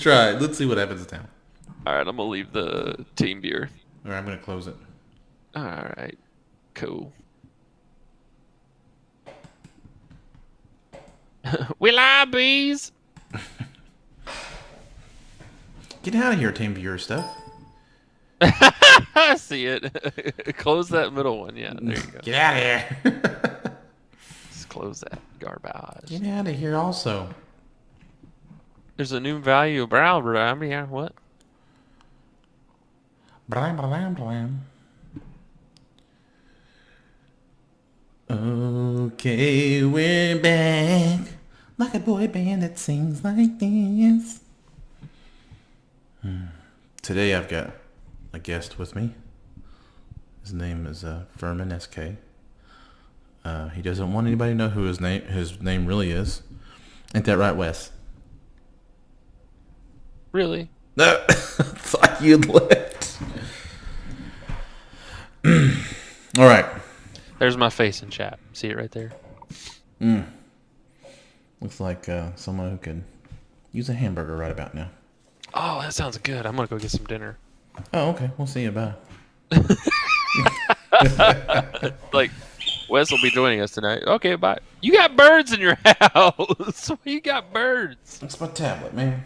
Try it. Let's see what happens now. All right, I'm gonna leave the team viewer. All right, I'm gonna close it. All right, cool. Will I bees? Get out of here, team viewer stuff. I see it. Close that middle one. Yeah, there you go. Get out of here. Just close that garbage. Get out of here also. There's a new value. Brow. Yeah, what? Blam, blam, blam. Okay, we're back. Like a boy band that sings like this. Today I've got a guest with me. His name is Furman SK. He doesn't want anybody to know who his name really is. Ain't that right, Wes? Really? No, thought you'd left. All right. There's my face in chat. See it right there? Looks like someone who could use a hamburger right about now. Oh, that sounds good. I'm gonna go get some dinner. Oh, okay. We'll see you. Bye. Like, Wes will be joining us tonight. Okay, bye. You got birds in your house. You got birds. It's my tablet, man.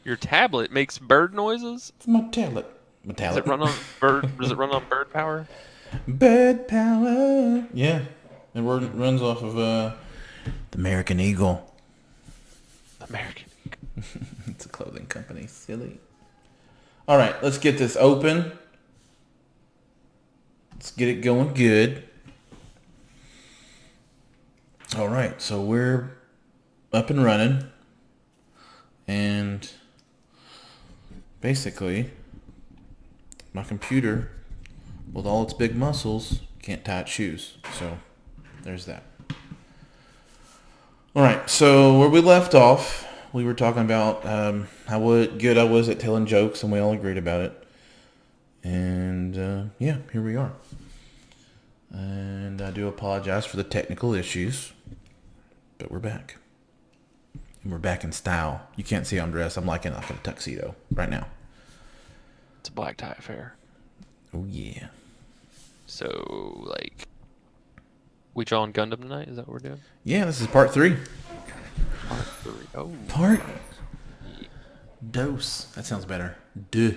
Your tablet makes bird noises. It's my tablet. My Does tablet. it run on bird? Does it run on bird power? Bird power. Yeah. It runs off of the American Eagle. American. It's a clothing company. Silly. All right, let's get this open. Let's get it going good. All right, so we're up and running. And basically, my computer, with all its big muscles, can't tie its shoes. So there's that. All right, so where we left off, we were talking about how good I was at telling jokes, and we all agreed about it. And yeah, here we are. And I do apologize for the technical issues, but we're back. And we're back in style. You can't see how I'm dressed. I'm like in a tuxedo right now. It's a black tie affair. Oh, yeah. So, like, we drawing Gundam tonight? Is that what we're doing? Yeah, this is part 3. Part 3. Oh. Part dose. That sounds better. Duh.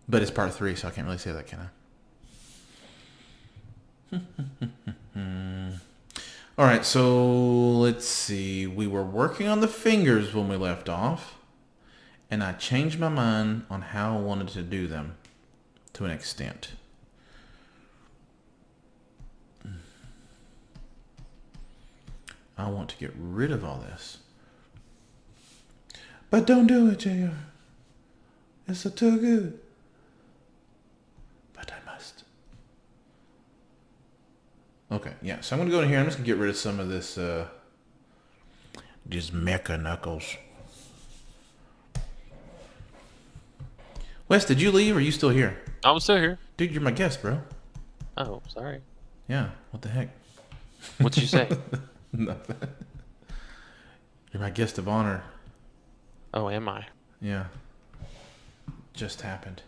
But it's part 3, so I can't really say that, can I? All right, so let's see. We were working on the fingers when we left off, and I changed my mind on how I wanted to do them to an extent. I want to get rid of all this. But don't do it, JR. It's too good. But I must. Okay, yeah. So I'm going to go in here. I'm just going to get rid of some of this, these mecha knuckles. Wes, did you leave or are you still here? I'm still here. Dude, you're my guest, bro. Oh, sorry. Yeah, what the heck? What'd you say? Nothing. You're my guest of honor. Oh, am I? Yeah. Just happened.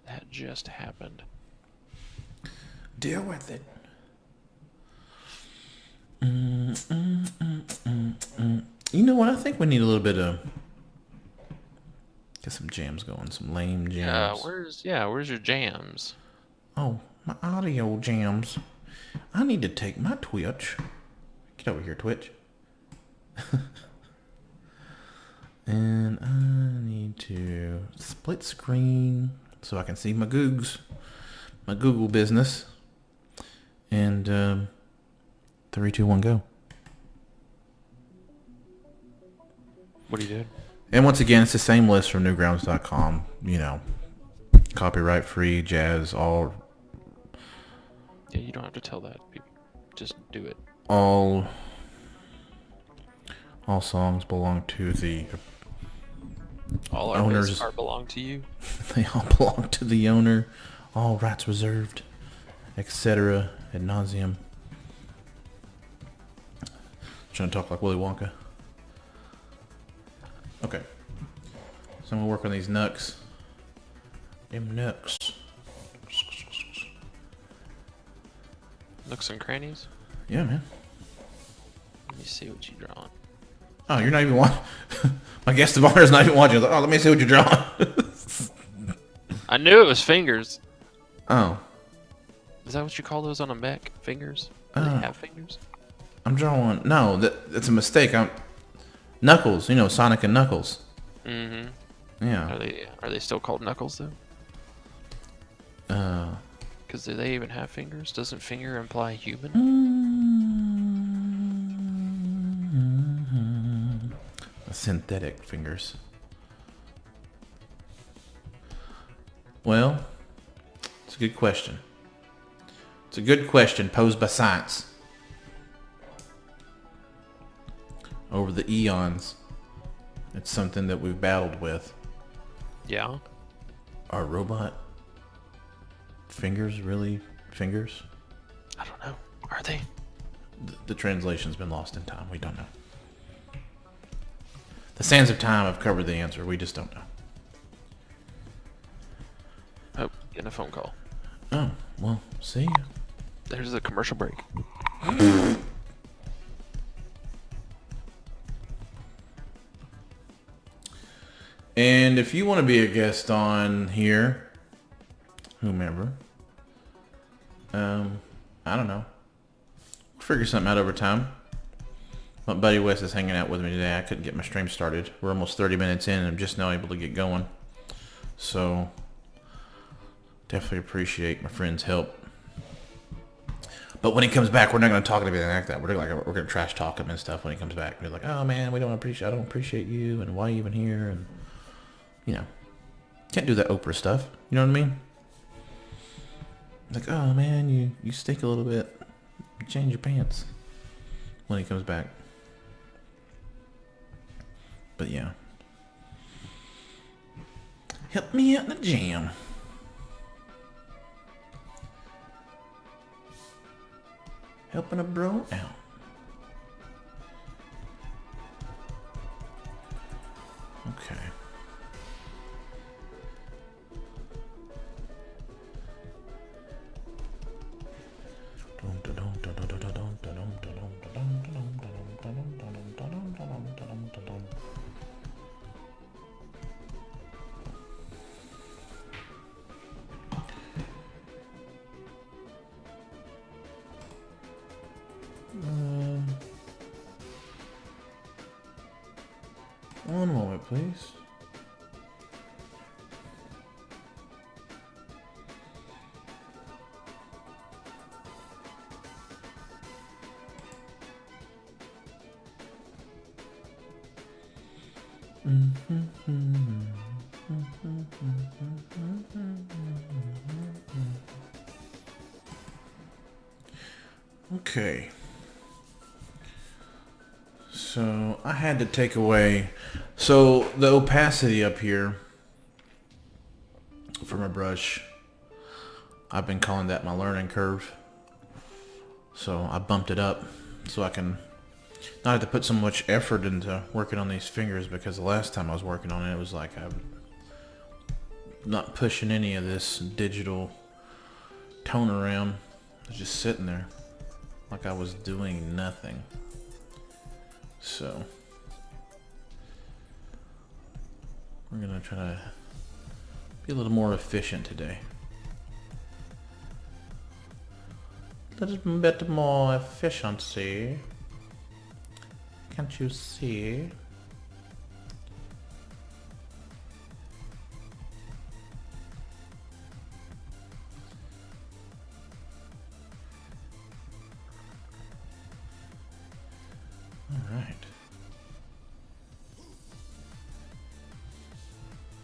That just happened. Deal with it. You know what? I think we need a little bit of... Get some jams going. Some lame jams. Where's your jams? Oh, my audio jams. I need to take my Twitch. Get over here, Twitch. And I need to split screen so I can see my Googs. My Google business. And 3, 2, 1, go. What are you doing? And once again, it's the same list from newgrounds.com. You know, copyright free, jazz, all Yeah, you don't have to tell that. Just do it. all songs belong to the All our owners. best art belong to you. They all belong to the owner. All rights reserved, etc. ad nauseum. Trying to talk like Willy Wonka. Okay. So I'm gonna work on these nooks. Them nooks. Nooks and crannies. Yeah, man. Let me see what you drawing. Oh, you're not even watching. My guest of honor is not even watching. I was like, oh, let me see what you're drawing. I knew it was fingers. Oh. Is that what you call those on a mech? Fingers? Do they have fingers? I'm drawing. No, that's a mistake. Knuckles. You know, Sonic and Knuckles. Mm-hmm. Yeah. Are they still called knuckles though? Because do they even have fingers? Doesn't finger imply human? Synthetic fingers. Well, it's a good question. It's a good question posed by science. Over the eons, it's something that we've battled with. Yeah. Are robot fingers really fingers? I don't know. Are they? The translation's been lost in time. We don't know. The sands of time have covered the answer. We just don't know. Oh, getting a phone call. Oh, well, see ya. There's a commercial break. And if you want to be a guest on here, whomever, I don't know. We'll figure something out over time. My buddy Wes is hanging out with me today. I couldn't get my stream started. We're almost 30 minutes in and I'm just now able to get going. So, definitely appreciate my friend's help. But when he comes back, we're not going to talk to anything like that. We're going to trash talk him and stuff when he comes back. We're like, oh man, I don't appreciate you, and why are you even here, and you know, can't do that Oprah stuff. You know what I mean? Like, oh man, you stink a little bit. Change your pants when he comes back. But yeah, help me out in the jam. Helping a bro out. Okay. One moment, please. Okay. So I had to take away, so the opacity up here for my brush, I've been calling that my learning curve. So I bumped it up so I can not have to put so much effort into working on these fingers, because the last time I was working on it, it was like I'm not pushing any of this digital tone around. I was just sitting there like I was doing nothing. So we're gonna try to be a little more efficient today. A little bit more efficiency. Can't you see? Alright.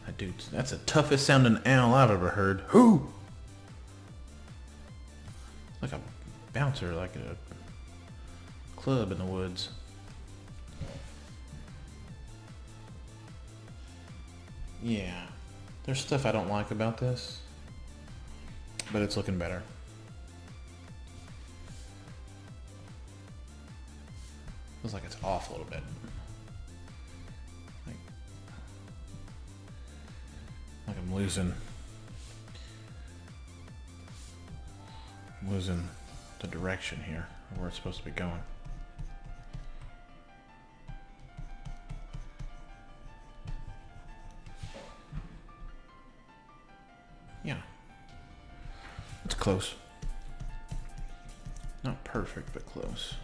That dude's, that's the toughest sounding owl I've ever heard. Who? Like a bouncer, like a club in the woods. Yeah. There's stuff I don't like about this, but it's looking better. Feels like it's off a little bit. Like, losing the direction here, where it's supposed to be going. Yeah. It's close. Not perfect, but close.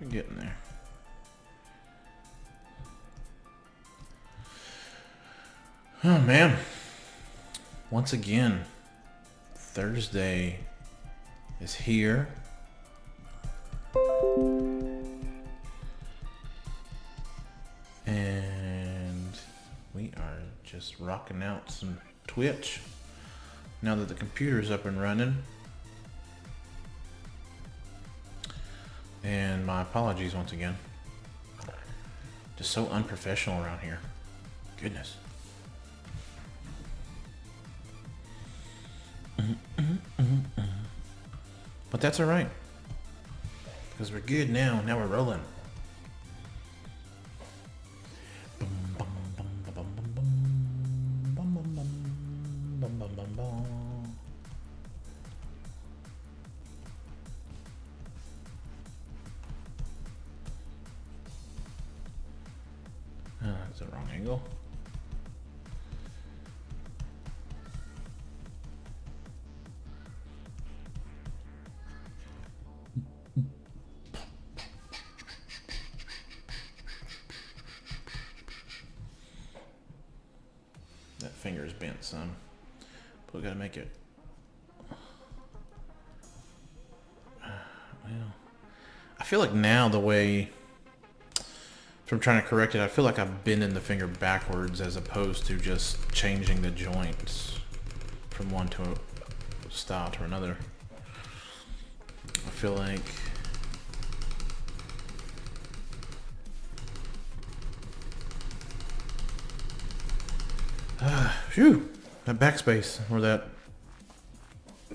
We're getting there. Oh man. Once again, Thursday is here. And we are just rocking out some Twitch now that the computer's up and running. And my apologies once again. Just so unprofessional around here. Goodness. But that's alright. Because we're good now. Now we're rolling. That's the wrong angle. That finger's bent some, but we gotta make it. Well, I feel like now the way, if I'm trying to correct it, I feel like I'm bending the finger backwards as opposed to just changing the joints from one to a style to another. I feel like phew, that backspace or that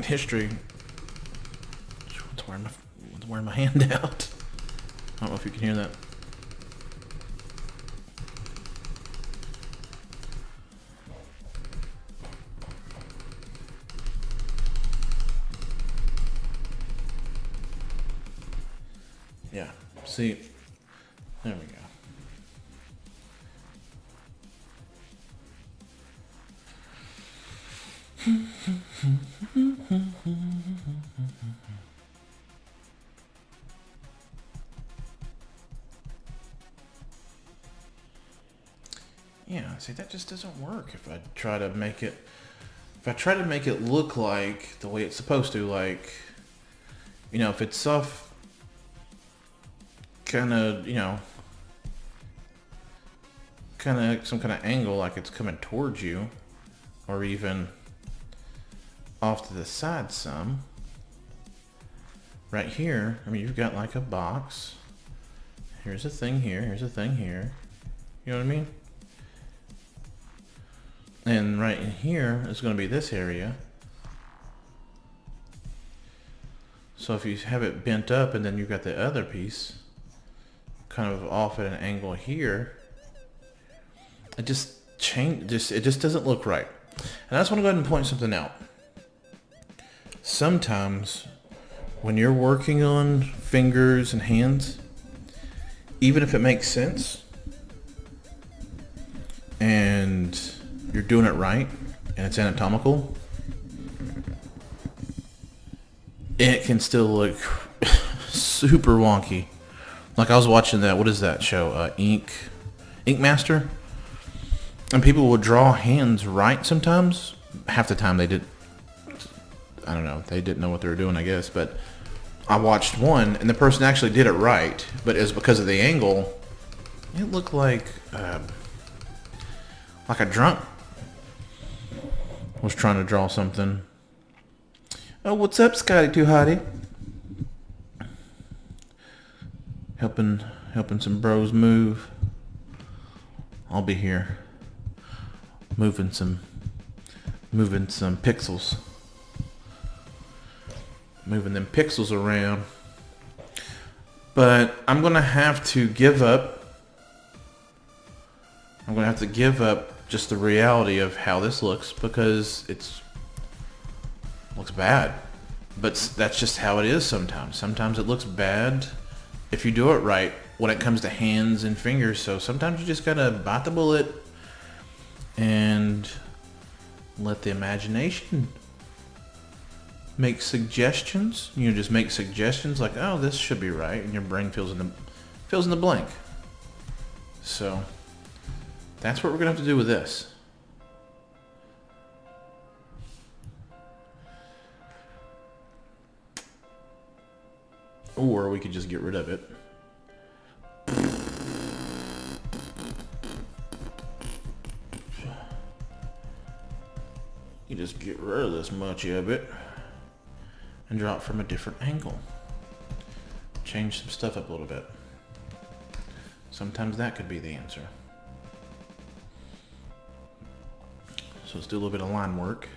history. It's wearing my hand out. I don't know if you can hear that. Yeah, see, there we go. Yeah, see, that just doesn't work if I try to make it, look like the way it's supposed to, like, you know, if it's off kind of, you know, some kind of angle, like it's coming towards you, or even off to the side some. Right here, I mean, you've got like a box. Here's a thing here, here's a thing here. You know what I mean? And right in here is going to be this area. So if you have it bent up and then you've got the other piece kind of off at an angle here, it just doesn't look right. And I just want to go ahead and point something out. Sometimes when you're working on fingers and hands, even if it makes sense and you're doing it right and it's anatomical, it can still look super wonky. Like I was watching that, what is that show? Ink Master? And people would draw hands right sometimes. Half the time they did, I don't know, they didn't know what they were doing, I guess. But I watched one and the person actually did it right, but it was because of the angle. It looked like a drunk was trying to draw something. Oh, what's up, Scotty Too Hottie? Helping some bros move. I'll be here moving some pixels. Moving them pixels around. But I'm gonna have to give up. just the reality of how this looks, because looks bad. But that's just how it is sometimes. Sometimes it looks bad if you do it right when it comes to hands and fingers. So sometimes you just gotta bite the bullet and let the imagination make suggestions. You know, just make suggestions like, oh, this should be right, and your brain fills in the blank. So that's what we're gonna have to do with this. Or we could just get rid of it. You just get rid of this much of it and draw it from a different angle. Change some stuff up a little bit. Sometimes that could be the answer. So let's do a little bit of line work.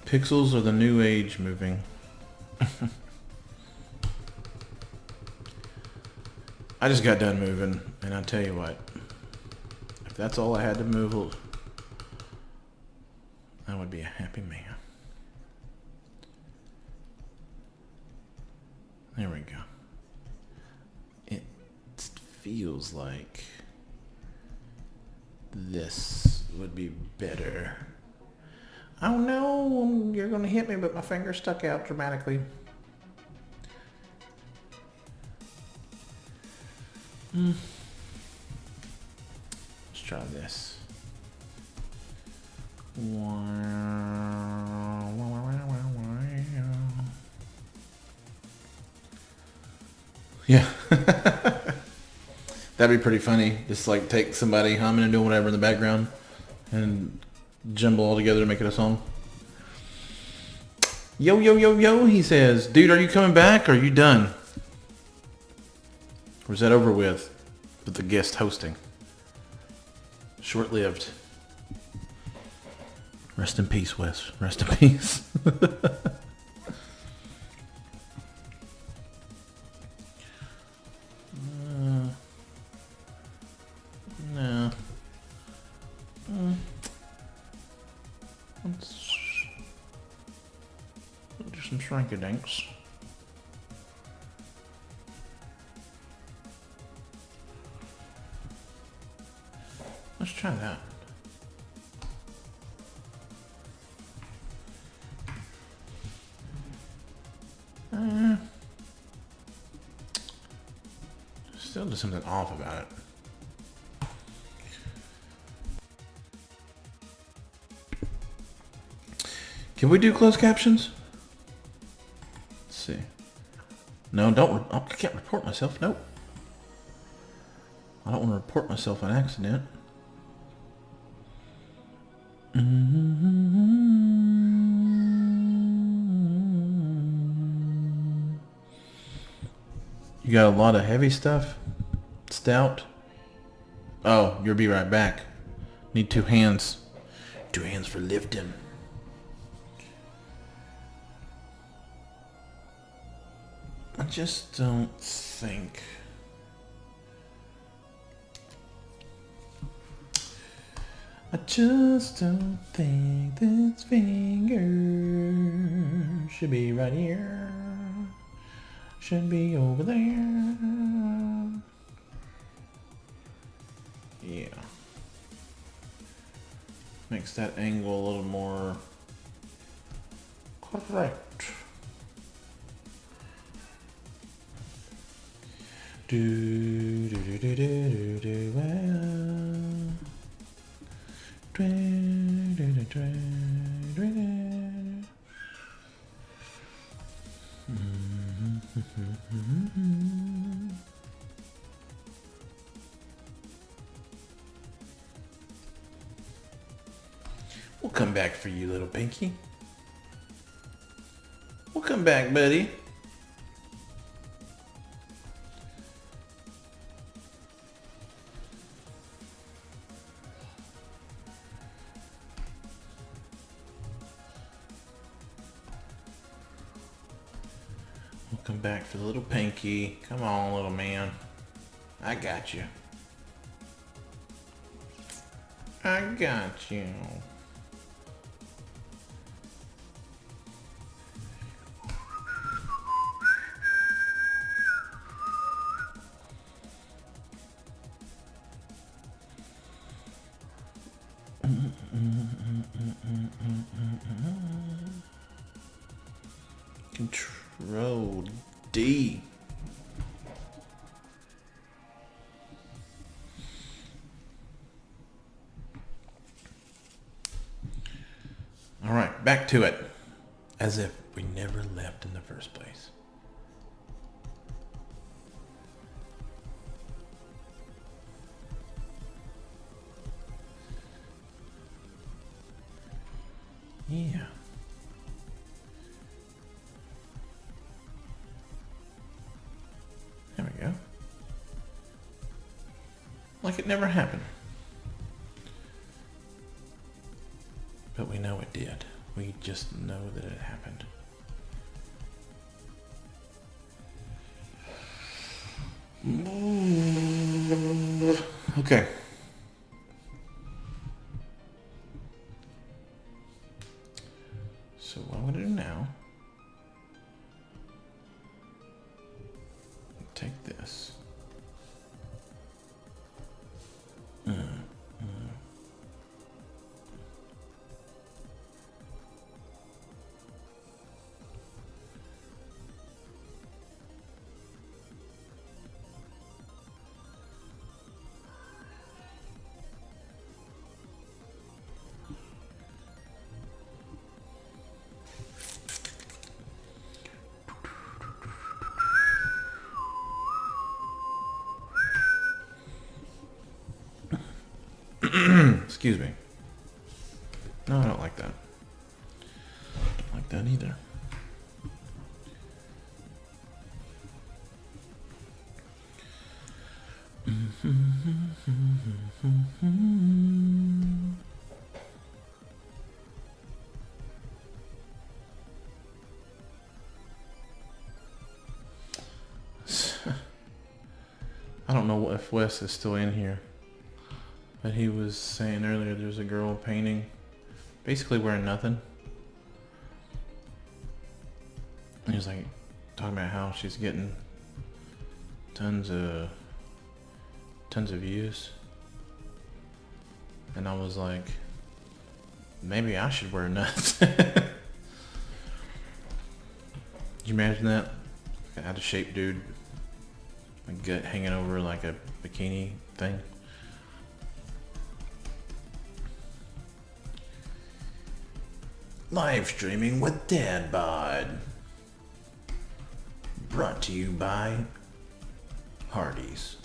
Pixels are the new age moving. I just got done moving, and I tell you what, if that's all I had to move, I would be a happy man. There we go. It feels like this would be better. Oh no, you're gonna hit me, but my finger stuck out dramatically. Let's try this. Yeah. That'd be pretty funny. Just like take somebody humming and doing whatever in the background and jumble all together to make it a song. Yo, yo, yo, yo, he says. Dude, are you coming back or are you done? Or is that over with the guest hosting? Short-lived. Rest in peace, Wes. Rest in peace. No. Let's do some shrinkadinks. Let's try that. Still there's something off about it. Can we do closed captions? Let's see. No, don't. I can't report myself. Nope. I don't want to report myself on accident. You got a lot of heavy stuff? Stout? Oh, you'll be right back. Need 2 hands. 2 hands for lifting. I just don't think... I just don't think this finger should be right here. Should be over there. Yeah. Makes that angle a little more correct. Do do do do do do well. We'll come back for you, little pinky. Welcome back, buddy. Welcome back for the little pinky. Come on, little man. I got you. I got you. Control D. All right, back to it. As if we never left in the first place. Yeah. There we go. Like it never happened. But we know it did. We just know that it happened. Okay. So what I'm going to do now, take this. Excuse me. No, I don't like that. Don't like that either. I don't know if Wes is still in here, but he was saying earlier there's a girl painting, basically wearing nothing. He was like talking about how she's getting tons of views, and I was like, maybe I should wear nuts. Could you imagine that? Like an out of shape dude, a gut hanging over like a bikini thing. Live streaming with Dad Bod. Brought to you by Hardee's.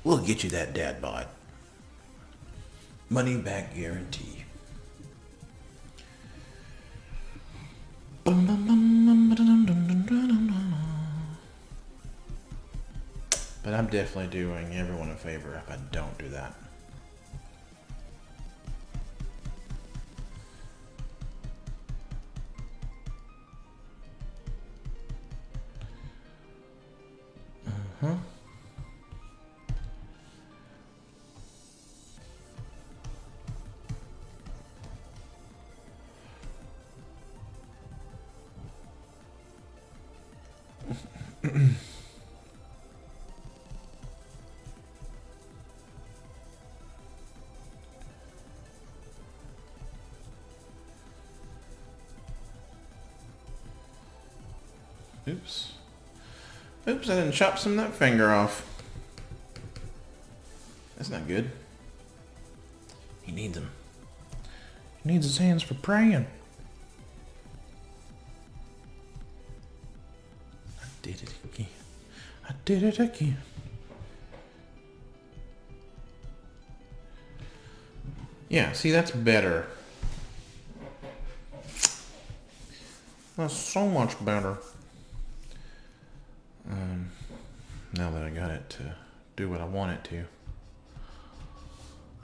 We'll get you that Dad Bod. Money back guarantee. But I'm definitely doing everyone a favor if I don't do that. Oops. Oops, I didn't chop some of that finger off. That's not good. He needs them. He needs his hands for praying. I did it again. I did it again. Yeah, see, that's better. That's so much better. Now that I got it to do what I want it to.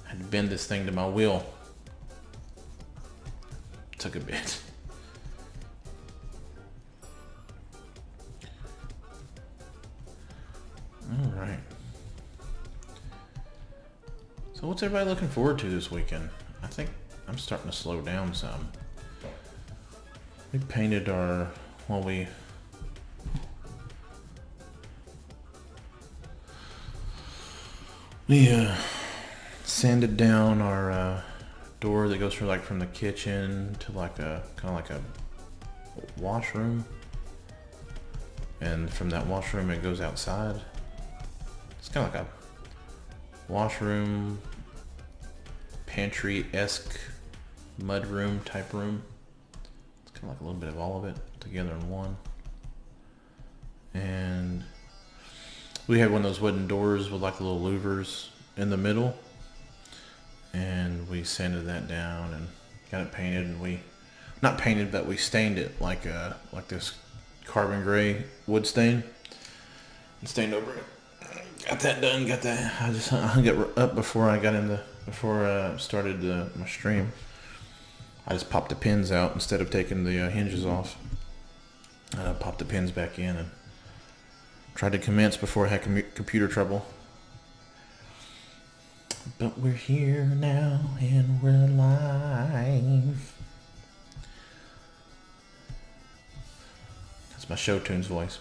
I had to bend this thing to my will. Took a bit. Alright. So what's everybody looking forward to this weekend? I think I'm starting to slow down some. We painted our... Well, we sanded down our door that goes from the kitchen to like a kind of like a washroom, and from that washroom it goes outside. It's kind of like a washroom, pantry-esque mudroom type room. It's kind of like a little bit of all of it together in one. And we had one of those wooden doors with like little louvers in the middle, and we sanded that down and got it painted. And we, not painted, but we stained it like this carbon gray wood stain, and stained over it. Got that done. Got that. I just hung it up before I started my stream. I just popped the pins out instead of taking the hinges off. And I popped the pins back in and tried to commence before I had computer trouble. But we're here now and we're live. That's my show tunes voice.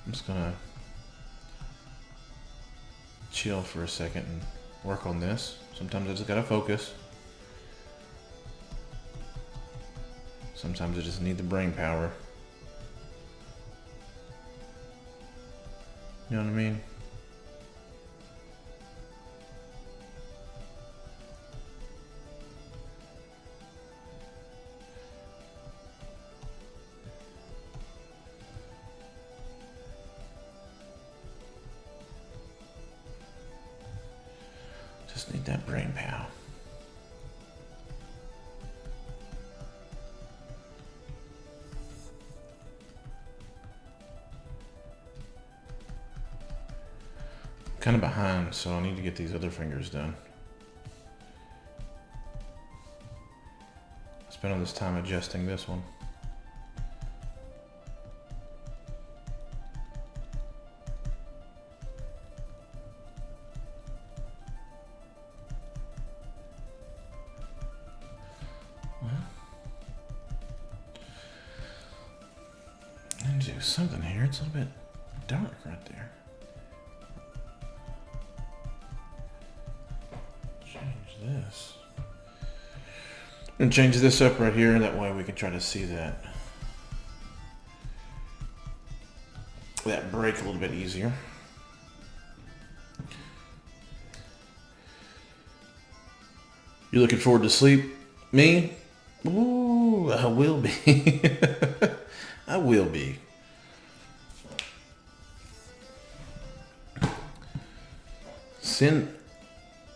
I'm just gonna chill for a second and work on this. Sometimes I just gotta focus. Sometimes I just need the brain power. You know what I mean? Just need that brain power. Kind of behind, so I need to get these other fingers done. Spent all this time adjusting this one. I need to do something here. It's a little bit dark right there. Change this. And change this up right here. That way we can try to see that break a little bit easier. You looking forward to sleep? Me? Ooh, I will be. I will be.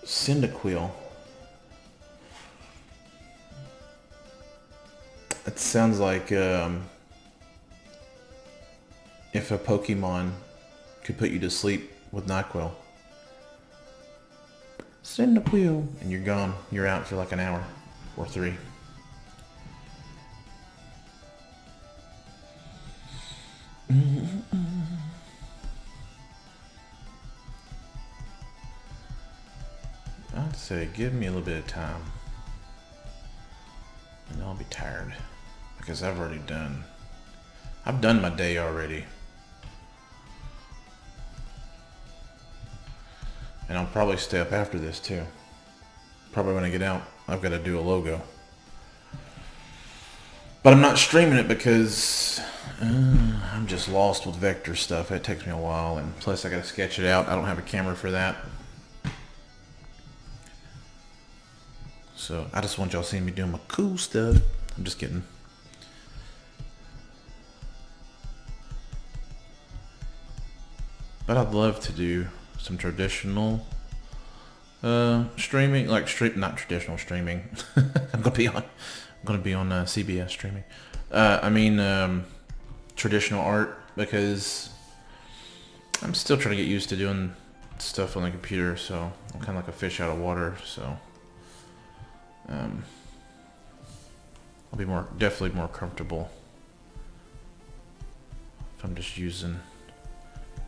Cyndaquil. It sounds like if a Pokemon could put you to sleep with NyQuil. Cyndaquil. And you're gone. You're out for like an hour or 3. I'd say give me a little bit of time and I'll be tired because I've done my day already, and I'll probably stay up after this too. Probably when I get out I've got to do a logo, but I'm not streaming it because I I'm just lost with vector stuff. It takes me a while, and plus I gotta sketch it out. I don't have a camera for that. So I just want y'all seeing me doing my cool stuff. I'm just kidding. But I'd love to do some traditional streaming, like not traditional streaming. I'm gonna be on CBS streaming. Traditional art, because I'm still trying to get used to doing stuff on the computer. So I'm kind of like a fish out of water. So I'll be definitely more comfortable if I'm just using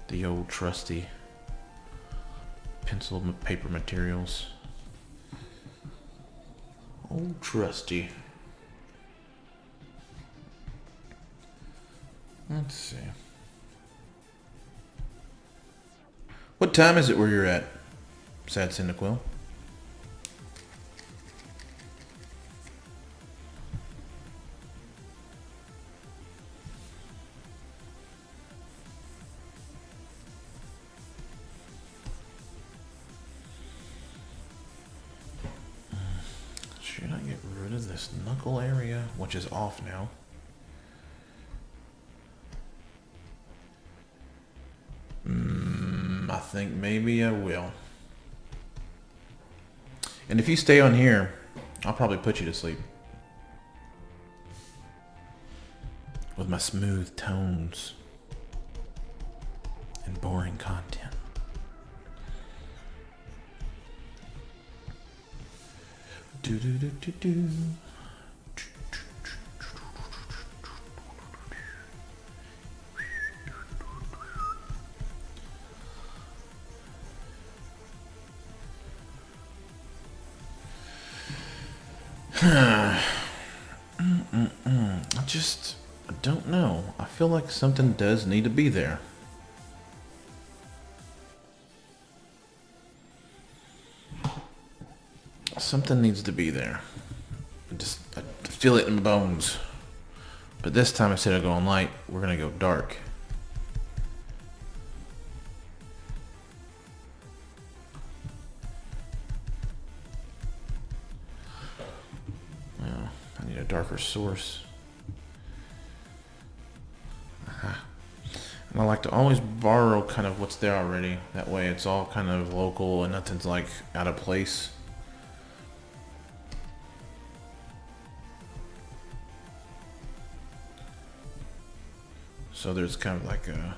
the old trusty pencil paper materials. Old trusty. Let's see. What time is it where you're at, Sad Cyndaquil? Should I get rid of this knuckle area, which is off now? I think maybe I will. And if you stay on here, I'll probably put you to sleep with my smooth tones and boring content. Do do do do do. I don't know. I feel like something does need to be there. Something needs to be there. I feel it in my bones. But this time, instead of going light, we're gonna go dark. Oh, I need a darker source. And I like to always borrow kind of what's there already. That way it's all kind of local and nothing's like out of place. So there's kind of like a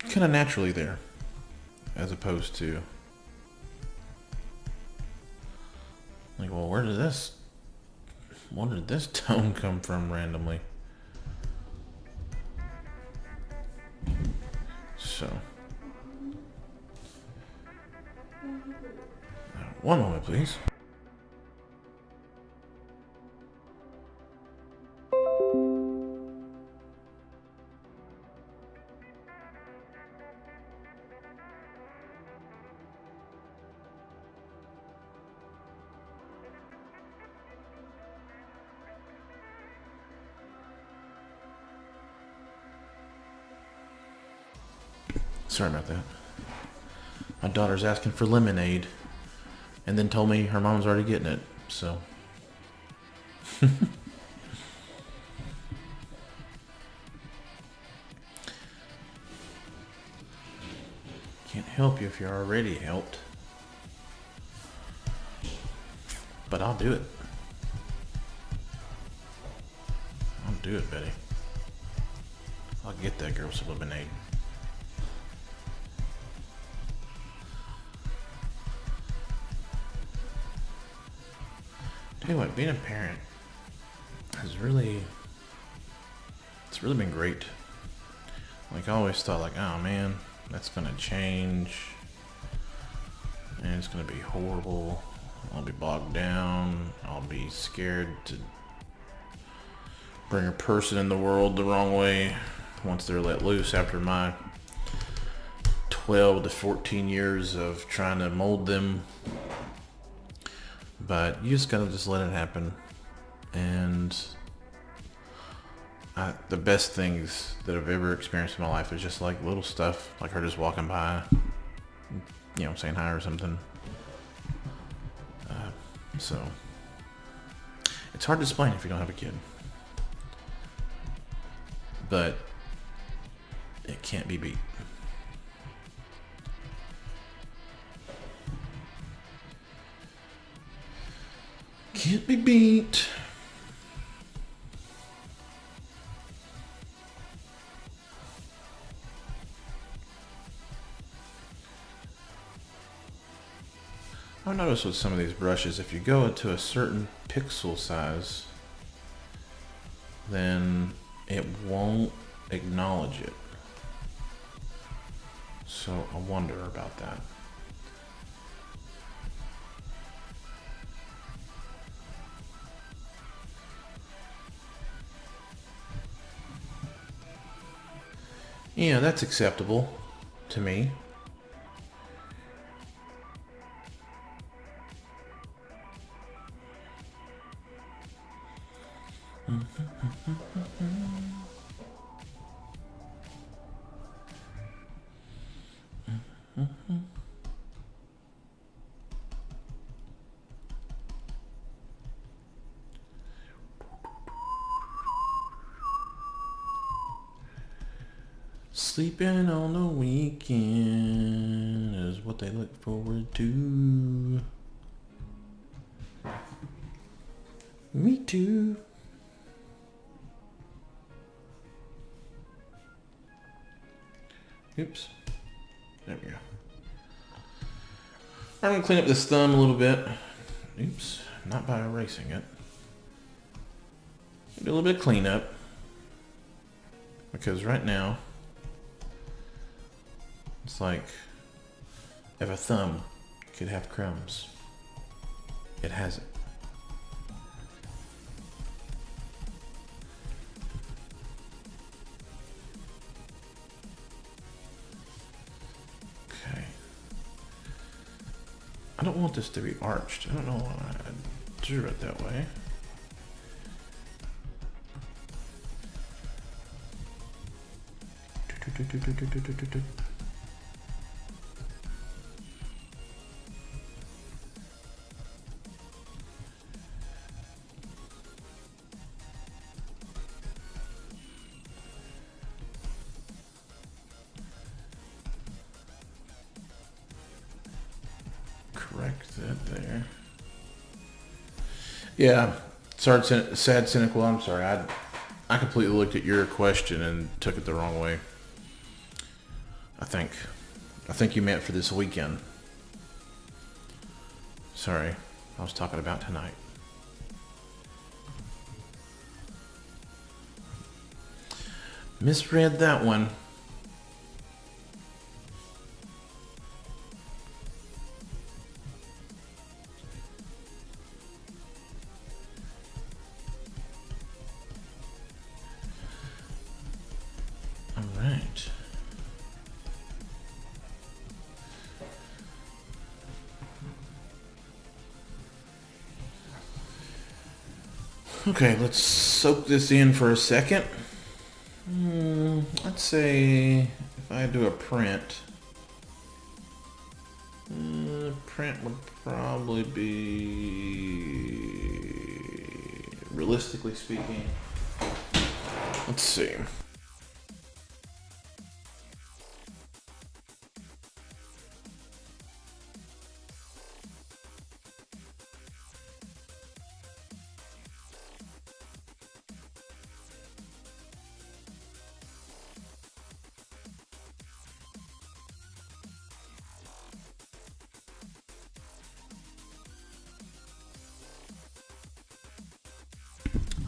kind of naturally there, as opposed to like, well, where did this tone come from randomly? So, one moment, please. Sorry about that. My daughter's asking for lemonade and then told me her mom's already getting it, so. Can't help you if you're already helped. But I'll do it. I'll do it, Betty. I'll get that girl some lemonade. Tell you what, being a parent it's really been great. Like, I always thought, like, oh man, that's gonna change and it's gonna be horrible. I'll be bogged down. I'll be scared to bring a person in the world the wrong way once they're let loose after my 12 to 14 years of trying to mold them. But you just gotta just let it happen. And the best things that I've ever experienced in my life is just like little stuff, like her just walking by, saying hi or something. So it's hard to explain if you don't have a kid, but it can't be beat. Can't be beat. I've noticed with some of these brushes, if you go into a certain pixel size, then it won't acknowledge it. So I wonder about that. Yeah, that's acceptable to me. Sleeping on the weekend is what they look forward to. Me too. Oops. There we go. I'm going to clean up this thumb a little bit. Oops. Not by erasing it. Do a little bit of cleanup. Because right now, it's like if a thumb could have crumbs, it hasn't. Okay. I don't want this to be arched. I don't know why I drew it that way. Correct that there. Yeah, sad, cynical. I'm sorry. I completely looked at your question and took it the wrong way. I think you meant for this weekend. Sorry, I was talking about tonight. Misread that one. All right. Okay, let's soak this in for a second. Let's say if I do a print, print would probably be, realistically speaking, let's see.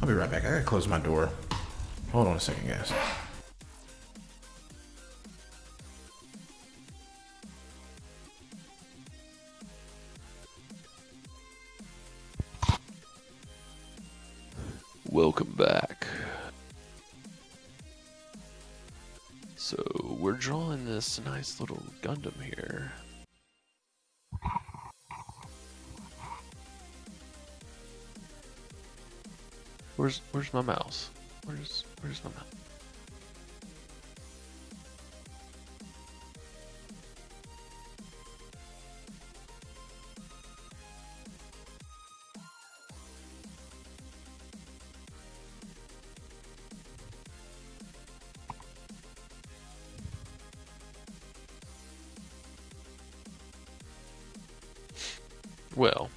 I'll be right back. I gotta close my door. Hold on a second, guys. Welcome back. So we're drawing this nice little Gundam here. Where's my mouse? Where's my mouth? Well,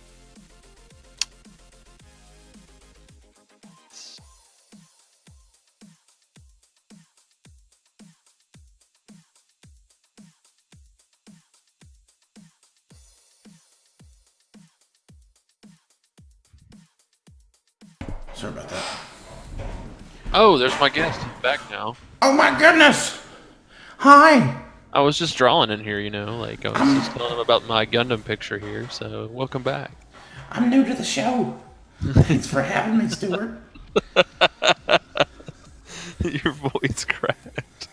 Sorry about that. oh, there's my guest. He's back now. Oh my goodness! Hi! I was just drawing in here, like I was just telling him about my Gundam picture here. So welcome back. I'm new to the show. Thanks for having me, Stuart. Your voice cracked.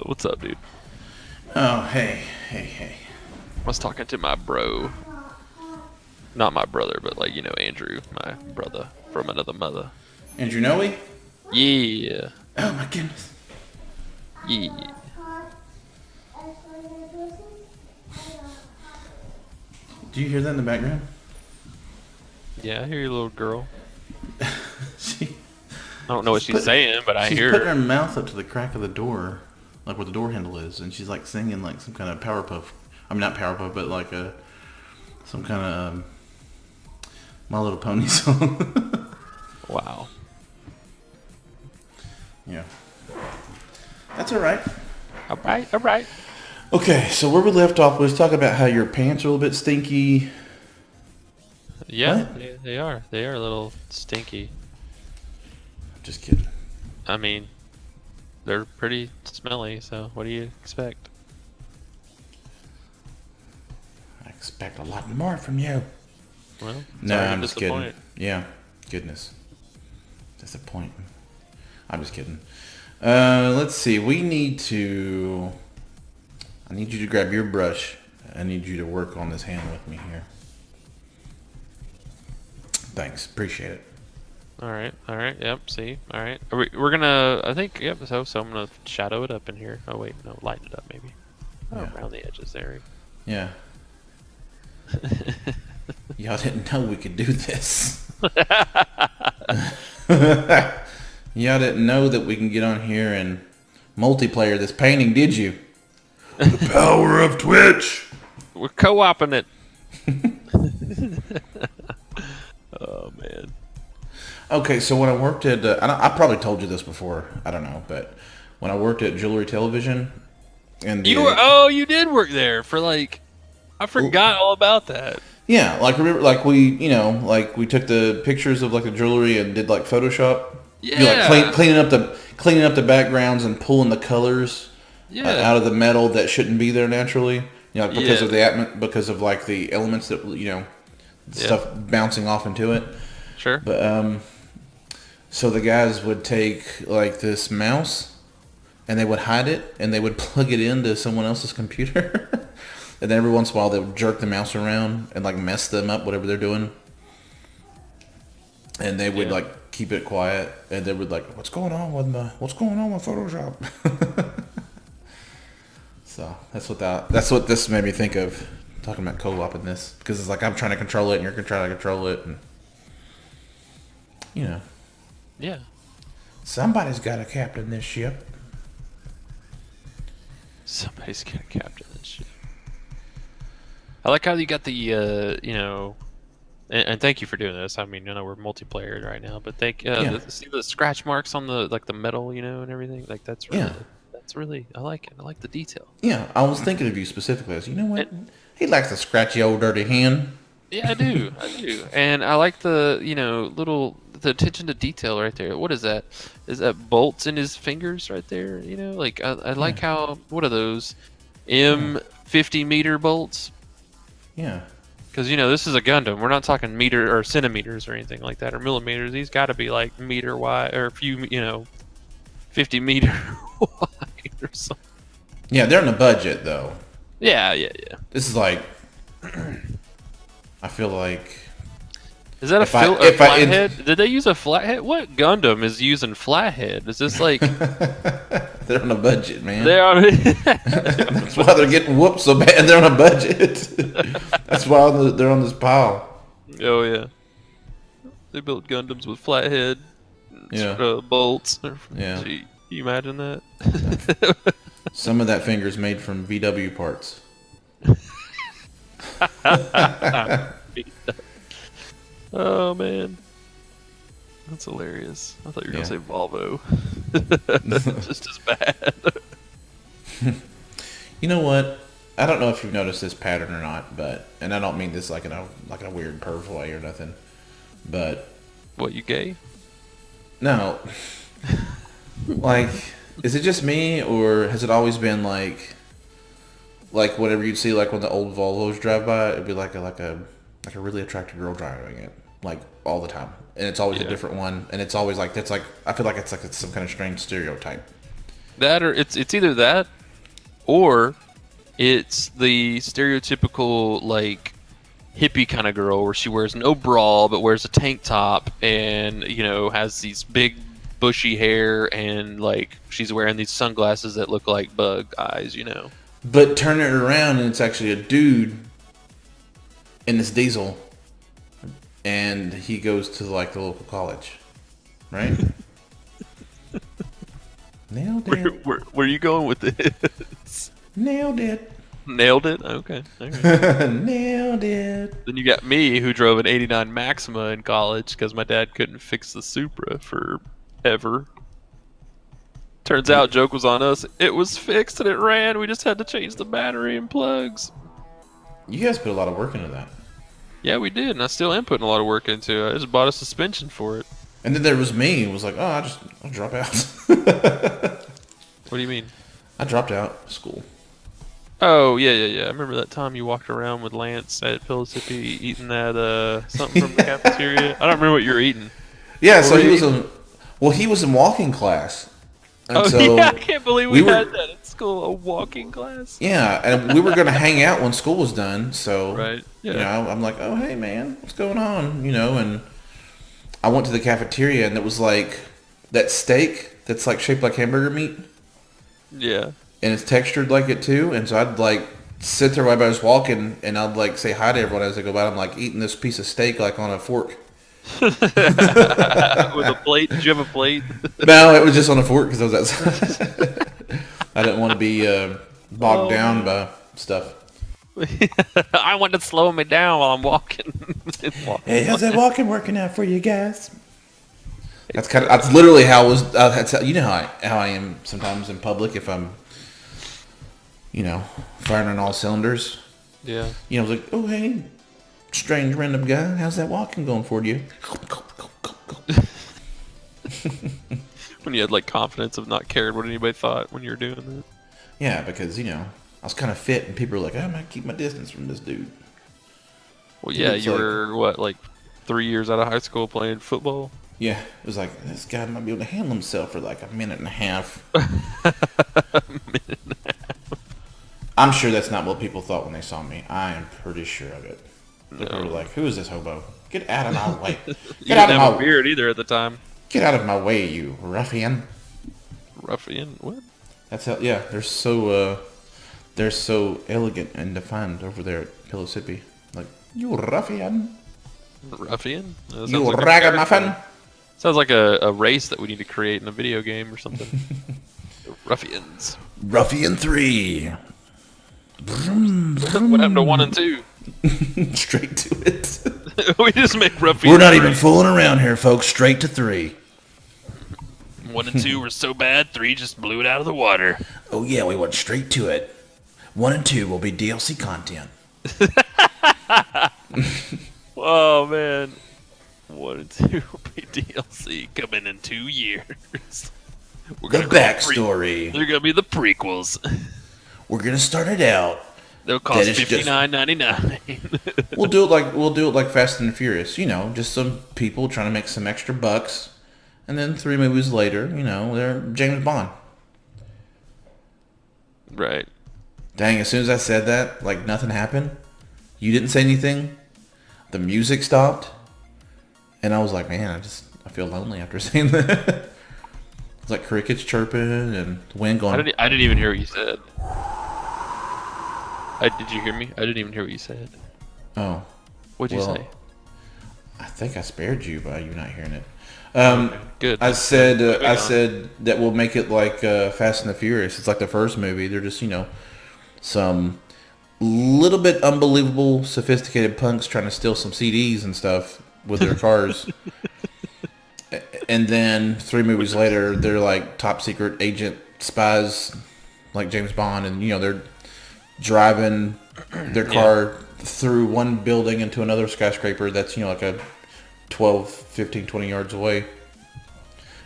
What's up, dude? Oh, hey. I was talking to my bro. Not my brother, but Andrew, my brother from another mother. Andrew Noe? Yeah. Oh my goodness. Yeah. Do you hear that in the background? Yeah, I hear your little girl. she, I don't know what she's saying, but I she's hear putting her. her mouth up to the crack of the door, like where the door handle is, and she's like singing like some kind of Powerpuff. I mean, not Powerpuff, but like some kind of My Little Pony song. Wow. Yeah. That's all right. All right. Okay, so where we left off was talking about how your pants are a little bit stinky. Yeah, What? they are. They are a little stinky. Just kidding. I mean, they're pretty smelly, so what do you expect? I expect a lot more from you. Well, No, sorry to I'm just kidding. disappoint. Yeah, goodness. Disappointing. I'm just kidding. Let's see. I need you to grab your brush. I need you to work on this hand with me here. Thanks. Appreciate it. All right. Yep. See. All right. We're gonna. I think. Yep. So I'm gonna shadow it up in here. Oh wait, no, lighten it up maybe. Oh, Yeah. around the edges there. Yeah. Y'all didn't know we could do this. Y'all didn't know that we can get on here and multiplayer this painting, did you? The power of Twitch. We're co-oping it. Oh man. Okay, so when I worked at, I probably told you this before. I don't know, but when I worked at Jewelry Television, and You did work there for I forgot all about that. yeah, like remember, like we took the pictures of like the jewelry and did like Photoshop. Yeah. You like cleaning up the backgrounds and pulling the colors out of the metal that shouldn't be there naturally. Like because of because of like the elements that stuff bouncing off into it. Sure. But so the guys would take like this mouse and they would hide it and they would plug it into someone else's computer. And then every once in a while they would jerk the mouse around and like mess them up, whatever they're doing. And they would like keep it quiet and they would like, what's going on with Photoshop? So that's what this made me think of, talking about co-oping this, because it's like I'm trying to control it and you're trying to control it, and Yeah. somebody's got to captain this ship. Somebody's gonna captain this shit. I like how you got the and thank you for doing this. I mean, we're multiplayer right now, but see the scratch marks on the metal, and everything. Like that's really I like it. I like the detail. Yeah, I was thinking of you specifically. I was, you know what? He likes the scratchy old dirty hand. Yeah, I do. And I like the the attention to detail right there. What is that? Is that bolts in his fingers right there? I like how, what are those? M50 meter bolts? Yeah. Because this is a Gundam. We're not talking meter or centimeters or anything like that, or millimeters. These got to be like meter wide, or a few 50 meter wide or something. Yeah, they're in a budget though. Yeah. This is like, I feel like Is that a flathead? Did they use a flathead? What Gundam is using flathead? Is this like they're on a budget, man? They're on. That's why they're getting whooped so bad. They're on a budget. That's why they're on this pile. Oh yeah, they built Gundams with flathead bolts. Yeah, gee, can you imagine that? Some of that finger's made from VW parts. Oh man, that's hilarious. I thought you were gonna say Volvo. Just as bad. You know what? I don't know if you've noticed this pattern or not, and I don't mean this like in a weird perv way or nothing, but what, you gay? No. Like, is it just me, or has it always been like whatever you'd see like when the old Volvos drive by, it'd be like a really attractive girl driving it, like all the time, and it's always a different one, and it's always like that's like I feel like it's some kind of strange stereotype. That, or it's either that, or it's the stereotypical like hippie kind of girl where she wears no bra but wears a tank top and has these big bushy hair and like she's wearing these sunglasses that look like bug eyes. But turn it around and it's actually a dude in this diesel, and he goes to like the local college, right? Nailed it. Where are you going with this? Nailed it. Nailed it? Okay. Nailed it. Then you got me, who drove an 89 Maxima in college because my dad couldn't fix the Supra forever. Turns out joke was on us. It was fixed and it ran. We just had to change the battery and plugs. You guys put a lot of work into that. Yeah, we did, and I still am putting a lot of work into it. I just bought a suspension for it. And then there was me. It was like, I'll drop out. What do you mean? I dropped out of school. Oh, yeah. I remember that time you walked around with Lance at Pillsbury eating that something from the cafeteria. I don't remember what you were eating. Yeah, so he was in walking class. And I can't believe we had that at school, a walking class. Yeah, and we were going to hang out when school was done, so right. Yeah. I'm like, oh, hey, man, what's going on? And I went to the cafeteria, and it was like that steak that's like shaped like hamburger meat. Yeah. And it's textured like it too, and so I'd like sit there while I was walking, and I'd like say hi to everyone as I go by. I'm like eating this piece of steak like on a fork. With a plate? Did you have a plate? No, it was just on a fork because I was outside. I didn't want to be bogged down by stuff. I want to slow me down while I'm walking. Hey, how's that walking working out for you guys? That's literally how it was. How I am sometimes in public if I'm, firing on all cylinders. Yeah. I was like, oh hey, strange random guy, how's that walking going for you? When you had like confidence of not caring what anybody thought when you were doing that. Yeah, because I was kind of fit, and people were like, I'm gonna keep my distance from this dude. Well, yeah, you were what, 3 years out of high school playing football? Yeah, it was like, this guy might be able to handle himself for like a minute and a half. I'm sure that's not what people thought when they saw me. I am pretty sure of it. They were like, who is this hobo? Get out of my way. You didn't have a beard either at the time. Get out of my way, you ruffian. Ruffian? What? That's how, yeah, they're so elegant and defined over there at Pillsbury. Like, you ruffian. Ruffian? You ragamuffin. Sounds like a race that we need to create in a video game or something. Ruffians. Ruffian 3. What happened to 1 and 2? Straight to it. We just make Ruffian. We're not even fooling around here, folks. Straight to 3. 1 and 2 were so bad, 3 just blew it out of the water. Oh yeah, we went straight to it. 1 and 2 will be DLC content. Oh man. 1 and 2 will be DLC coming in 2 years. The backstory. They're gonna be the prequels. We're gonna start it out. They'll cost $59.99. We'll do it like Fast and Furious. Just some people trying to make some extra bucks, and then 3 movies later, they're James Bond. Right. Dang! As soon as I said that, like nothing happened. You didn't say anything. The music stopped. And I was like, man, I feel lonely after saying that. It's like crickets chirping and the wind going. I didn't even hear what you said. Did you hear me? I didn't even hear what you said. Oh, What'd you say? I think I spared you by you not hearing it. Okay, good. I said that we'll make it like Fast and the Furious. It's like the first movie. They're just some little bit unbelievable, sophisticated punks trying to steal some CDs and stuff with their cars. And then 3 movies later, they're like top secret agent spies, like James Bond, and they're driving their car through one building into another skyscraper that's like a 12, 15, 20 yards away.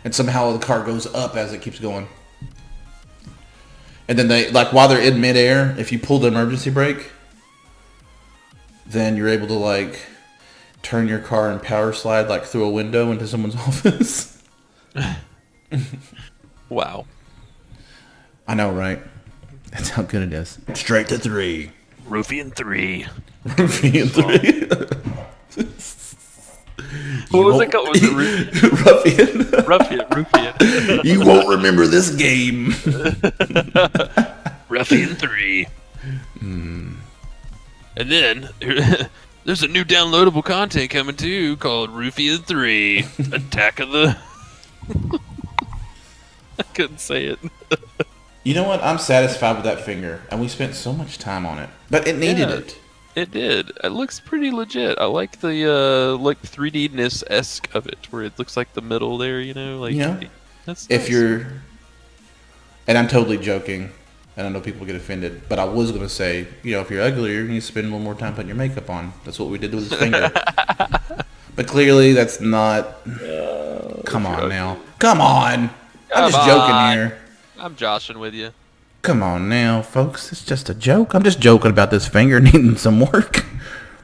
And somehow the car goes up as it keeps going. And then they, like, while they're in midair, if you pull the emergency brake, then you're able to, like, turn your car and power slide, like, through a window into someone's office. Wow. I know, right? That's how good it is. Straight to 3. Ruffian 3. Ruffian 3. What was it called? Was it Ruffian? Ruffian. You won't remember this game. Ruffian 3. And then there's a new downloadable content coming too called Ruffian 3 Attack of the... I couldn't say it. You know what? I'm satisfied with that finger, and we spent so much time on it. But it needed it. It did. It looks pretty legit. I like the like 3D-ness-esque of it, where it looks like the middle there, like that's if nice. you're, and I'm totally joking, and I know people get offended, but I was gonna say, if you're ugly, you need to spend a little more time putting your makeup on. That's what we did with his finger. But clearly, that's not. Come on now. Come on. I'm just joking here. I'm joshing with you. Come on now, folks. It's just a joke. I'm just joking about this finger needing some work.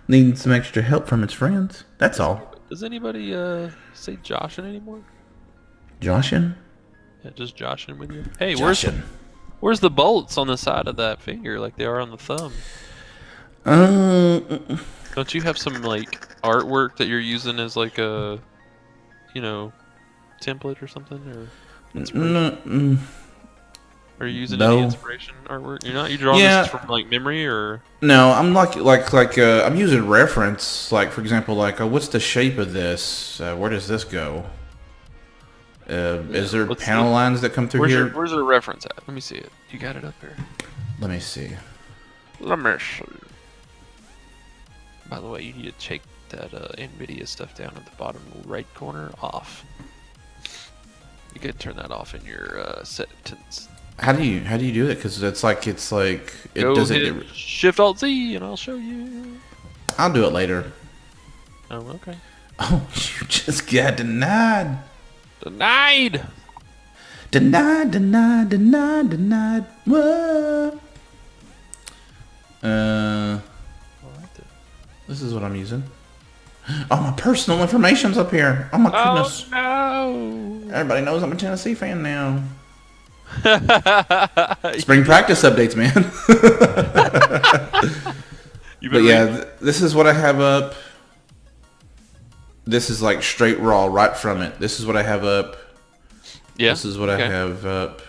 Needing some extra help from its friends. That's all. Does anybody say joshing anymore? Joshing? Yeah, just joshing with you. Hey, Joshing. where's the bolts on the side of that finger like they are on the thumb? Don't you have some like artwork that you're using as like a, template or something, or inspiration? Are you using any inspiration artwork? You're not. You drawing this from like memory, or no? I'm like I'm using reference. Like, for example, like what's the shape of this? Where does this go? Is there panel lines that come through here? Where's the reference at? Let me see it. You got it up here. Let me see. Let me see. By the way, you need to take that NVIDIA stuff down at the bottom right corner off. You could turn that off in your settings. How do you do it? Because it doesn't get Shift Alt Z and I'll show you. I'll do it later. Oh, okay. Oh, you just got denied. Denied. Denied. What? This is what I'm using. Oh, my personal information's up here. Oh my goodness. Oh no. Everybody knows I'm a Tennessee fan now. Spring practice updates, man. But yeah, this is what I have up. This is like straight raw right from it. This is what I have up. Yeah. This is what I have up.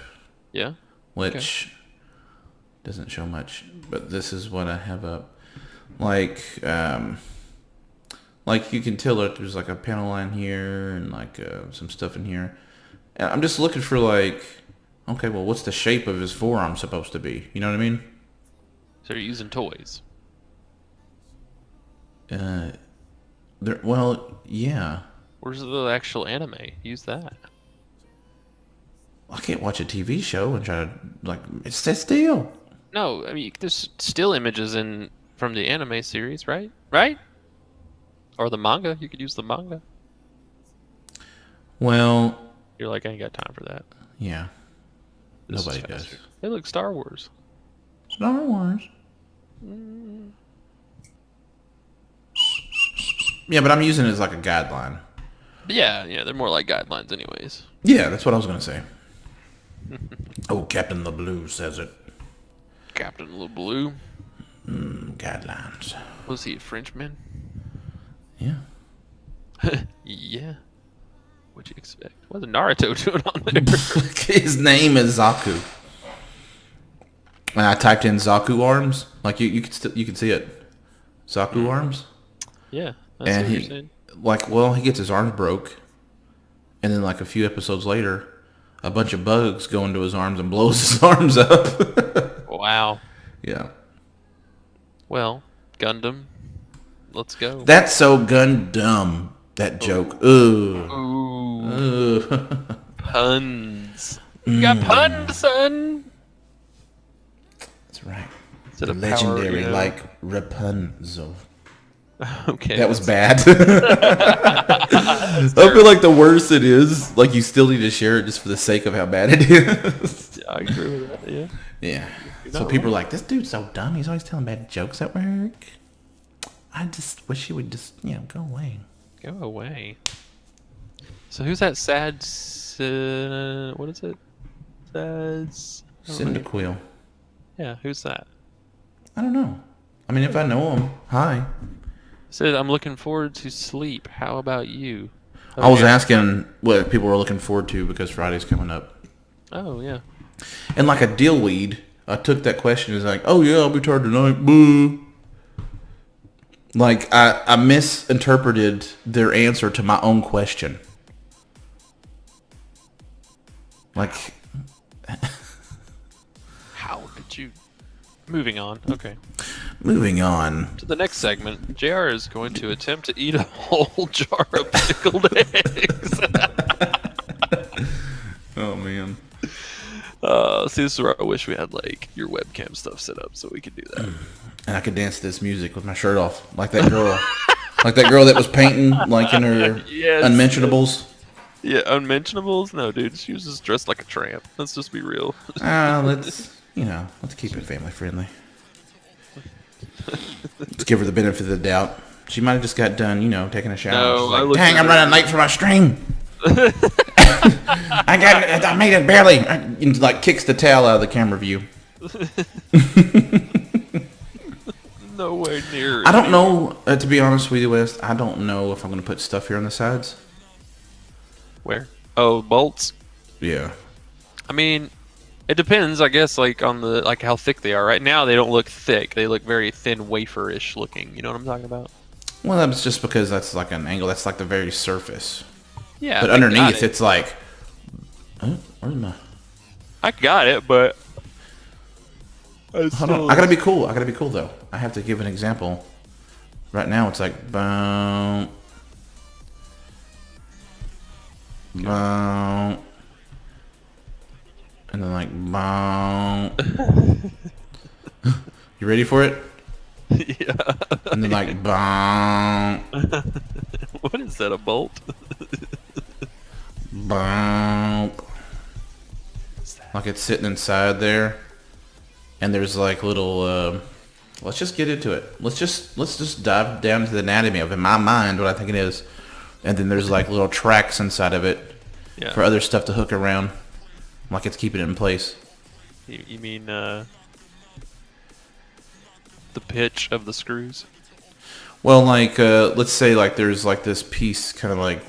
Yeah. Which doesn't show much, but this is what I have up. Like you can tell that there's like a panel line here and like some stuff in here. And I'm just looking for like, okay, well, what's the shape of his forearm supposed to be? You know what I mean? So you're using toys. Well, yeah. Where's the actual anime? Use that. I can't watch a TV show and try to sit still. No, I mean there's still images from the anime series, right? Right? Or the manga. You could use the manga. Well, you're like, I ain't got time for that. Yeah. Nobody does. Hey, look, Star Wars. Star Wars. Yeah, but I'm using it as like a guideline. Yeah, they're more like guidelines anyways. Yeah, that's what I was going to say. Oh, Captain LeBlue says it. Captain LeBlue? Guidelines. Was he a Frenchman? Yeah. Yeah. What'd you expect? What's Naruto doing on there? His name is Zaku. And I typed in Zaku arms. Like you can see it. Zaku arms. Yeah, that's And what you're saying. he gets his arms broke, and then like a few episodes later, a bunch of bugs go into his arms and blows his arms up. Wow. Yeah. Well, Gundam, let's go. That's so Gundam. That joke. Ooh. Ooh, Ooh. puns. You got puns, son. That's right. Is it The a legendary, power, like Rapunzel. Okay. That was bad. I feel like the worse it is, like you still need to share it just for the sake of how bad it is. Yeah, I agree with that. Yeah. Yeah. You're So not people are wrong. like, this dude's so dumb. He's always telling bad jokes at work. I just wish he would just, go away. Go away. So who's that sad? What is it? Cyndaquil. Yeah, who's that? I don't know. I mean, if I know him, hi. Said I'm looking forward to sleep. How about you? I was yeah. asking what people were looking forward to because Friday's coming up. Oh yeah. And like a dillweed, I took that question as like, oh yeah, I'll be tired tonight. Boo. Like I misinterpreted their answer to my own question. Like, How did you? Moving on. Okay. moving on. To the next segment, JR is going to attempt to eat a whole jar of pickled eggs. Oh man. See, this is where I wish we had like your webcam stuff set up so we could do that. And I could dance to this music with my shirt off, like that girl, like that girl that was painting, like in her Yes, unmentionables. Yeah, unmentionables? No, dude, she was just dressed like a tramp. Let's just be real. Let's keep it family friendly. Let's give her the benefit of the doubt. She might have just got done, taking a shower. No, She's I like, looked dang, at I'm her. running late for my string. I made it barely. And like kicks the towel out of the camera view. Nowhere near. I don't know, to be honest with you, West. I don't know if I'm going to put stuff here on the sides. Where? Oh, bolts? Yeah. I mean, it depends, I guess, like on the like how thick they are. Right now, they don't look thick. They look very thin, wafer-ish looking. You know what I'm talking about? Well, that's just because that's like an angle. That's like the very surface. Yeah. But I got underneath, it. it's like, where's my? I got it, but Hold on. I gotta be cool. Though. I have to give an example. Right now, it's like boom, boom, and then like boom. You ready for it? Yeah. And then like boom, What is that? A bolt? boom. Like it's sitting inside there, and there's like little. Let's just get into it. Let's just dive down to the anatomy of it. In my mind, what I think it is, and then there's like little tracks inside of it Yeah. for other stuff to hook around, like it's keeping it in place. You mean the pitch of the screws? Well, like let's say like there's like this piece, kind of like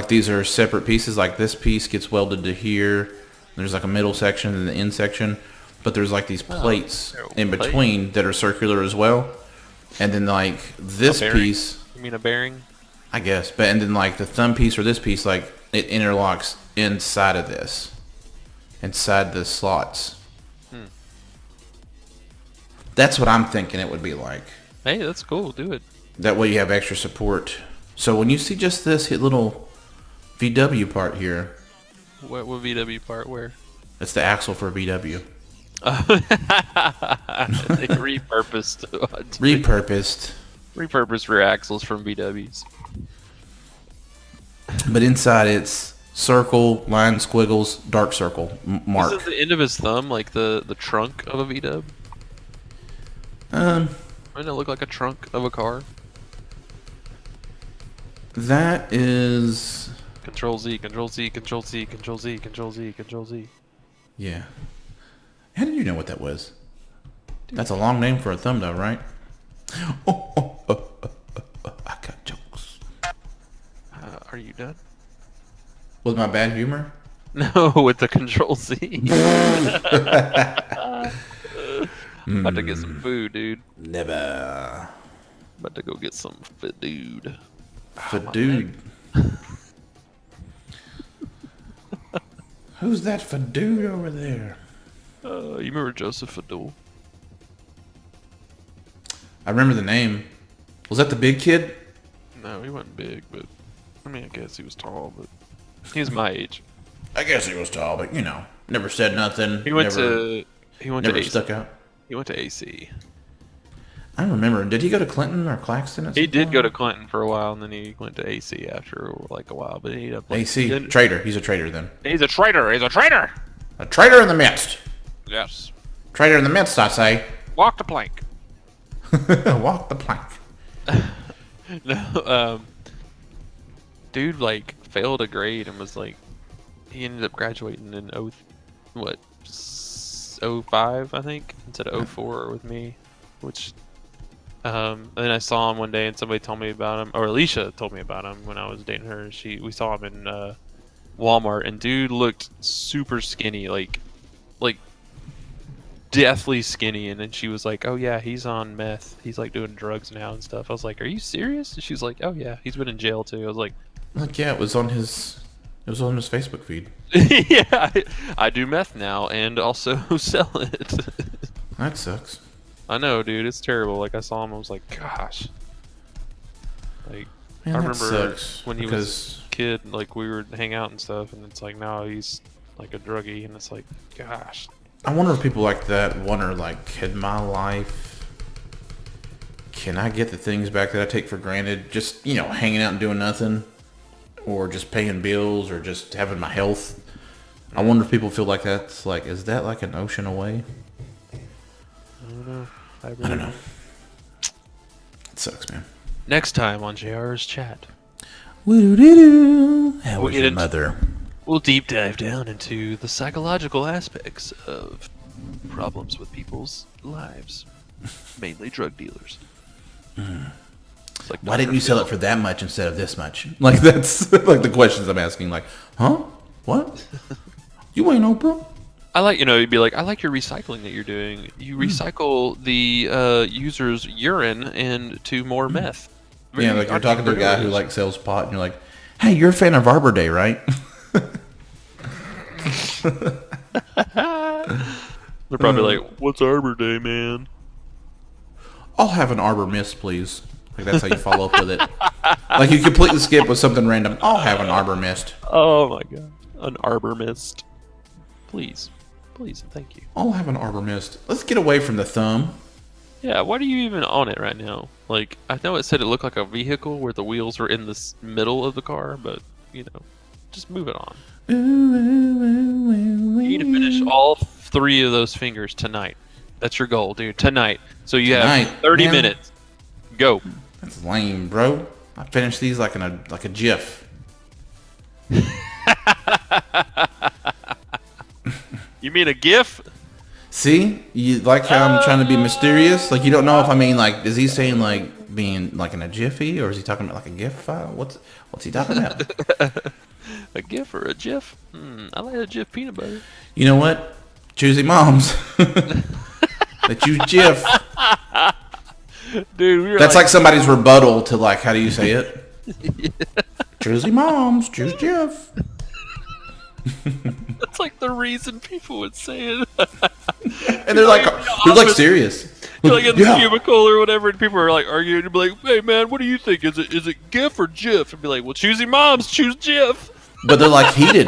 these are separate pieces. Like this piece gets welded to here. There's like a middle section and the end section. But there's like these plates Oh, in plate. between that are circular as well. And then like this A bearing? piece, You mean a bearing? I guess. But and then like the thumb piece or this piece, like it interlocks inside of this, inside the slots. That's what I'm thinking it would be like. Hey, that's cool. Do it. That way you have extra support. So when you see just this little VW part here, What VW part? Where? it's the axle for a VW. They repurposed. Repurposed rear axles from VWs. But inside it's circle, line, squiggles, dark circle, mark. Isn't the end of his thumb like the trunk of a VW? Doesn't it look like a trunk of a car? That is... Control Z, Control Z, Control Z, Control Z, Control Z, Control Z. Yeah. How did you know what that was? That's a long name for a thumb though, right? I got jokes. With my bad humor? No, with the Control Z. About to get some food, dude. Never. About to go get some food. Fadude. Who's that Fadude over there? You remember Joseph Fadul? I remember the name. Was that the big kid? No, he wasn't big, but I mean, I guess he was tall, but he was my age. I guess he was tall, but never said nothing. He went never to stuck out. He went to AC. I don't remember. Did he go to Clinton or Claxton? He did go to Clinton for a while, and then he went to AC after like a while. But he ended up AC traitor. He's a traitor then. He's a traitor. He's a traitor. A traitor in the midst. Yes. Traitor in the midst, I say. Walk the plank. Walk the plank. No, dude, like failed a grade and was like, he ended up graduating in 05, I think, instead of 04 with me, which. And then I saw him one day, and somebody told me about him, or Alicia told me about him when I was dating her. We saw him in Walmart, and dude looked super skinny, like deathly skinny. And then she was like, "Oh yeah, he's on meth. He's like doing drugs now and stuff." I was like, "Are you serious?" And she was like, "Oh yeah, he's been in jail too." I was like, yeah, it was on his Facebook feed. "Yeah, I do meth now and also sell it." That sucks. I know, dude. It's terrible. Like, I saw him, I was like, gosh. Like, Man, I remember when he was a kid, like, we would hang out and stuff, and it's like, now he's, like, a druggie, and it's like, gosh. I wonder if people like that wonder, like, in my life, can I get the things back that I take for granted? Just, hanging out and doing nothing? Or just paying bills, or just having my health? I wonder if people feel like that's, like, is that, like, an ocean away? I don't know. I don't know. It sucks, man. Next time on JR's Chat. Woo-doo-doo. How was your mother? We'll deep dive down into the psychological aspects of problems with people's lives. Mainly drug dealers. Like, why didn't you sell it for that much instead of this much? Like, that's like the questions I'm asking. Like, huh? What? You ain't Oprah? I like, you'd be like, I like your recycling that you're doing. You recycle the user's urine into more meth. Yeah, like you're talking to a guy who like sells pot, and you're like, hey, you're a fan of Arbor Day, right? They're probably like, what's Arbor Day, man? I'll have an Arbor Mist, please. Like, that's how you follow up with it. Like, you completely skip with something random. I'll have an Arbor Mist. Oh my god. An Arbor Mist. Please. Please and thank you. I'll have an Arbor Mist. Let's get away from the thumb. Yeah, why are you even on it right now? Like, I know it said it looked like a vehicle where the wheels were in the middle of the car, but, just move it on. You need to finish all 3 of those fingers tonight. That's your goal, dude. Tonight. So you have 30 minutes. Go. That's lame, bro. I finished these like a GIF. You mean a GIF? See? You like how I'm trying to be mysterious? Like, you don't know if I mean, like, is he saying, like, being, like, in a jiffy? Or is he talking about, like, a GIF file? What's he talking about? A GIF or a GIF? I like a GIF peanut butter. You know what? Choosy moms. They choose GIF. Dude, that's like somebody's rebuttal to, like, how do you say it? Yeah. Choosy moms, choose GIF. That's like the reason people would say it. And they're like serious. You're like in the cubicle or whatever, and people are like arguing. You'd be like, "Hey man, what do you think? Is it GIF or GIF?" And be like, "Well, choosy moms, choose GIF." But they're like heated,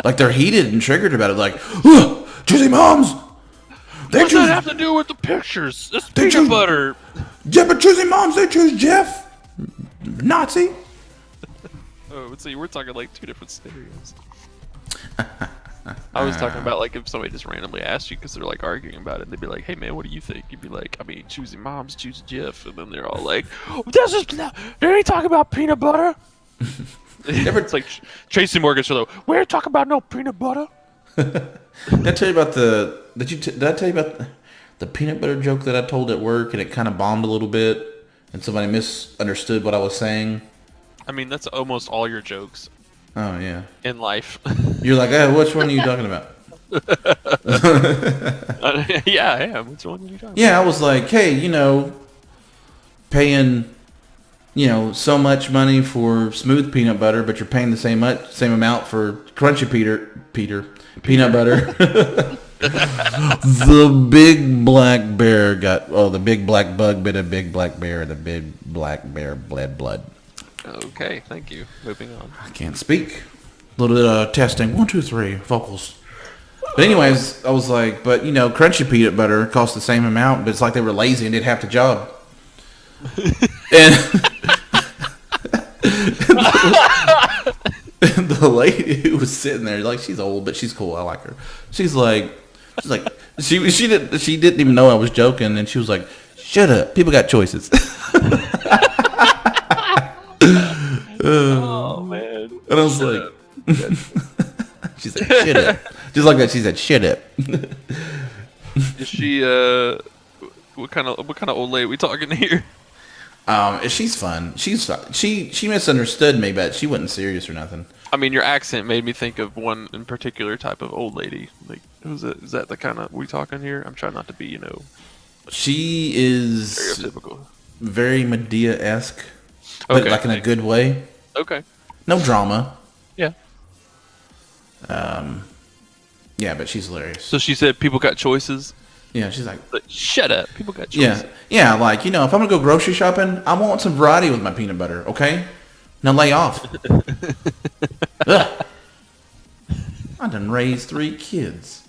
like they're heated and triggered about it. Like, choosy moms. What's that have to do with the pictures? It's peanut butter. Yeah, but choosy moms, they choose GIF. Nazi. Oh, let's see. We're talking like 2 different scenarios. I was talking about like if somebody just randomly asked you because they're like arguing about it, they'd be like, "Hey man, what do you think?" You'd be like, "I mean, choosy moms, choose GIF," and then they're all like, "This is did he talk about peanut butter?" It's like Tracy Morgan show though. We're talking about no peanut butter. Did I tell you about did I tell you about the peanut butter joke that I told at work and it kind of bombed a little bit and somebody misunderstood what I was saying? I mean, that's almost all your jokes. Oh yeah. in life. You're like, which one are you talking about? Yeah, I am. Which one are you talking Yeah, I was like, hey, paying, so much money for smooth peanut butter, but you're paying the same amount for crunchy peanut butter. The big black bear the big black bug bit a big black bear, the big black bear bled blood. Okay, thank you. Moving on. I can't speak. A little bit of testing. 1, 2, 3, vocals. But anyways, I was like, but crunchy peanut butter cost the same amount, but it's like they were lazy and did half the job. And the lady who was sitting there, like, she's old, but she's cool. I like her. She didn't even know I was joking, and she was like, "Shut up, people got choices." Oh man! And I was like, she said, "Shut up," just like that. She said, "Shut up." Is she what kind of old lady are we talking here? She's fun. She's fun. She misunderstood me, but she wasn't serious or nothing. I mean, your accent made me think of one in particular type of old lady. Like, who's it? Is that the kind of we talking here? I'm trying not to be, She is stereotypical. very Medea-esque, but Okay, like in a good way. Okay. No drama. Yeah. Yeah, but she's hilarious. So she said people got choices. Yeah, she's like, But shut up, people got choices. yeah, like if I'm gonna go grocery shopping, I want some variety with my peanut butter. Okay, now lay off. Ugh. I done raised 3 kids,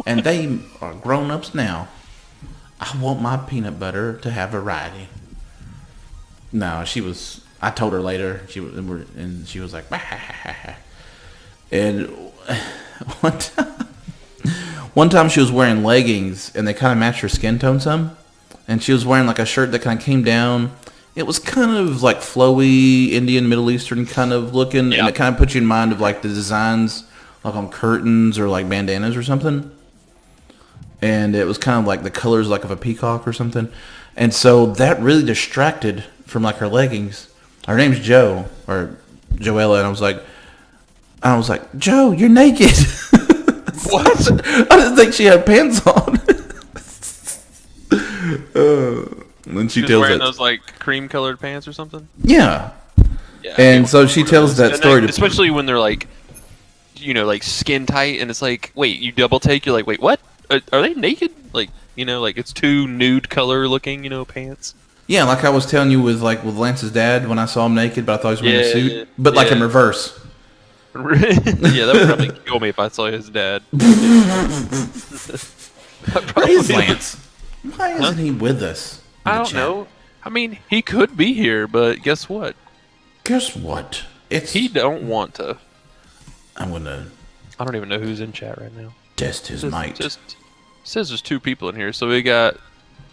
and they are grown-ups now. I want my peanut butter to have variety. No, I told her later. And she was like, and one time she was wearing leggings, and they kind of matched her skin tone some. And she was wearing like a shirt that kind of came down. It was kind of like flowy, Indian, Middle Eastern kind of looking, and it kind of put you in mind of like the designs, like on curtains or like bandanas or something. And it was kind of like the colors like of a peacock or something. And so that really distracted from like her leggings. Her name's Joe or Joella, and I was like, Joe, you're naked. What? I didn't think she had pants on. When she tells wearing that, those like cream colored pants or something. yeah. Yeah. And so she tells that story, especially when they're like, like skin tight, and it's like, wait, you double take, you're like, wait, what? Are they naked? Like, like it's too nude color looking, pants. Yeah, like I was telling you with Lance's dad when I saw him naked, but I thought he was wearing a suit, but like in reverse. Yeah, that would probably kill me if I saw his dad. Where is Lance? Why isn't he with us? I don't know. I mean, he could be here, but guess what? Guess what? He don't want to. I'm gonna. I don't even know who's in chat right now. Test his might. Just says there's 2 people in here, so we got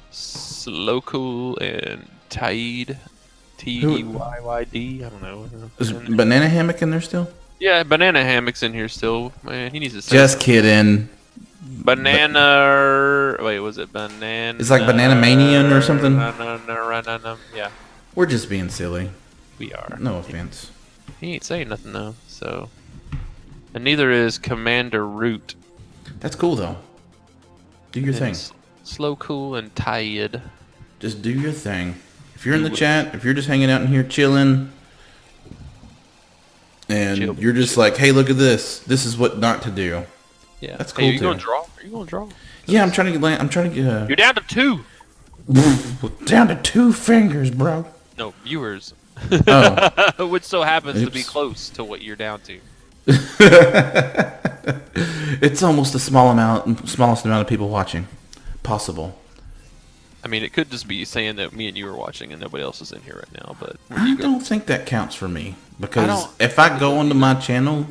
Slow and Taid, Teyyd. I don't know. Is Banana Hammock in there still? Yeah, Banana Hammock's in here still. Man, he needs to. Just kidding. Wait, was it Banana? It's like Banana Manian or something. Yeah. We're just being silly. We are. No offense. He ain't saying nothing though, so. And neither is Commander Root. That's cool though. Do your thing. Slow, Cool, and Teyyd. Just do your thing. If you're in the chat, if you're just hanging out in here chilling, and you're just like, hey, look at this. This is what not to do. Yeah, that's cool. Are you going to draw? Are you going to draw? Yeah, I'm trying to get. I'm trying to get. You're down to 2. Down to 2 fingers, bro. No, viewers. Oh, which so happens to be close to what you're down to. It's almost the smallest amount of people watching possible. I mean, it could just be saying that me and you are watching and nobody else is in here right now. But I don't think that counts for me because if I go onto my channel,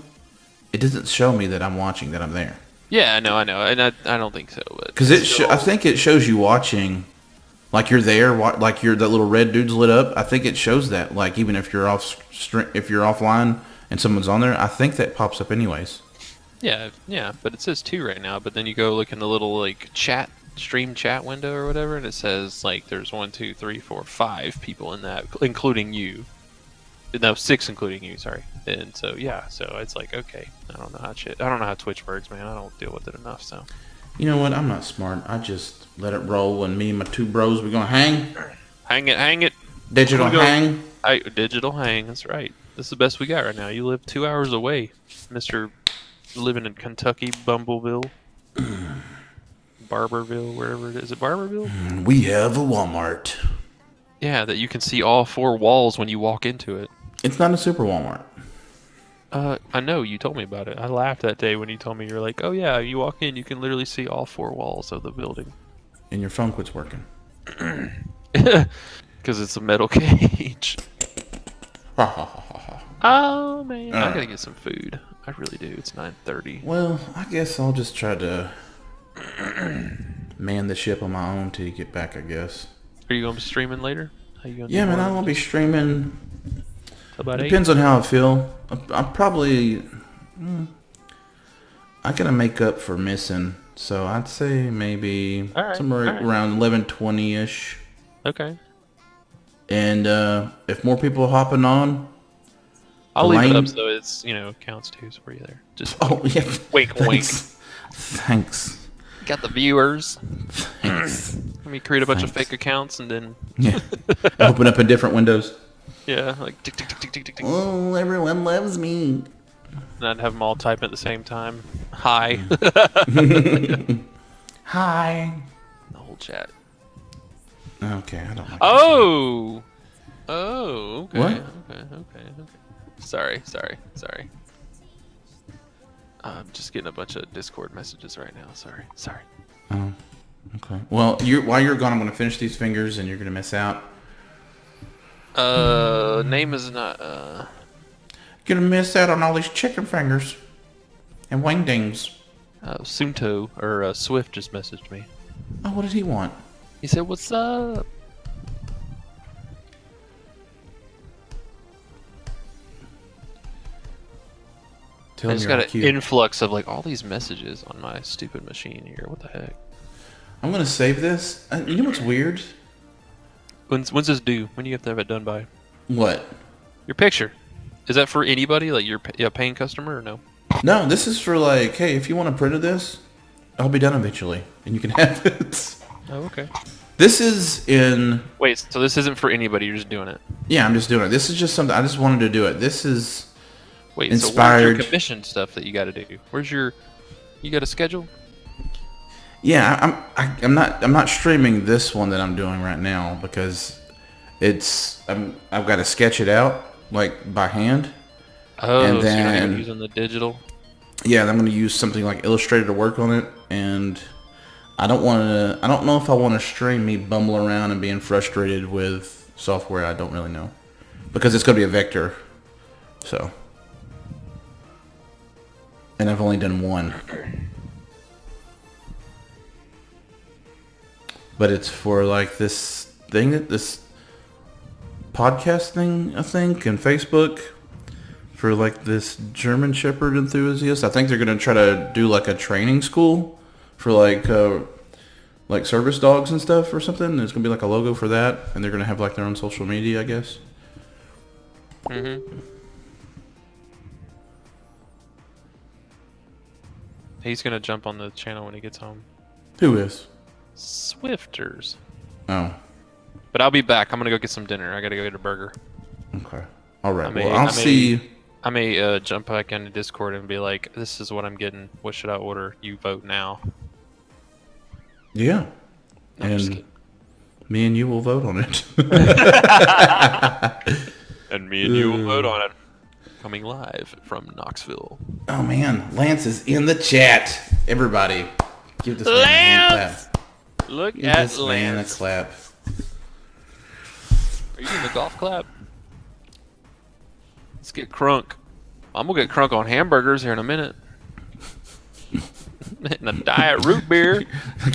it doesn't show me that I'm watching, that I'm there. Yeah, I know, and I don't think so. Because I think it shows you watching, like you're there, like that little red dude's lit up. I think it shows that, like even if you're offline and someone's on there, I think that pops up anyways. Yeah, but it says 2 right now. But then you go look in the little like stream chat window or whatever, and it says like there's 1, 2, 3, 4, 5 people in that, including you. No, 6 including you. Sorry. And so yeah, so it's like okay, I don't know how Twitch works, man. I don't deal with it enough. So You know what? I'm not smart. I just let it roll, and me and my 2 bros, we're gonna hang. hang it. Digital I'm gonna hang. digital hang. That's right. This is the best we got right now. You live 2 hours away, Mister. Living in Kentucky, Bumbleville, Barberville, wherever it is. Is it Barberville? We have a Walmart. Yeah, that you can see all 4 walls when you walk into it. It's not a super Walmart. I know you told me about it. I laughed that day when you told me you're like, oh yeah, you walk in, you can literally see all 4 walls of the building. And your phone quits working. Because it's a metal cage. Ha ha ha ha ha. Oh man, I gotta get some food. I really do. It's 9:30. Well, I guess I'll just try to man the ship on my own till you get back, I guess. Are you gonna be streaming later? How you gonna Yeah, do man, more? I won't be streaming. About 8? Depends on how I feel. I probably... I gotta make up for missing. So I'd say maybe somewhere around 11:20ish. Okay. And if more people are hopping on... I'll leave it Elaine- up so it's, counts too for you there. Just Oh, yeah. wink, wink. Thanks. Got the viewers. Thanks. Let me create a bunch of Thanks. fake accounts and then, Yeah. Open up in different windows. yeah, like tick, tick, tick, tick, tick, tick, tick. Oh, everyone loves me. And I'd have them all type at the same time. Hi. Hi. The whole chat. Okay, I don't like Oh! Oh, okay. What? Okay. Sorry. I'm just getting a bunch of Discord messages right now. Sorry. Oh, okay. Well, while you're gone, I'm going to finish these fingers, and you're going to miss out. Name is not, You're going to miss out on all these chicken fingers and wingdings. Sunto, or Swift just messaged me. Oh, what did he want? He said, what's up? Tell I him just you're got an cute. influx of like all these messages on my stupid machine here. What the heck? I'm going to save this. You know what's weird? When's this due? When do you have to have it done by? What? Your picture. Is that for anybody? Like you're a paying customer or no? No, this is for like, hey, if you want a print of this, I'll be done eventually, and you can have it. Oh, okay. This is in... Wait, so this isn't for anybody. You're just doing it. Yeah, I'm just doing it. This is just something... I just wanted to do it. This is... Wait, so inspired. where's your commission stuff that you got to do? Where's your... You got a schedule? Yeah, I'm not streaming this one that I'm doing right now because it's... I've got to sketch it out, like, by hand. Oh, And so you're not then- even using the digital? Yeah, I'm going to use something like Illustrator to work on it, and I don't know if I want to stream me bumbling around and being frustrated with software I don't really know. Because it's going to be a vector, so. And I've only done one. But it's for like this podcast thing, I think, and Facebook. For like this German Shepherd enthusiast. I think they're going to try to do like a training school for like service dogs and stuff or something. There's going to be like a logo for that. And they're going to have like their own social media, I guess. Mm-hmm. He's going to jump on the channel when he gets home. Who is? Swifters. Oh, But I'll be back. I'm going to go get some dinner. I got to go get a burger. okay. All right. I may- Well, I I'll may- see. I may jump back into Discord and be like, this is what I'm getting. What should I order? You vote now. Yeah. No, I'm just And kidding. me and you will vote on it. And me and you will vote on it. Coming live from Knoxville. Oh, man. Lance is in the chat. Everybody, give this man a hand Lance! clap. Look Give at this man a Lance. clap. Are you doing the golf clap? Let's get crunk. I'm gonna get crunk on hamburgers here in a minute. And a diet root beer.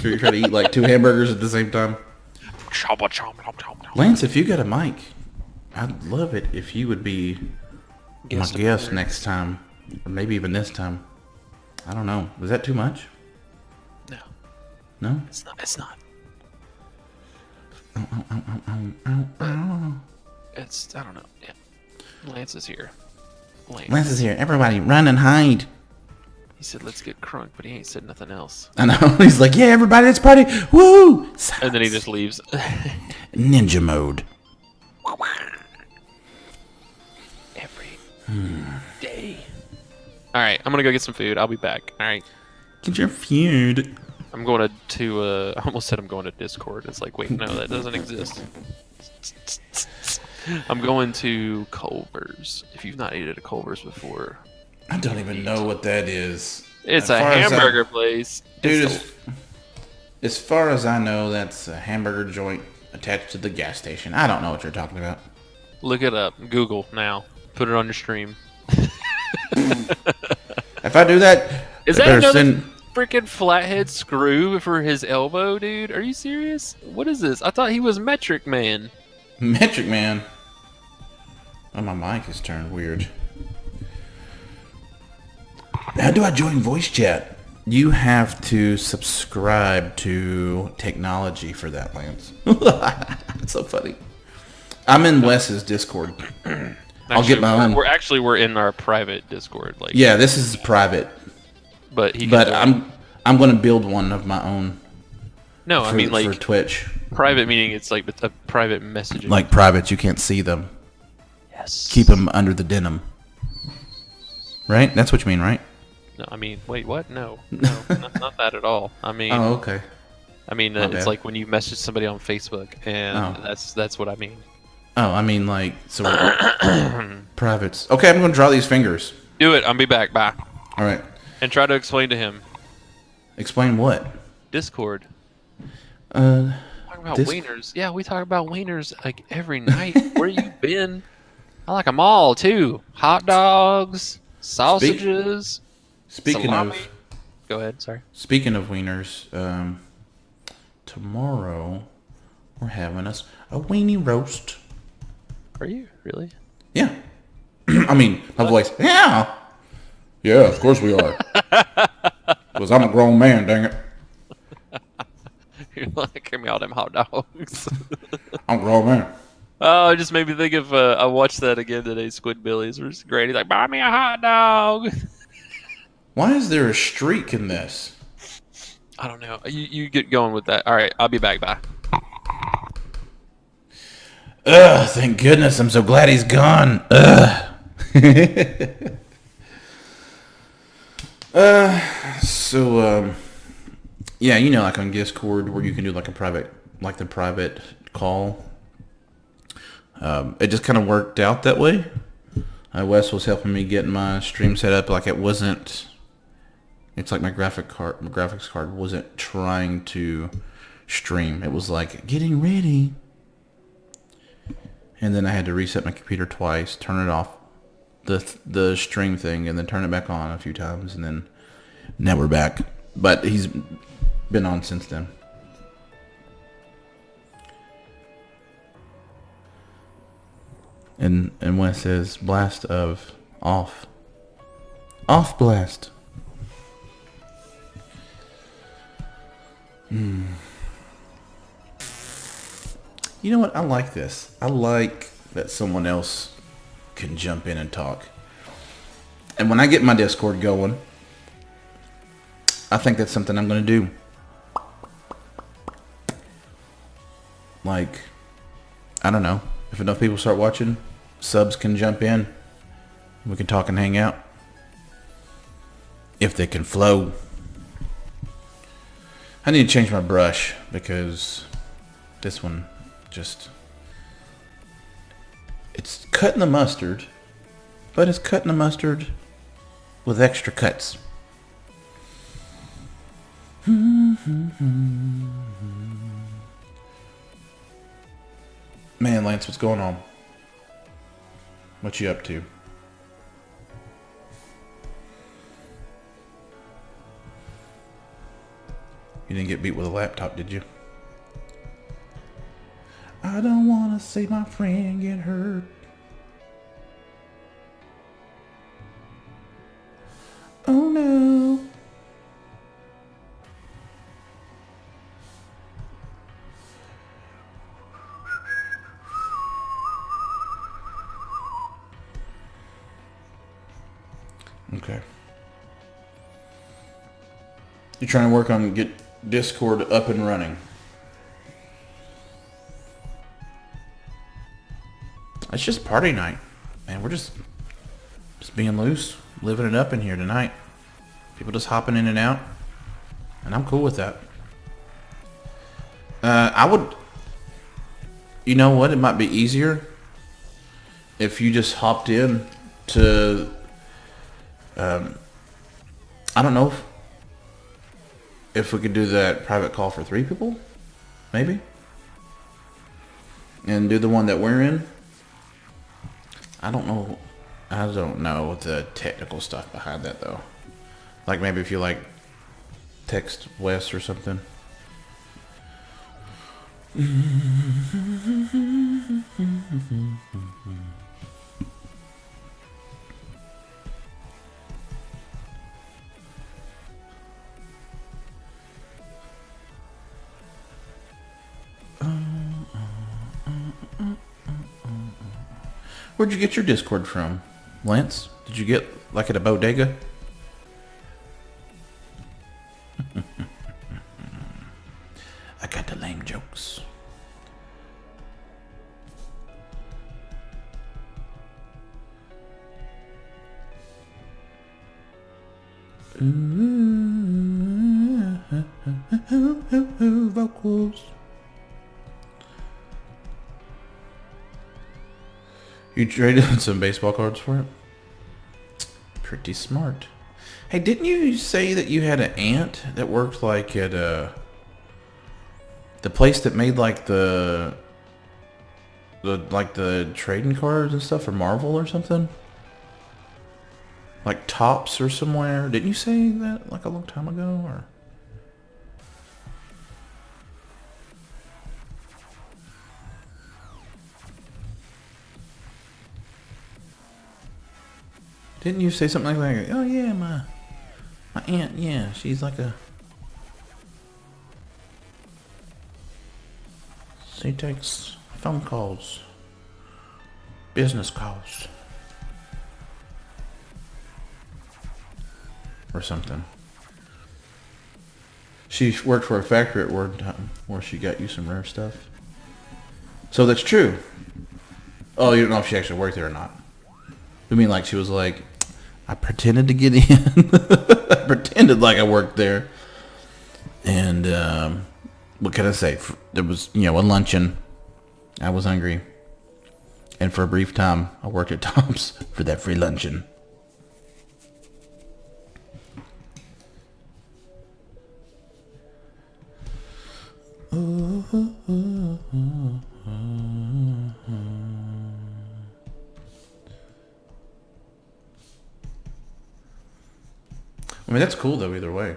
You're trying to eat like 2 hamburgers at the same time. Chompa, chompa, chompa, chompa. Lance, if you got a mic, I'd love it if you would be Guest my guest appearance. next time. Or maybe even this time. I don't know. Was that too much? No, No? it's not. It's not. It's I don't know. Yeah. Lance is here. Lance is here. Everybody, run and hide. He said, "Let's get crunk," but he ain't said nothing else. I know. He's like, yeah, everybody, let's party. Woo! Silence. And then he just leaves. Ninja mode. Every day. All right, I'm gonna go get some food. I'll be back. All right. Get your food. I'm going to I almost said I'm going to Discord. It's like, wait, no, that doesn't exist. I'm going to Culver's. If you've not eaten at a Culver's before, I don't even know what that is. it's a hamburger place. Dude, as far as I know, that's a hamburger joint attached to the gas station. I don't know what you're talking about. Look it up. Google now. Put it on your stream. If I do that, Is that another freaking flathead screw for his elbow, dude? Are you serious? What is this? I thought he was Metric Man. Metric Man. Oh, my mic has turned weird. How do I join voice chat? You have to subscribe to technology for that, Lance. It's so funny. I'm in Wes's Discord. I'll get my own. We're in our private Discord. Like, yeah, this is private. But I'm going to build one of my own. No, I mean like for Twitch. Private meaning it's like a private messaging. Like private, you can't see them. Yes. Keep them under the denim. Right? That's what you mean, right? No, I mean, wait, what? No, not that at all. I mean, oh, okay. I mean, it's like when you message somebody on Facebook, and that's what I mean. Oh, I mean, like, so privates. Okay, I'm going to draw these fingers. Do it. I'll be back. Bye. All right. And try to explain to him. Explain what? Discord. Talk about wieners. Yeah, we talk about wieners like every night. Where you been? I like them all too. Hot dogs, sausages. Speaking salami. of, go ahead. Sorry. Speaking of wieners, tomorrow we're having us a weenie roast. Are you really? Yeah. I mean, my voice. Yeah. Yeah, of course we are. Because I'm a grown man, dang it. You're like, give me all them hot dogs. I'm a grown man. Oh, it just made me think of, I watched that again today, Squidbillies. It was great. He's like, buy me a hot dog. Why is there a streak in this? I don't know. You get going with that. All right, I'll be back. Bye. Ugh, thank goodness. I'm so glad he's gone. Ugh. Yeah, you know, like on Discord where you can do like a private, like the private call. It just kind of worked out that way. Wes was helping me get my stream set up. Like it wasn't. It's like my graphics card wasn't trying to stream. It was like getting ready. And then I had to reset my computer twice, turn it off, the stream thing, and then turn it back on a few times, and then now we're back. But he's been on since then. And Wes says blast of off blast. You know what? I like this. I like that someone else can jump in and talk. And when I get my Discord going, I think that's something I'm going to do. Like, I don't know. If enough people start watching, subs can jump in. We can talk and hang out. If they can flow. I need to change my brush because this one just... It's cutting the mustard, but it's cutting the mustard with extra cuts. Man, Lance, what's going on? What you up to? You didn't get beat with a laptop, did you? I don't want to see my friend get hurt. Oh no. Okay. You're trying to work on get Discord up and running. It's just party night, man. We're just being loose, living it up in here tonight. People just hopping in and out, and I'm cool with that. I would, you know what? It might be easier if you just hopped in to, I don't know if we could do that private call for 3 people, maybe, and do the one that we're in. I don't know the technical stuff behind that though. Like maybe if you like text Wes or something. Where'd you get your Discord from, Lance? Did you get like at a bodega? I got the lame jokes. Vocals. You traded some baseball cards for it? Pretty smart. Hey, didn't you say that you had an aunt that worked like at the place that made like the trading cards and stuff for Marvel or something? Like Tops or somewhere? Didn't you say that like a long time ago or? Didn't you say something like that? Oh yeah, my aunt, yeah, she's like a... She takes phone calls. Business calls. Or something. She worked for a factory at one time where she got you some rare stuff. So that's true. Oh, you don't know if she actually worked there or not. I mean, like she was like, I pretended to get in. I pretended like I worked there. And what can I say? There was, a luncheon. I was hungry. And for a brief time, I worked at Tom's for that free luncheon. I mean, that's cool, though, either way.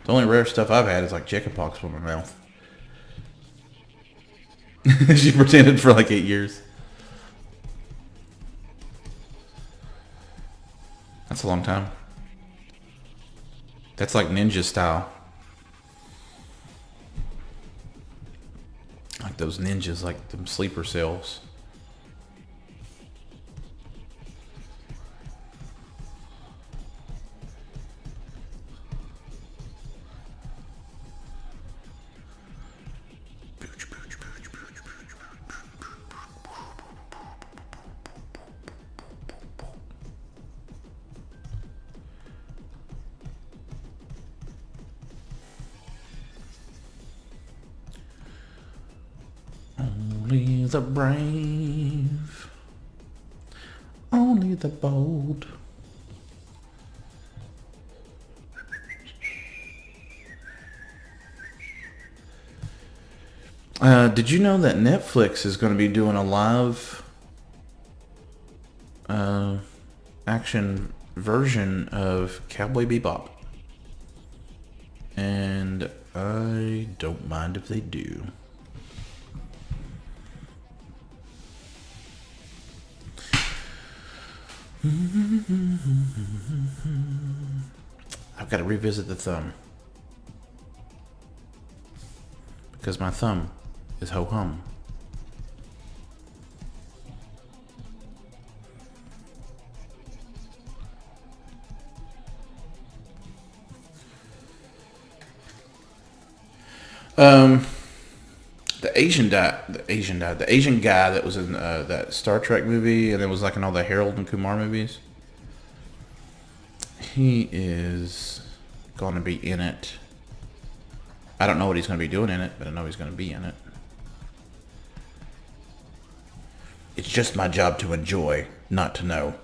The only rare stuff I've had is, like, chickenpox in my mouth. She pretended for, like, 8 years. That's a long time. That's, like, ninja style. Like those ninjas, like them sleeper cells. Only the brave, only the bold. Did you know that Netflix is going to be doing a live action version of Cowboy Bebop? And I don't mind if they do. I've got to revisit the thumb. Because my thumb is ho-hum. Um, the Asian guy that was in that Star Trek movie, and it was like in all the Harold and Kumar movies. He is going to be in it. I don't know what he's going to be doing in it, but I know he's going to be in it. It's just my job to enjoy, not to know.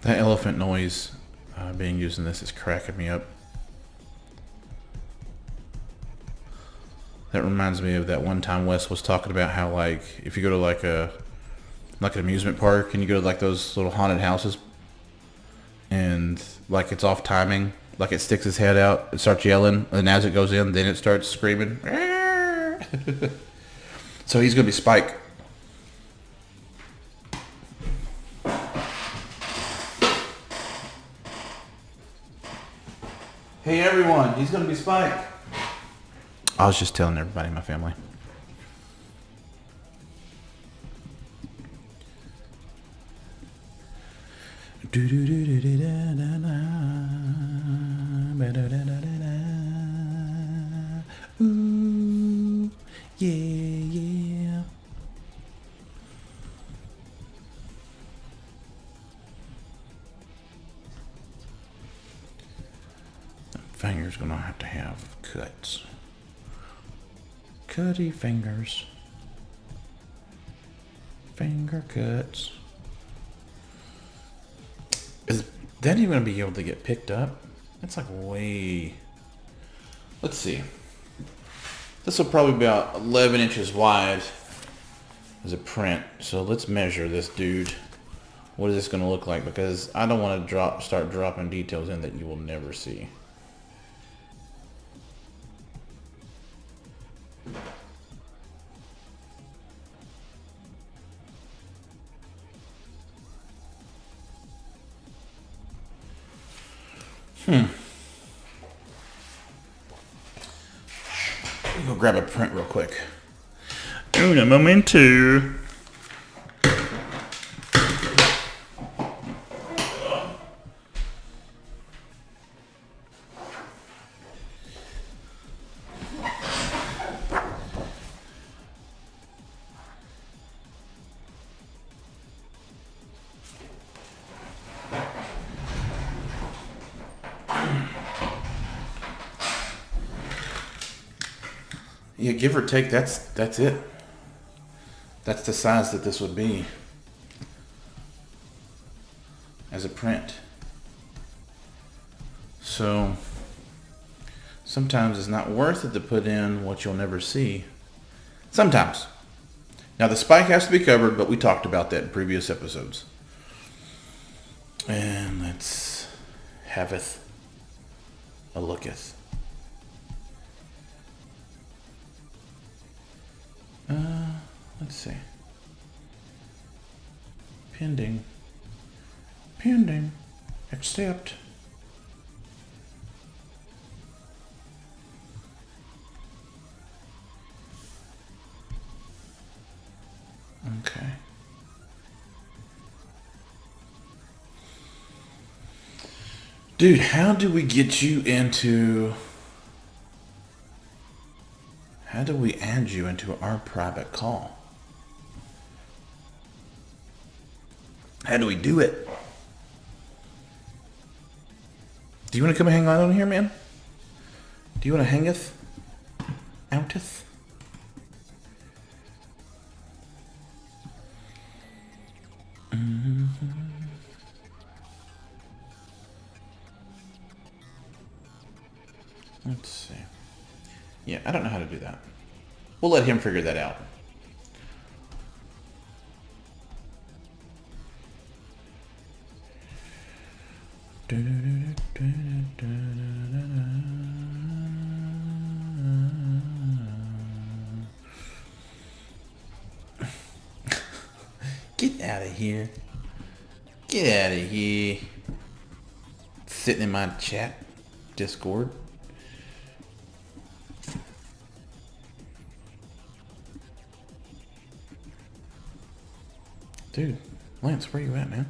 That elephant noise being used in this is cracking me up. That reminds me of that one time Wes was talking about how, like, if you go to like an amusement park and you go to like those little haunted houses and like it's off timing, like it sticks its head out, it starts yelling, and as it goes in, then it starts screaming. So he's gonna be Spike. Hey everyone, he's gonna be Spike. I was just telling everybody in my family. Ooh, yeah, yeah. Finger's gonna have to have cuts. Cutty fingers. Finger cuts. Is that even gonna be able to get picked up? That's like way. Let's see. This will probably be about 11 inches wide as a print. So let's measure this dude. What is this gonna look like? Because I don't want to start dropping details in that you will never see. Go grab a print real quick. Un momento. Yeah, give or take, that's it. That's the size that this would be as a print. So sometimes it's not worth it to put in what you'll never see. Sometimes. Now the spike has to be covered, but we talked about that in previous episodes. And let's haveth a looketh. Let's see. Pending. Accept. Okay. Dude, how do we get you into... How do we add you into our private call? How do we do it? Do you want to come hang out on here, man? Do you want to hangeth? Outeth? Let's see. Yeah, I don't know how to do that. We'll let him figure that out. Get out of here. Get out of here. Sitting in my chat Discord. Dude, Lance, where you at, man?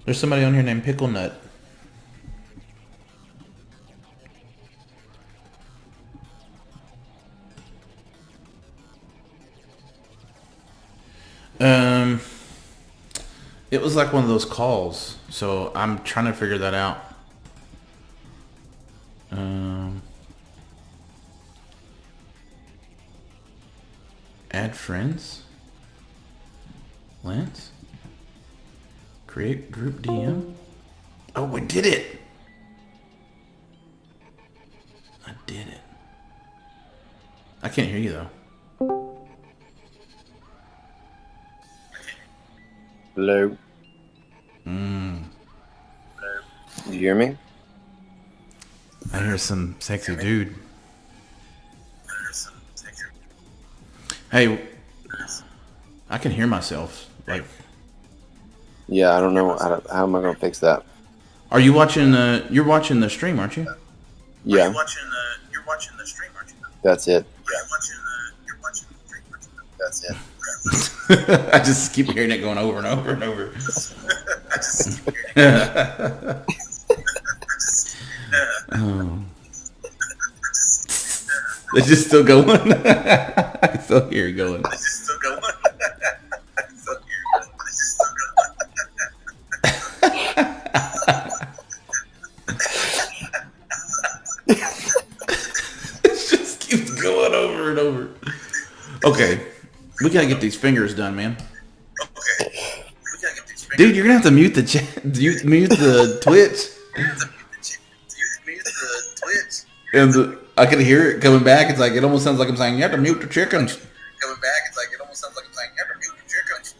There's somebody on here named Pickle Nut. It was like one of those calls, so I'm trying to figure that out. Add friends? Lance? Create group DM? Oh, we did it! I did it. I can't hear you though. Hello. You hear me? I hear some sexy dude. Hey, I can hear myself. Like, Yeah, I don't know. How am I going to fix that? are you watching the? You're watching the stream, aren't you? Yeah. You're watching the stream, aren't you? That's it. You're watching the stream, aren't you? That's it. I just keep hearing it going over and over and over. Oh. It's just still going. I still hear it going. It just keeps going over and over. Okay, we gotta get these fingers done, man. Dude, you're gonna have to mute the chat. Mute the Twitch. And I can hear it coming back. It's like it almost sounds like I'm saying you have to mute the chickens. Coming back, it's like it almost sounds like I'm saying you have to mute the chickens.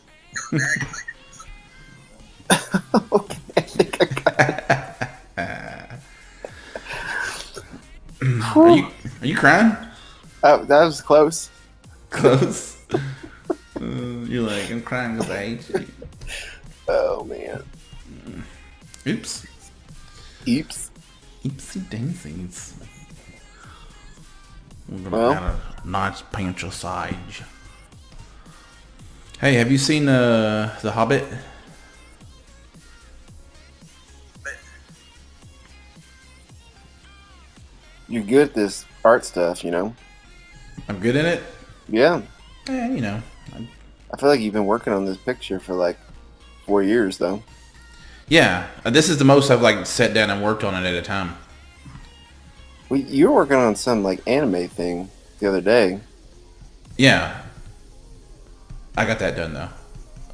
Okay, I think I got it. Are you crying? Oh, that was close. Close. You're like, I'm crying because I hate you. Oh man. Oops. Oops. Oopsie daisies. We're gonna Well. add a nice pinch of sage. Hey, have you seen The Hobbit? You're good at this art stuff, you know? I'm good in it. Yeah. You know. I feel like you've been working on this picture for like 4 years, though. Yeah, this is the most I've like sat down and worked on it at a time. Well, you were working on some like anime thing the other day. Yeah, I got that done though.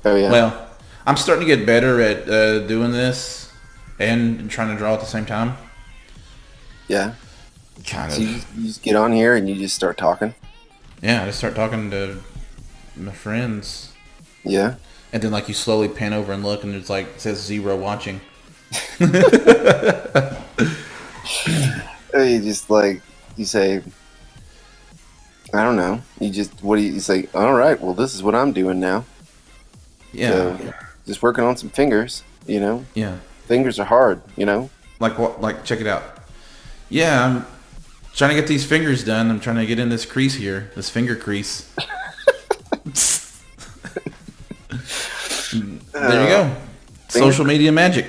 Oh yeah. Well, I'm starting to get better at doing this and trying to draw at the same time. Yeah. Kind So of. you just get on here and you just start talking. Yeah, I just start talking to my friends. Yeah. And then, like, you slowly pan over and look, and it's like, it says 0 watching. You just like, you say, I don't know. You say, all right, well, this is what I'm doing now. Yeah. So, just working on some fingers, you know? Yeah. Fingers are hard, you know? Like, what? Like, check it out. Yeah, I'm trying to get these fingers done. I'm trying to get in this crease here, this finger crease. There you go. Social media magic.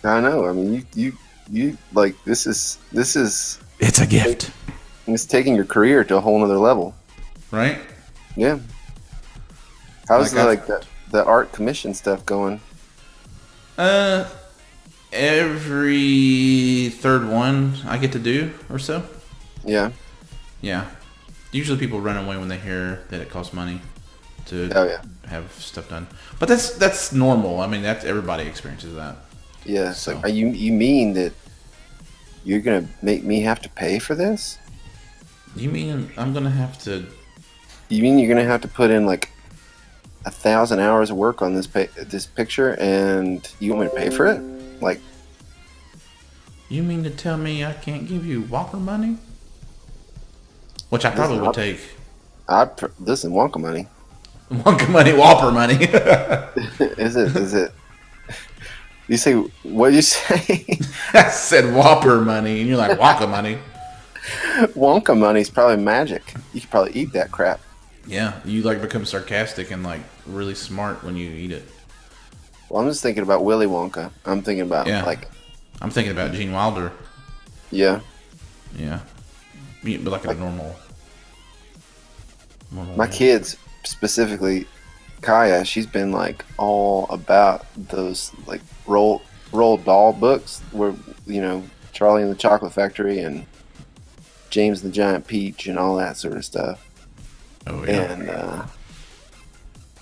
I know. I mean, you like, this is, It's a gift. it's taking your career to a whole nother level. Right? Yeah. How's Like the art commission stuff going? Every third one I get to do or so. Yeah. Yeah. Usually people run away when they hear that it costs money to Oh yeah. have stuff done. But that's normal. I mean, that's everybody experiences that. Yeah. So- So are you mean that you're gonna make me have to pay for this? You mean I'm gonna have to? You mean you're gonna have to put in like 1,000 hours of work on this picture, and you want me to pay for it? Like, You mean to tell me I can't give you Walker money? Which I probably would take. Listen, Wonka money. Walker money, Whopper money. Is it? You say what you say? I said Whopper money, and you're like Wonka money. Wonka money's probably magic. You could probably eat that crap. Yeah, you like become sarcastic and like really smart when you eat it. Well, I'm just thinking about Willy Wonka. I'm thinking about like. I'm thinking about Gene Wilder. Yeah. Yeah. But like a normal My kids, specifically Kaya, she's been like all about those like Roald Dahl books where, Charlie and the Chocolate Factory and James the Giant Peach and all that sort of stuff. Oh yeah. And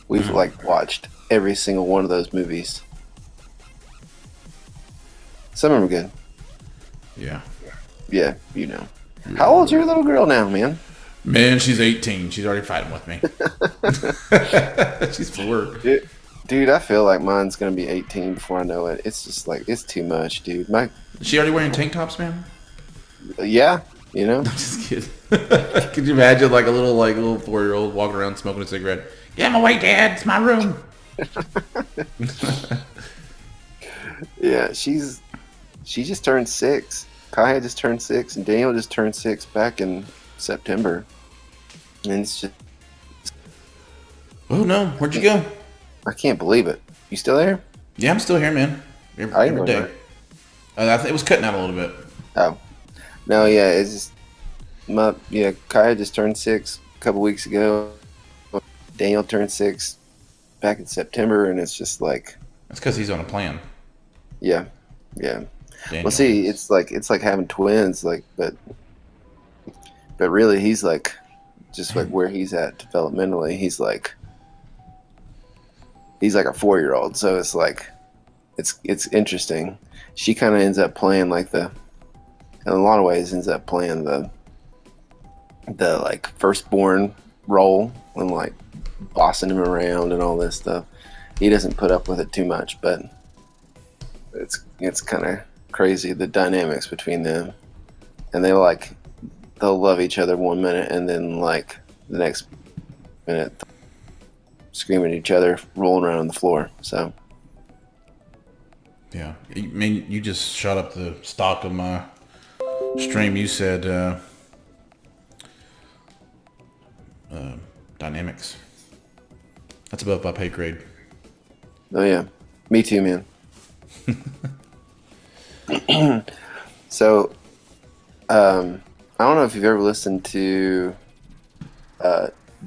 we've like watched every single one of those movies. Some of them are good. Yeah. Yeah, How old's your little girl now, man? Man, she's 18. She's already fighting with me. She's 4. Dude, I feel like mine's gonna be 18 before I know it. It's just like it's too much, dude. Is she already wearing tank tops, man? Yeah, I'm just kidding. Could you imagine like a little 4-year-old walking around smoking a cigarette? Get him away, Dad. It's my room. Yeah, she just turned 6. Kaya just turned 6, and Daniel just turned 6 back in September. And it's just... Oh, no. Where'd you go? I can't believe it. You still there? Yeah, I'm still here, man. Every day. It was cutting out a little bit. Oh. No, yeah, it's just... Kaya just turned 6 a couple weeks ago. Daniel turned 6 back in September, and it's just like... That's because he's on a plan. Yeah. Daniel. Well, see, it's like having twins, like, but really, he's like, just like where he's at developmentally, he's like a 4-year-old. So it's like, it's interesting. She kind of ends up playing like in a lot of ways, ends up playing the like firstborn role and like bossing him around and all this stuff. He doesn't put up with it too much, but it's kind of crazy, the dynamics between them. And they'll love each other one minute and then like the next minute screaming at each other, rolling around on the floor. So yeah, I mean, you just shot up the stock of my stream. You said dynamics. That's above my pay grade. Oh yeah, me too, man. So, I don't know if you've ever listened to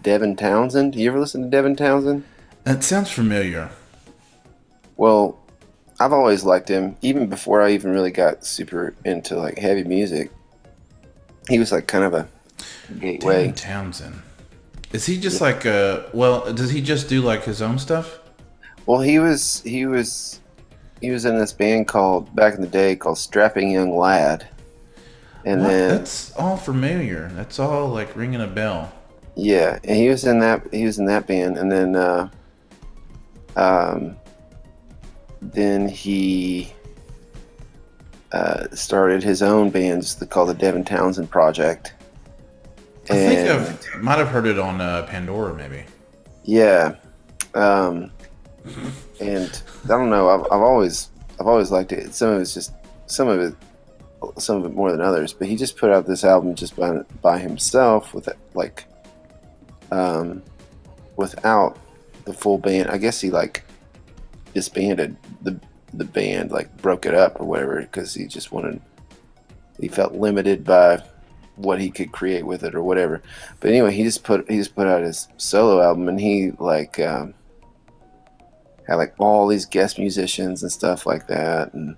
Devin Townsend. You ever listen to Devin Townsend? That sounds familiar. Well, I've always liked him, even before I even really got super into like heavy music. He was like kind of a gateway. Devin Townsend. Is he just like does he just do like his own stuff? Well, he was in this band back in the day called Strapping Young Lad. And then that's all familiar. That's all like ringing a bell. Yeah, and he was in that band, and then he started his own band called the Devin Townsend Project. I think I might have heard it on Pandora, maybe. Yeah, and I don't know. I've always liked it. Some of it more than others. But he just put out this album just by himself with like, without the full band. I guess he like disbanded the band, like broke it up or whatever, because he felt limited by what he could create with it or whatever. But anyway, he just put out his solo album, and he like had like all these guest musicians and stuff like that, and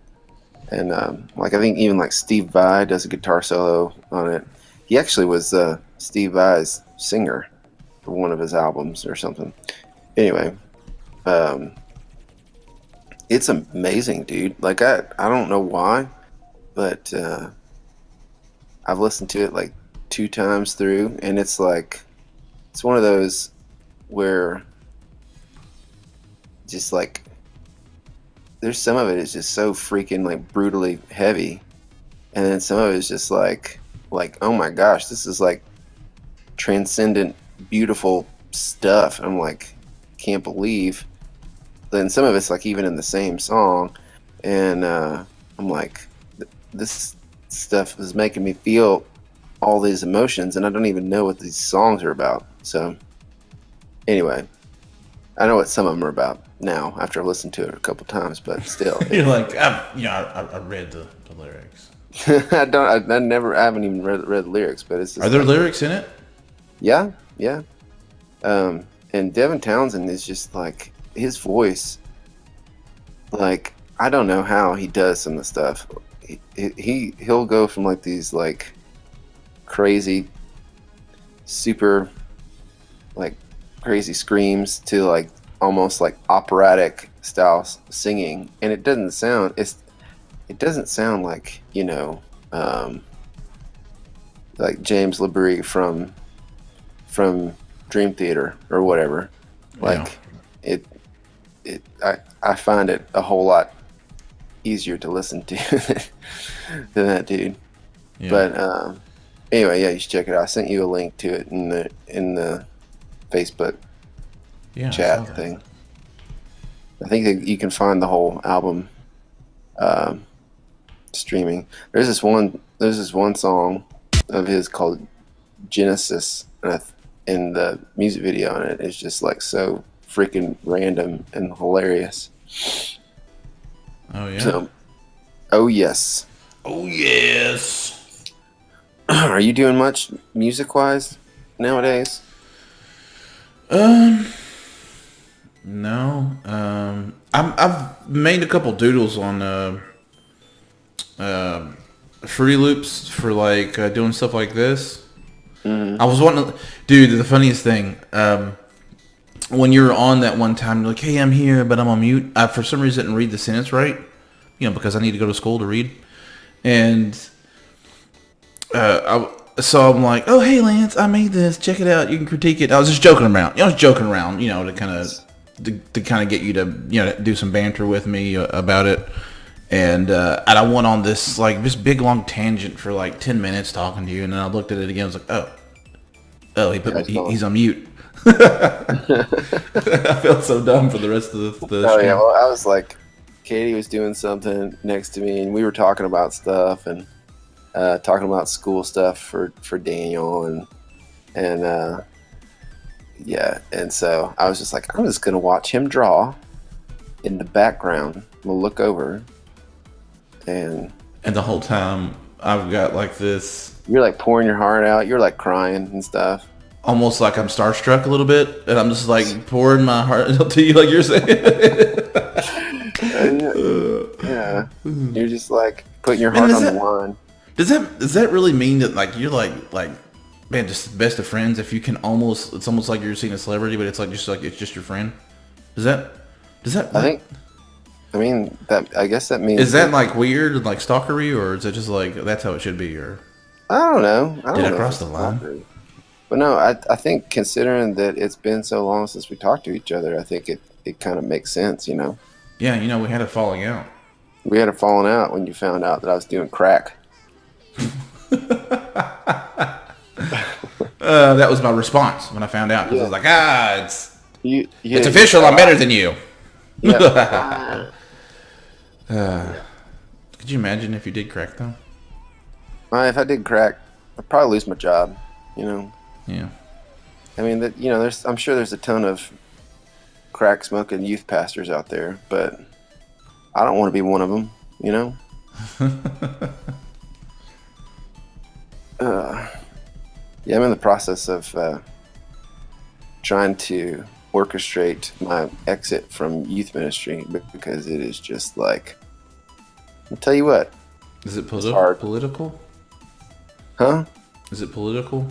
like I think even like Steve Vai does a guitar solo on it. He actually was Steve Vai's singer for one of his albums or something. Anyway, it's amazing, dude. Like I don't know why, but I've listened to it like 2 times through, and it's like it's one of those where just like there's some of it is just so freaking like brutally heavy, and then some of it's just like oh my gosh, this is like transcendent, beautiful stuff. I'm like, can't believe. Then some of it's like even in the same song, and I'm like, this stuff is making me feel all these emotions, and I don't even know what these songs are about. So anyway, I know what some of them are about now after I've listened to it a couple times, but still. You're like, I read the lyrics. I haven't even read the lyrics, but it's just Are there like, lyrics in it? yeah. And Devin Townsend is just like, his voice, like, I don't know how he does some of the stuff. He'll go from like these like crazy, super like crazy screams to like almost like operatic style singing, and it doesn't sound like, like James LeBrie from Dream Theater or whatever. Like I find it a whole lot easier to listen to than that dude. Yeah. But anyway, yeah, you should check it out. I sent you a link to it in the Facebook chat thing. I think that you can find the whole album streaming. There's this one song of his called Genesis, and the music video on it is just like so freaking random and hilarious. Oh yeah. So, oh yes. Oh yes. Are you doing much music wise nowadays? No. I've made a couple doodles on Fruity Loops for like doing stuff like this. I was wanting to, dude, the funniest thing, when you were on that one time, you're like, hey, I'm here, but I'm on mute. I, for some reason, didn't read the sentence right, because I need to go to school to read. And so I'm like, oh, hey, Lance, I made this. Check it out. You can critique it. I was just joking around. To kind of get you to, do some banter with me about it. And I went on this big long tangent for like 10 minutes talking to you, and then I looked at it again. I was like, oh, he's on mute. I felt so dumb for the rest of the stream. Yeah, well, I was like, Katie was doing something next to me, and we were talking about stuff and talking about school stuff for Daniel, and yeah, and so I was just like, I'm just gonna watch him draw in the background. We'll look over. And the whole time I've got like this. You're like pouring your heart out. You're like crying and stuff. Almost like I'm starstruck a little bit, and I'm just like pouring my heart to you, like you're saying. Yeah, you're just like putting your heart on the line. Does that really mean that like you're like man, just best of friends? If you can it's almost like you're seeing a celebrity, but it's it's just your friend. Does that? I guess that means. Is that like weird, like stalkery, or is it just like that's how it should be? Or I don't know. Did I cross the line? But no, I think considering that it's been so long since we talked to each other, I think it kind of makes sense, Yeah, we had a falling out. We had a falling out when you found out that I was doing crack. That was my response when I found out, because I was like, it's it's official. I'm better than you. Yeah. Could you imagine if you did crack though? If I did crack, I'd probably lose my job. Yeah. I mean, I'm sure there's a ton of crack smoking youth pastors out there, but I don't want to be one of them. Yeah, I'm in the process of trying to orchestrate my exit from youth ministry, because it is just like, I'll tell you what. Is it hard. Political? Huh? Is it political?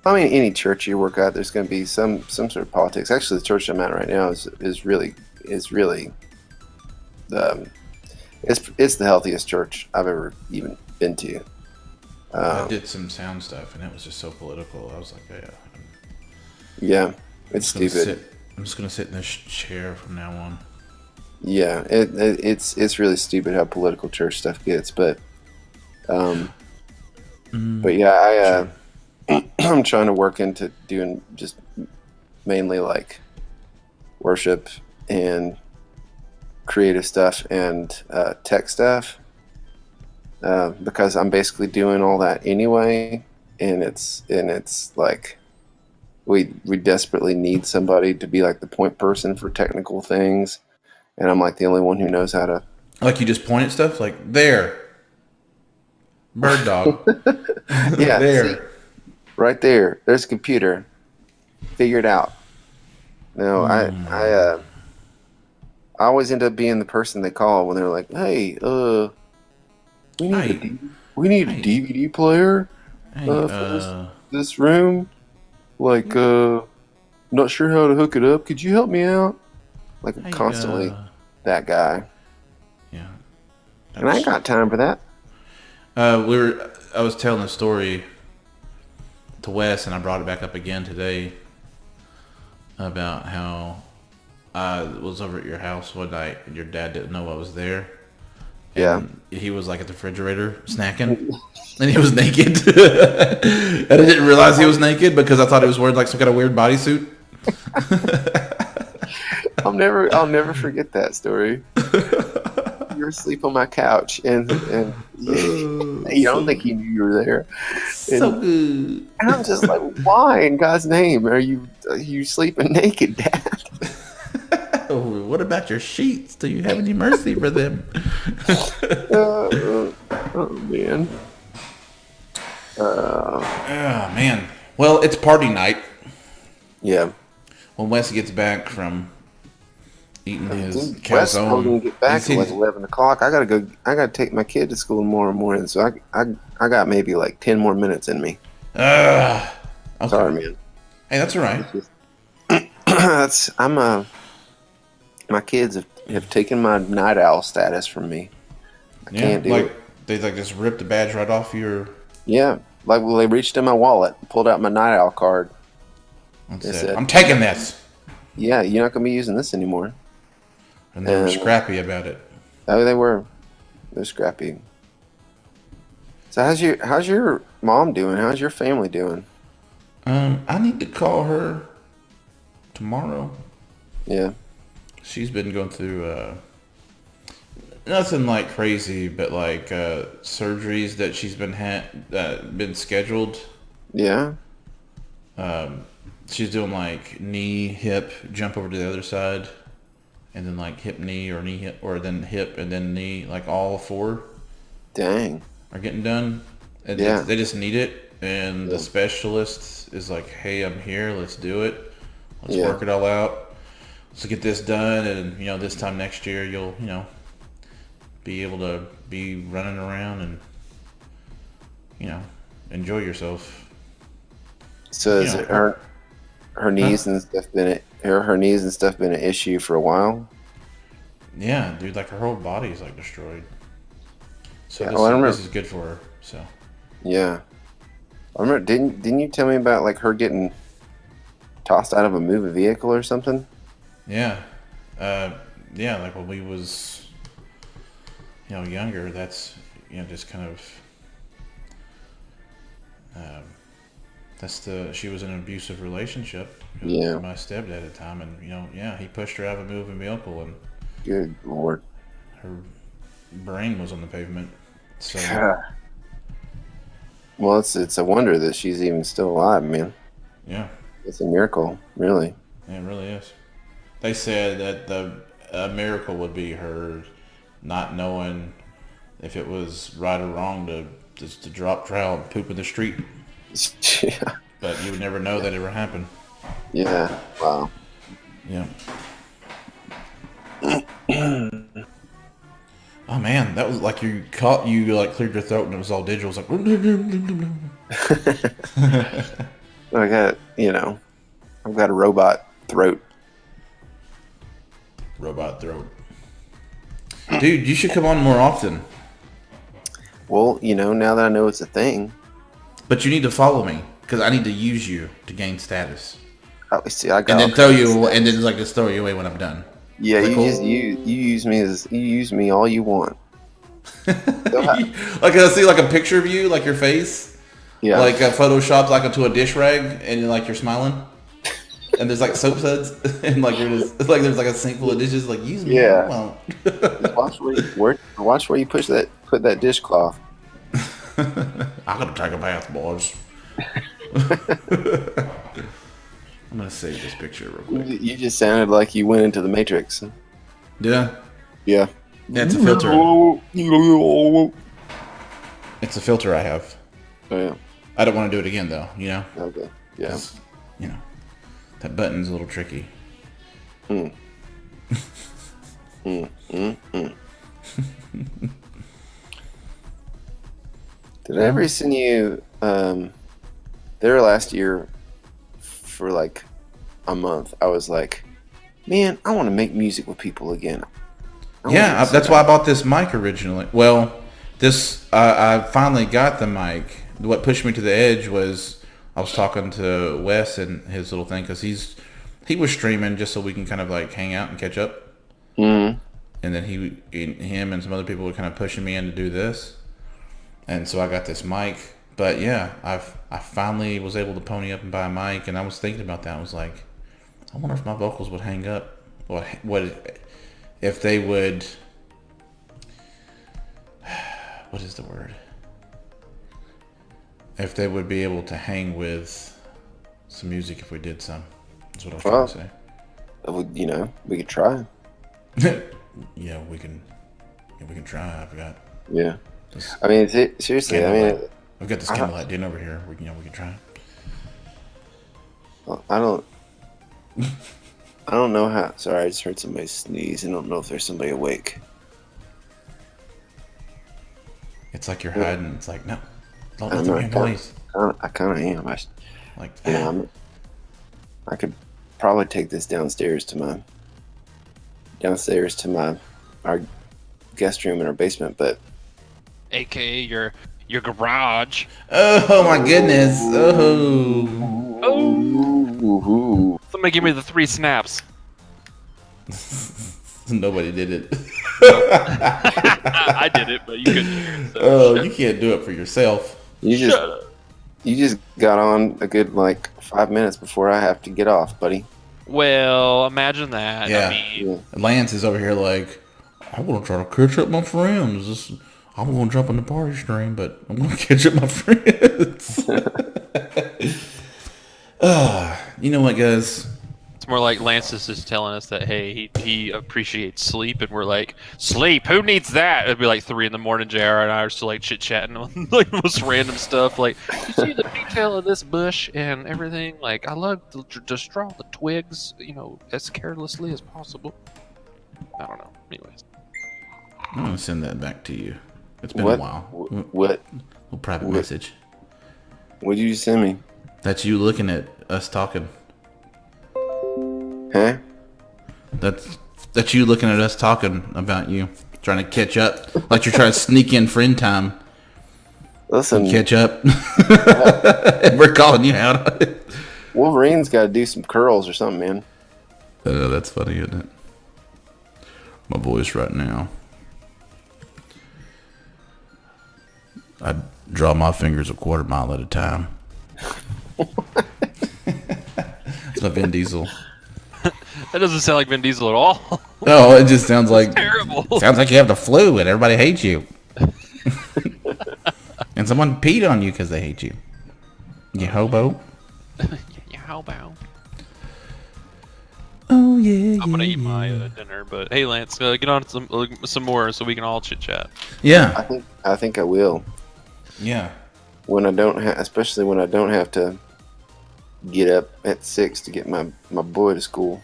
I mean, any church you work at, there's going to be some sort of politics. Actually, the church I'm at right now is really it's the healthiest church I've ever even been to. I did some sound stuff, and it was just so political. I was like, yeah, it's stupid. I'm just gonna sit in this chair from now on. Yeah, it's really stupid how political church stuff gets, but But yeah, I'm trying to work into doing just mainly like worship and creative stuff and tech stuff because I'm basically doing all that anyway, and it's like we desperately need somebody to be like the point person for technical things, and I'm like the only one who knows how to. Like you just point at stuff like there, bird dog, Yeah, see, there. right there. There's a computer. Figure it out. No, I always end up being the person they call when they're like, "Hey, we need Hey, we need a hey, DVD player hey. for this room. Like, not sure how to hook it up. Could you help me out?" Like, I'm Hey. constantly that guy, Yeah. and I ain't got time for that. I was telling a story to Wes, and I brought it back up again today about how I was over at your house one night, and your dad didn't know I was there. Yeah. And he was like at the refrigerator snacking, and he was naked. And I didn't realize he was naked because I thought he was wearing like some kind of weird bodysuit. I'll never forget that story. You were asleep on my couch, and you don't think he knew you were there. So good. And I'm just like, why in God's name are you sleeping naked, Dad? Oh, what about your sheets? Do you have any mercy for them? Oh man. Oh man. Well, it's party night. Yeah. When Wes gets back from eating his Wes told me calzone, to get back at like 11 o'clock. I gotta take my kid to school tomorrow morning, so I got maybe like 10 more minutes in me. Okay. Sorry, man. Hey, that's all right. My kids have taken my night owl status from me. I can't do it. They like just ripped the badge right off your. Yeah, like well, they reached in my wallet, pulled out my night owl card. They said, I'm taking this. "Yeah, you're not gonna be using this anymore." And they were scrappy about it. Oh, they're scrappy. So how's your mom doing? How's your family doing? I need to call her tomorrow. Yeah. She's been going through nothing like crazy, but like surgeries that she's been scheduled. Yeah. She's doing like knee, hip, jump over to the other side, and then like hip, knee, or knee, hip, or then hip and then knee. Like all four Dang. are getting done, and Yeah. they just need it. And the specialist is like, "Hey, I'm here. Let's do it. Let's work it all out. Let's get this done, and this time next year you'll be able to be running around and enjoy yourself." So is it her knees and stuff been her knees and stuff been an issue for a while? Yeah, dude, like her whole body is like destroyed. So this is good for her. So yeah, I remember. Didn't you tell me about like her getting tossed out of a moving vehicle or something? yeah, like when we was younger. That's just kind of she was in an abusive relationship with my stepdad at the time, and he pushed her out of a moving vehicle, and Good Lord. her brain was on the pavement. So Well, it's a wonder that she's even still alive, man. yeah, It's a miracle, really. it really is. They said that a miracle would be her not knowing if it was right or wrong to drop trowel and poop in the street. Yeah. But you would never know that ever happened. Yeah. Wow. Yeah. Oh man, that was like you like cleared your throat and it was all digital. It was like I got I've got a robot throat. robot throat. Dude, you should come on more often. Well, now that I know it's a thing. But you need to follow me because I need to use you to gain status. Oh, see, I got And then throw you, and then just throw you away when I'm done. Yeah, Is that you cool? just you use me all you want. Like I see like a picture of you, like your face, Yeah. like photoshopped like onto a dish rag, and like you're smiling, and there's like soap suds, and like you're just like there's like a sink full of dishes. Like use me, Yeah. I won't. Watch where you put that dishcloth. I gotta take a bath, boys. I'm gonna save this picture real quick. You just sounded like you went into the Matrix. Did I? Yeah. Yeah, it's a filter. Oh, It's a filter I have. yeah. I don't want to do it again though. You know. Okay. Yeah. 'Cause, you know, that button's a little tricky. Mm. Did I ever send you there last year for like a month? I was like, man, I want to make music with people again. Yeah, that's why I bought this mic originally. Well, I finally got the mic. What pushed me to the edge was I was talking to Wes and his little thing because he was streaming just so we can kind of like hang out and catch up. Mm-hmm. And then him and some other people were kind of pushing me in to do this, and so I got this mic. But yeah, I finally was able to pony up and buy a mic, and I was thinking about that. I was like, I wonder if my vocals would hang up. What if they would? What is the word? If they would be able to hang with some music if we did some. That's what I was trying to say. You know, we could try. Yeah, we can try. I forgot. Yeah. I mean, seriously. I mean, I've got this candlelight din over here. We can try. I don't know how. Sorry, I just heard somebody sneeze. I don't know if there's somebody awake. It's like you're hiding. It's like no, don't I let know, them hear noise. I kind of am. Like You know, I could probably take this downstairs to our guest room in our basement, but AKA your garage. oh my goodness. Oh. ooh, Somebody give me the 3 snaps. Nobody did it. I did it, but you couldn't hear it. So Oh, you can't do it for yourself. you shut just up. you just got on a good like 5 minutes before I have to get off, buddy. Well, imagine that. Yeah. I mean, Yeah. Lance is over here like, I want to try to catch up my friends. I'm going to jump on the party stream, but I'm going to catch up my friends. You know what, guys? it's more like Lance is just telling us that, hey, he appreciates sleep, and we're like, sleep? Who needs that? It'd be like 3 in the morning. JR and I are still like chit chatting on like the most random stuff. Like, you see the detail of this bush and everything? Like, I love to just draw the twigs, as carelessly as possible. I don't know. Anyways, I'm going to send that back to you. It's been What? a while. What? A private What? message. What did you send me? That's you looking at us talking. Huh? That's you looking at us talking about you. Trying to catch up. Like you're trying to sneak in friend time. Listen, Catch up. And we're calling you out on it. Wolverine's got to do some curls or something, man. That's funny, isn't it? My voice right now. I draw my fingers a quarter mile at a time. It's my Vin Diesel. that doesn't sound like Vin Diesel at all. Oh, it just sounds like Terrible. Sounds like you have the flu and everybody hates you. And someone peed on you because they hate you. You hobo. Yeah, how about? Oh yeah. I'm gonna eat my dinner, but hey, Lance, get on some more so we can all chit chat. Yeah. I think I will Yeah. when I don't especially when I don't have to get up at 6 to get my boy to school.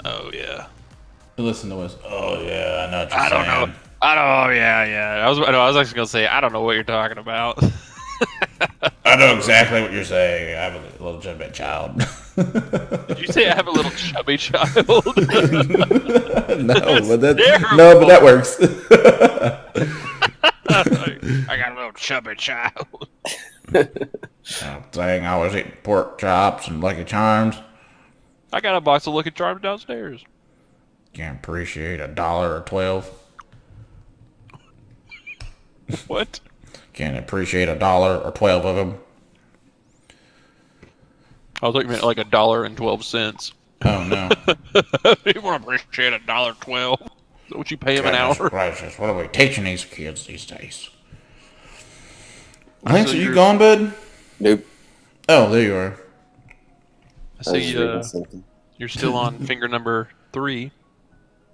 Oh yeah. Listen to us. Oh yeah, I know what you're I don't saying. know. I was actually gonna say I don't know what you're talking about. I know exactly what you're saying. I'm a little chubby child. Did you say I have a little chubby child? No, but that works. I got a little chubby child. I'm saying I was eating pork chops and Lucky Charms. I got a box of Lucky Charms downstairs. Can't appreciate $1 or 12. What? Can't appreciate $1 or 12 of them. I thought you meant like $1.12. Oh no! You want to appreciate $1.12? Is that what you pay him an Goodness hour? gracious, what are we teaching these kids these days? So Lance, are you you're- gone, bud? Nope. Oh, there you are. I I was see. reading something. You're still on finger number 3.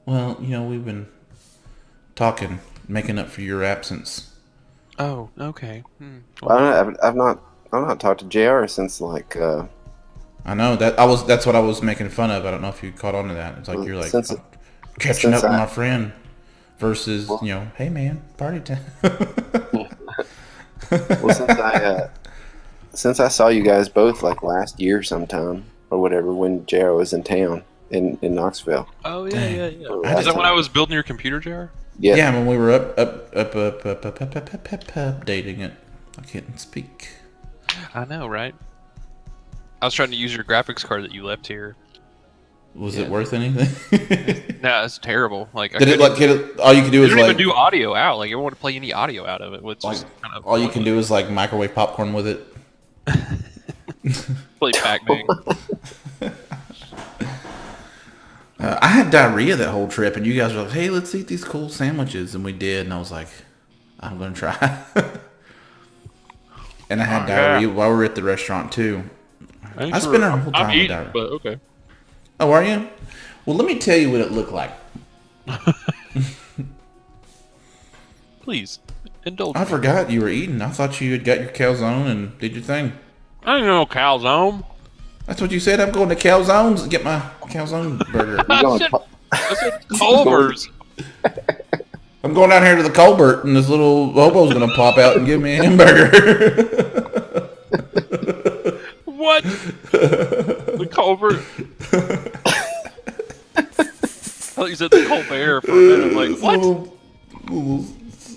Well, we've been talking, making up for your absence. Oh, okay. Well, I've not talked to JR since like I know that's what I was making fun of. I don't know if you caught on to that. It's like you're like since catching since up with I- my friend versus hey man, party time. well since I saw you guys both like last year sometime or whatever when JR was in town in Knoxville. Oh yeah. Last Is that when time. I was building your computer, JR? Yeah. Yeah, when we were updating it, I can't speak. I know, right? I was trying to use your graphics card that you left here. Was it worth anything? No, it's terrible. Like, Did it like get it? All you can do They is don't like even do audio out. Like, I don't want to play any audio out of it. It's just kind of all you can do is like microwave popcorn with it. play Pac-Man. I had diarrhea that whole trip, and you guys were like, "Hey, let's eat these cool sandwiches," and we did, and I was like, "I'm gonna try." And I had diarrhea while we were at the restaurant too. I spent our whole time with eating, diarrhea. but okay. Oh, are you? Well, let me tell you what it looked like. Please, indulge I me. forgot you were eating. I thought you had got your calzone and did your thing. I ain't no calzone. That's what you said. I'm going to Calzones to get my calzone burger. I said Culver's. I'm going down here to the Colbert, and this little hobo's going to pop out and give me a hamburger. What? The Culver? I thought you said the Colbert for a minute. I'm like, what?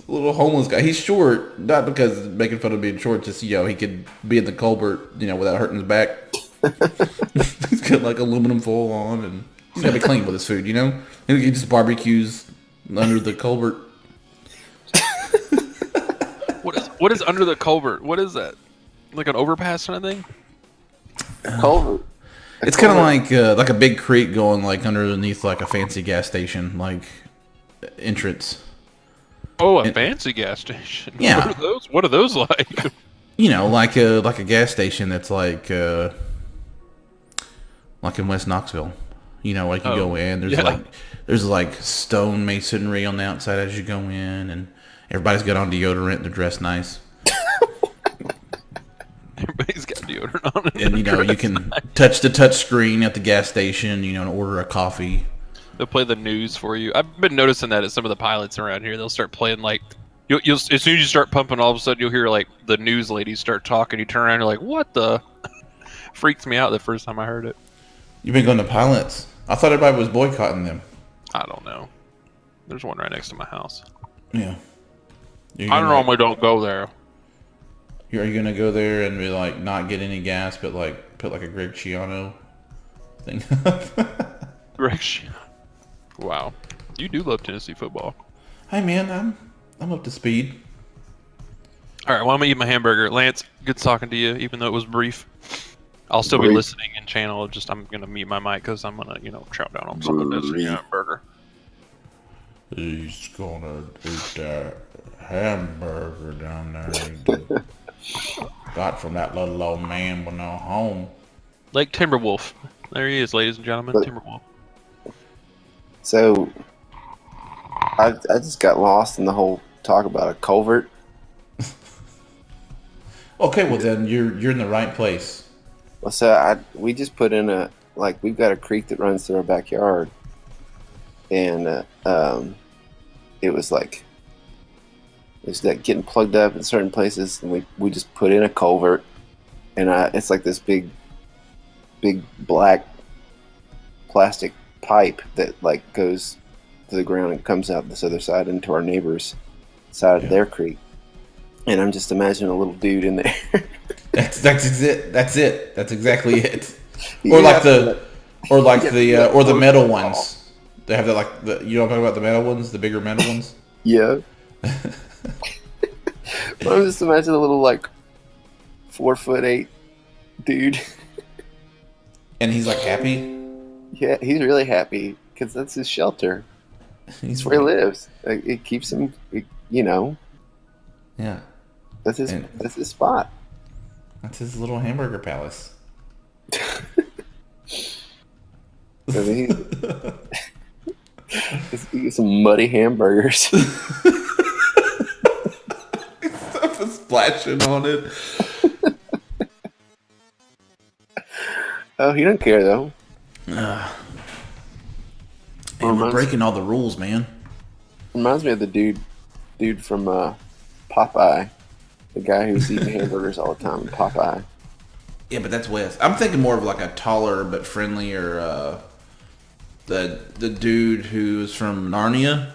Little homeless guy. He's short, not because it's making fun of being short, just he could be in the Colbert, without hurting his back. He's got like aluminum foil on, and he's gotta be clean with his food. He just barbecues under the Colbert. What is under the culvert? What is that? Like an overpass kind of thing? Culvert. It's kind of like a big creek going like underneath like a fancy gas station like entrance. Oh, a fancy gas station. Yeah. What are those like? Like a gas station that's like in West Knoxville. You go in. There's like stone masonry on the outside as you go in, and everybody's got on deodorant. They're dressed nice. Everybody's got deodorant on. And you can touch the touch screen at the gas station, and order a coffee. They'll play the news for you. I've been noticing that at some of the pilots around here. They'll start playing like you'll as soon as you start pumping, all of a sudden you'll hear like the news ladies start talking. You turn around, and you're like, what the? Freaks me out the first time I heard it. You've been going to pilots. I thought everybody was boycotting them. I don't know. There's one right next to my house. Yeah. I normally don't go there. Are you gonna go there and be like not get any gas, but like put like a Greg Schiano thing? Direction. Wow, you do love Tennessee football. Hey man, I'm up to speed. All right, well I'm gonna eat my hamburger. Lance, good talking to you, even though it was brief. I'll still be listening in channel. I'm gonna mute my mic because I'm gonna chow down on some of this hamburger. He's gonna eat that hamburger down there. Got from that little old man with no home. Lake Timberwolf. There he is, ladies and gentlemen. Timberwolf. So, I just got lost in the whole talk about a culvert. Okay, well then you're in the right place. Well, so we just put in we've got a creek that runs through our backyard, and it was like getting plugged up in certain places, and we just put in a culvert, and it's like this big black plastic pipe that like goes to the ground and comes out this other side into our neighbor's side of their creek, and I'm just imagining a little dude in there. That's it. That's exactly it. Or the metal ones. They have you know what I'm talking about, the metal ones, the bigger metal ones. Yeah. I just imagine a little like 4'8" dude. And he's like happy. Yeah, he's really happy because that's his shelter. He's That's where he like, lives. Like, it keeps him. You know, yeah. that's his. And That's his spot. that's his little hamburger palace. I mean, he gets some muddy hamburgers. Stuff is splashing on it. Oh, he doesn't care though. And we're breaking all the rules, man. Reminds me of the dude from Popeye, the guy who's eating hamburgers all the time in Popeye. Yeah, but that's Wes. I'm thinking more of like a taller but friendlier, the dude who's from Narnia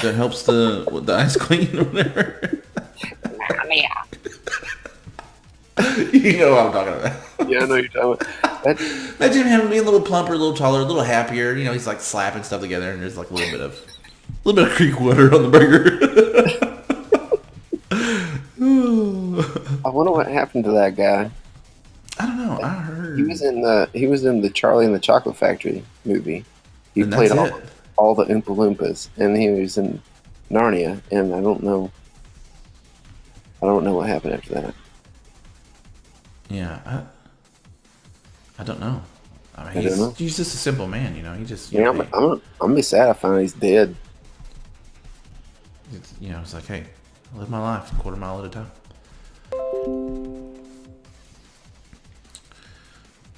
that helps the ice queen or whatever. Narnia. You know what I'm talking about. Yeah, I know you're talking about. Imagine him being a little plumper, a little taller, a little happier. You know, he's like slapping stuff together, and there's like a little bit of creek water on the burger. I wonder what happened to that guy. I don't know. I heard He was in the Charlie and the Chocolate Factory movie. He And played that's it. all the Oompa Loompas, and he was in Narnia. And I don't know what happened after that. Yeah, I don't know. I mean, I don't know. he's just a simple man, you know. He just, Yeah, I'm gonna be sad. I find out he's dead. it's like, hey, I live my life a quarter mile at a time.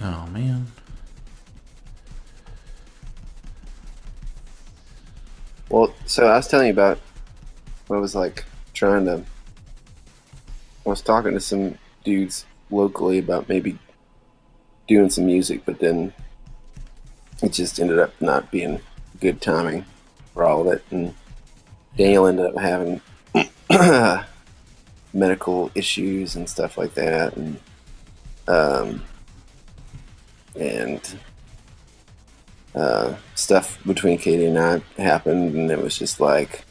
Oh man. Well, so I was telling you about. I was like I was talking to some dudes locally about maybe doing some music, but then it just ended up not being good timing for all of it. And Daniel ended up having medical issues and stuff like that, and stuff between Katie and I happened, and it was just like,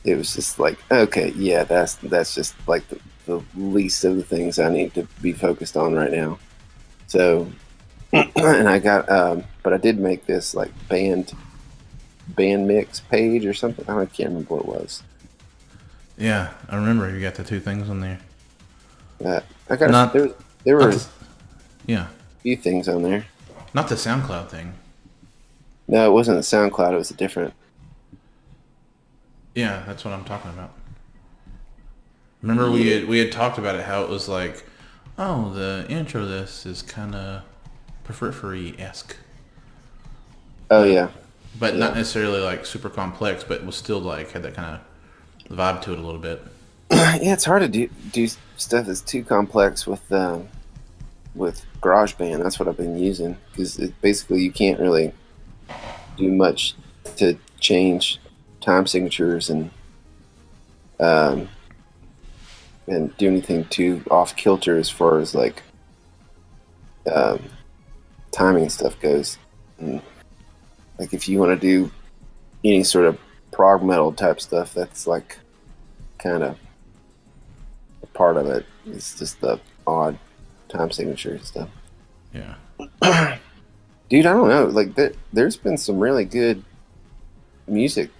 okay, yeah, that's just like the least of the things I need to be focused on right now. So, and I got, but I did make this like band mix page or something. I can't remember what it was. Yeah, I remember you got the two things on there. I got Not- there were Yeah, a few things on there. not the SoundCloud thing. No, it wasn't a SoundCloud. It was a different. Yeah, that's what I'm talking about. Remember we had talked about it, how it was like, oh, the intro to this is kind of periphery-esque. Oh yeah, But not necessarily like super complex, but it was still like had that kind of vibe to it a little bit. yeah. It's hard to do stuff that's too complex with GarageBand. That's what I've been using, because basically you can't really do much to change time signatures and do anything too off kilter as far as like timing stuff goes. And like if you want to do any sort of prog metal type stuff, that's like kind of a part of it. It's just the odd time signature and stuff. Yeah. Dude, I don't know. Like there's been some really good music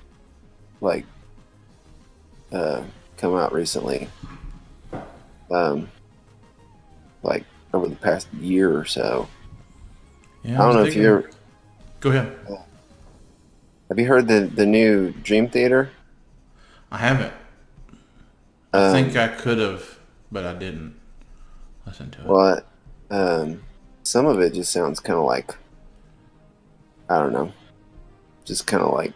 like come out recently. Like over the past year or so. Yeah, I don't know if you ever Go ahead. have you heard the new Dream Theater? I haven't. I think I could have, but I didn't listen to it. Well, some of it just sounds kind of like, I don't know, just kind of like,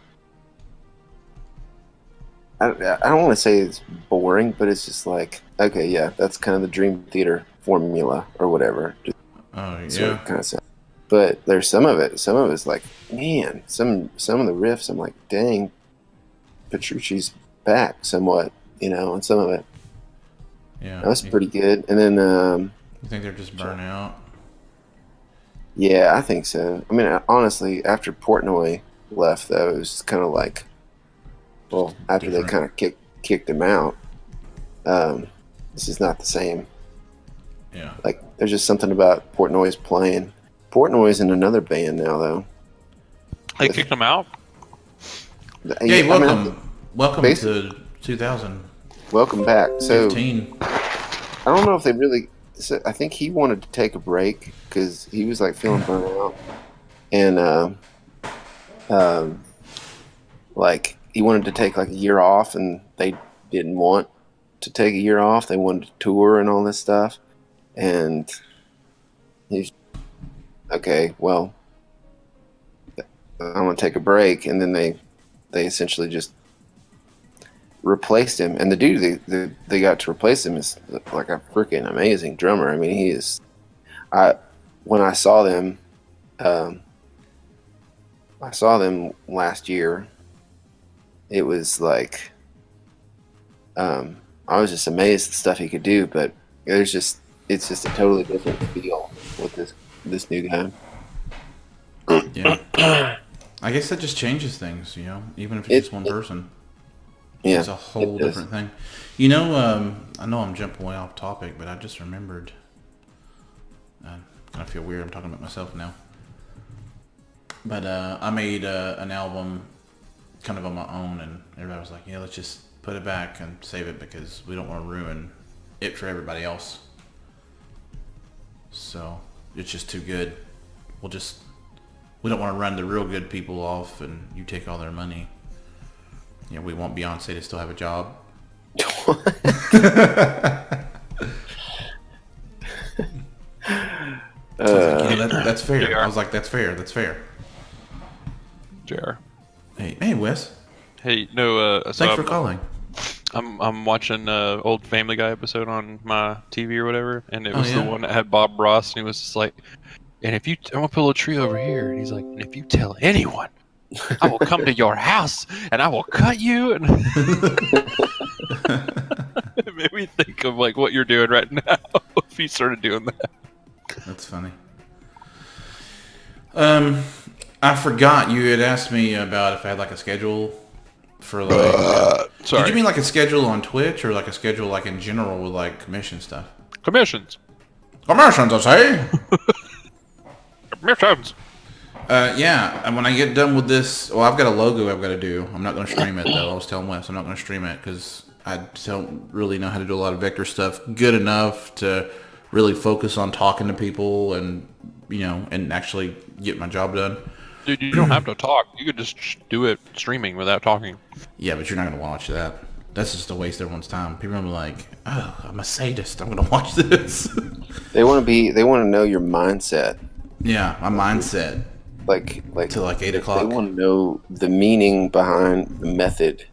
I don't want to say it's boring, but it's just like, okay, yeah, that's kind of the Dream Theater formula or whatever. Just Oh sort yeah. of kind of sound. But there's some of it's like, man, some of the riffs, I'm like, dang, Petrucci's back somewhat, and some of it. Yeah. That was pretty good. And then, You think they're just burnt out? yeah, I think so. I mean, honestly, after Portnoy left, though, it was kind of like, well, after Different. they kind of kicked him out, This is not the same. Yeah. Like, there's just something about Portnoy's playing. Portnoy's in another band now, though. They kicked him out. Hey, I mean, welcome to 2015. welcome back. So I don't know if they really. So I think he wanted to take a break because he was like feeling burnt out, and like he wanted to take like a year off, and they didn't want to take a year off. They wanted to tour and all this stuff, and he's okay. Well, I'm gonna take a break, and then they essentially just replaced him. And the dude they got to replace him is like a freaking amazing drummer. I mean, he is. When I saw them, last year. It was like, I was just amazed at the stuff he could do. But it's just a totally different feel with this new guy. Yeah. I guess that just changes things, you know, even if it's just one person. Yeah, it's a whole different thing. You know, I know I'm jumping way off topic, but I just remembered. I kind of feel weird. I'm talking about myself now. But I made an album kind of on my own, and everybody was like, yeah, let's just put it back and save it because we don't want to ruin it for everybody else. So it's just too good. We don't want to run the real good people off and you take all their money. You know, we want Beyonce to still have a job. That's fair. I was like, that's fair. That's fair. JR. Hey, Wes. Hey, no. So Thanks for calling. I'm watching old Family Guy episode on my TV or whatever, and it was yeah? the one that had Bob Ross, and he was just like, and if you, I'm gonna put a little tree over here, and he's like, and if you tell anyone, I will come to your house and I will cut you. And it made me think of like what you're doing right now. If you started doing that, that's funny. I forgot you had asked me about if I had like a schedule for like. Sorry. Did you mean like a schedule on Twitch or like a schedule like in general with like commission stuff? Commissions, I say. commissions. Yeah, and when I get done with this, well, I've got a logo I've got to do. I'm not going to stream it, though. I was telling Wes I'm not going to stream it because I don't really know how to do a lot of vector stuff good enough to really focus on talking to people and, you know, and actually get my job done. Dude, you don't have to talk. You could just do it streaming without talking. Yeah, but you're not going to watch that. That's just a waste of everyone's time. People are like, oh, I'm a sadist. I'm going to watch this. They want to know your mindset. Yeah, my mindset. Like till like 8 o'clock. They want to know the meaning behind the method.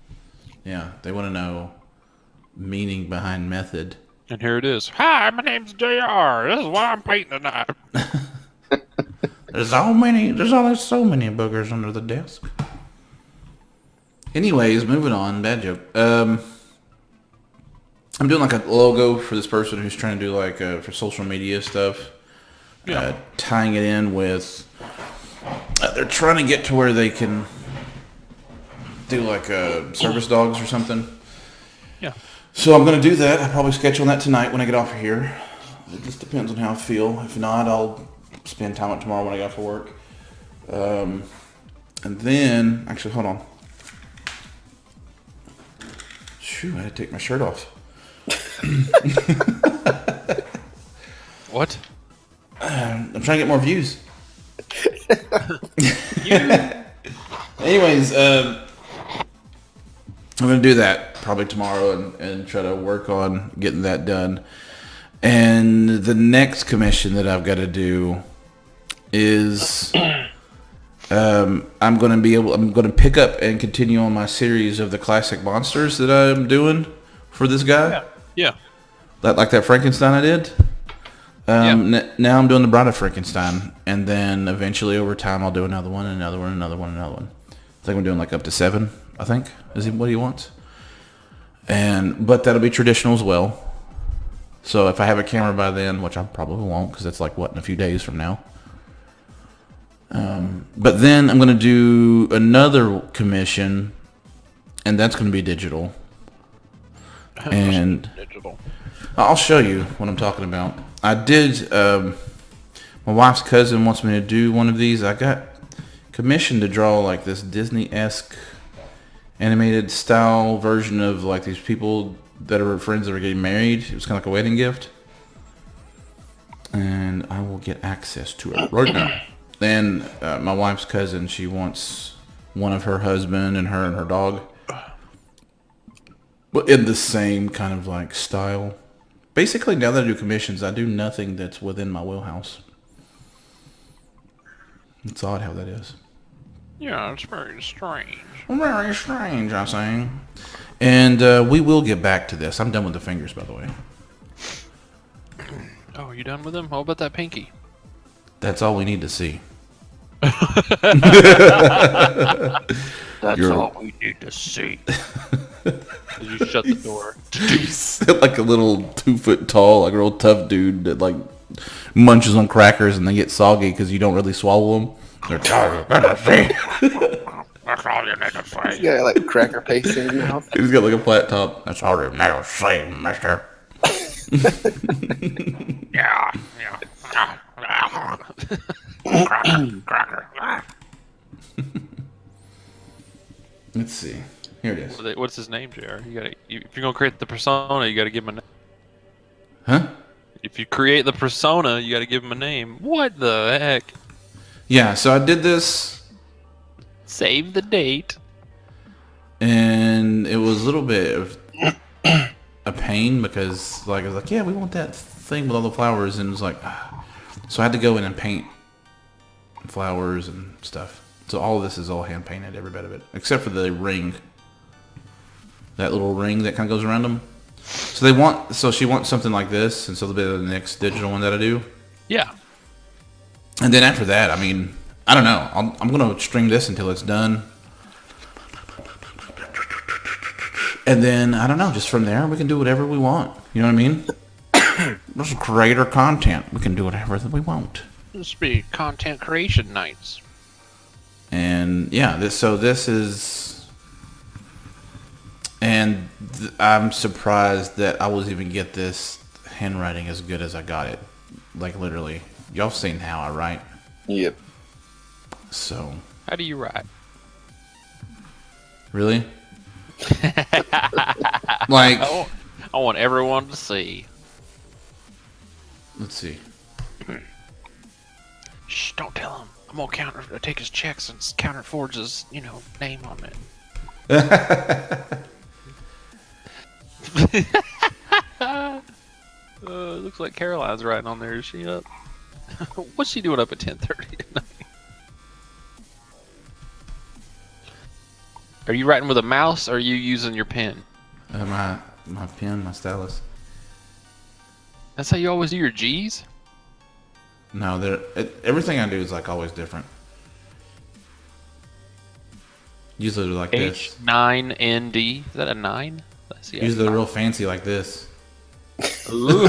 Yeah, they want to know meaning behind method. And here it is. Hi, my name's JR. This is what I'm painting tonight. There's so many boogers under the desk. Anyways, moving on. Bad joke. I'm doing like a logo for this person who's trying to do like for social media stuff. Yeah. Tying it in with. They're trying to get to where they can do like service dogs or something. Yeah. So I'm going to do that. I'll probably sketch on that tonight when I get off of here. It just depends on how I feel. If not, I'll spend time on it tomorrow when I get off of work. And then, actually, hold on. Shoot, I had to take my shirt off. What? I'm trying to get more views. Anyways, I'm going to do that probably tomorrow and try to work on getting that done. And the next commission that I've got to do is I'm going to pick up and continue on my series of the classic monsters that I'm doing for this guy. Yeah. Like that Frankenstein I did. Now I'm doing the Bride of Frankenstein, and then eventually over time I'll do another one, another one, another one, another one. I think I'm doing like up to 7. I think is what he wants, but that'll be traditional as well. So if I have a camera by then, which I probably won't, because that's like in a few days from now. But then I'm going to do another commission, and that's going to be digital. And digital. I'll show you what I'm talking about. I did. My wife's cousin wants me to do one of these. I got commissioned to draw like this Disney-esque animated style version of like these people that are friends that are getting married. It was kind of like a wedding gift. And I will get access to it right now. Then my wife's cousin, she wants one of her husband and her dog. But in the same kind of like style. Basically, now that I do commissions, I do nothing that's within my wheelhouse. It's odd how that is. Yeah, it's very strange. Very strange, I'm saying. And we will get back to this. I'm done with the fingers, by the way. Oh, you done with them? How about that pinky? That's all we need to see. That's all we need to see. You shut the door. Like a little 2 foot tall, like a real tough dude that like munches on crackers and they get soggy because you don't really swallow them. They're tired. That's all you need to say. He's got like cracker paste in his mouth. He's got like a flat top. That's all they need to say, mister. Yeah. Cracker. Let's see. Here it is. What's his name, JR? If you're gonna create the persona, you gotta give him a name. Huh? If you create the persona, you gotta give him a name. What the heck? Yeah, so I did this Save the date. and it was a little bit of a pain because like I was like, yeah, we want that thing with all the flowers, and it was like, so I had to go in and paint flowers and stuff. So all of this is all hand painted, every bit of it, except for the ring. That little ring that kind of goes around them. So she wants something like this, and so they'll be the next digital one that I do. Yeah. And then after that, I mean, I don't know. I'm gonna stream this until it's done. And then, I don't know, just from there, we can do whatever we want. You know what I mean? This is creator content. We can do whatever that we want. This be content creation nights. And, yeah, this is... And I'm surprised that I was even get this handwriting as good as I got it. Like, literally. Y'all seen how I write. Yep. So... How do you write? Really? Like... I want everyone to see. Let's see. Shh, don't tell him. I'm gonna take his checks and counter forge his, name on it. Looks like Caroline's writing on there. Is she up? What's she doing up at 10:30 at night? Are you writing with a mouse or are you using your pen? My pen, my stylus. That's how you always do your G's? No, everything I do is like always different. Usually they're like this. H9ND. Is that a 9? Let's see. Usually they're real fancy like this. Ooh.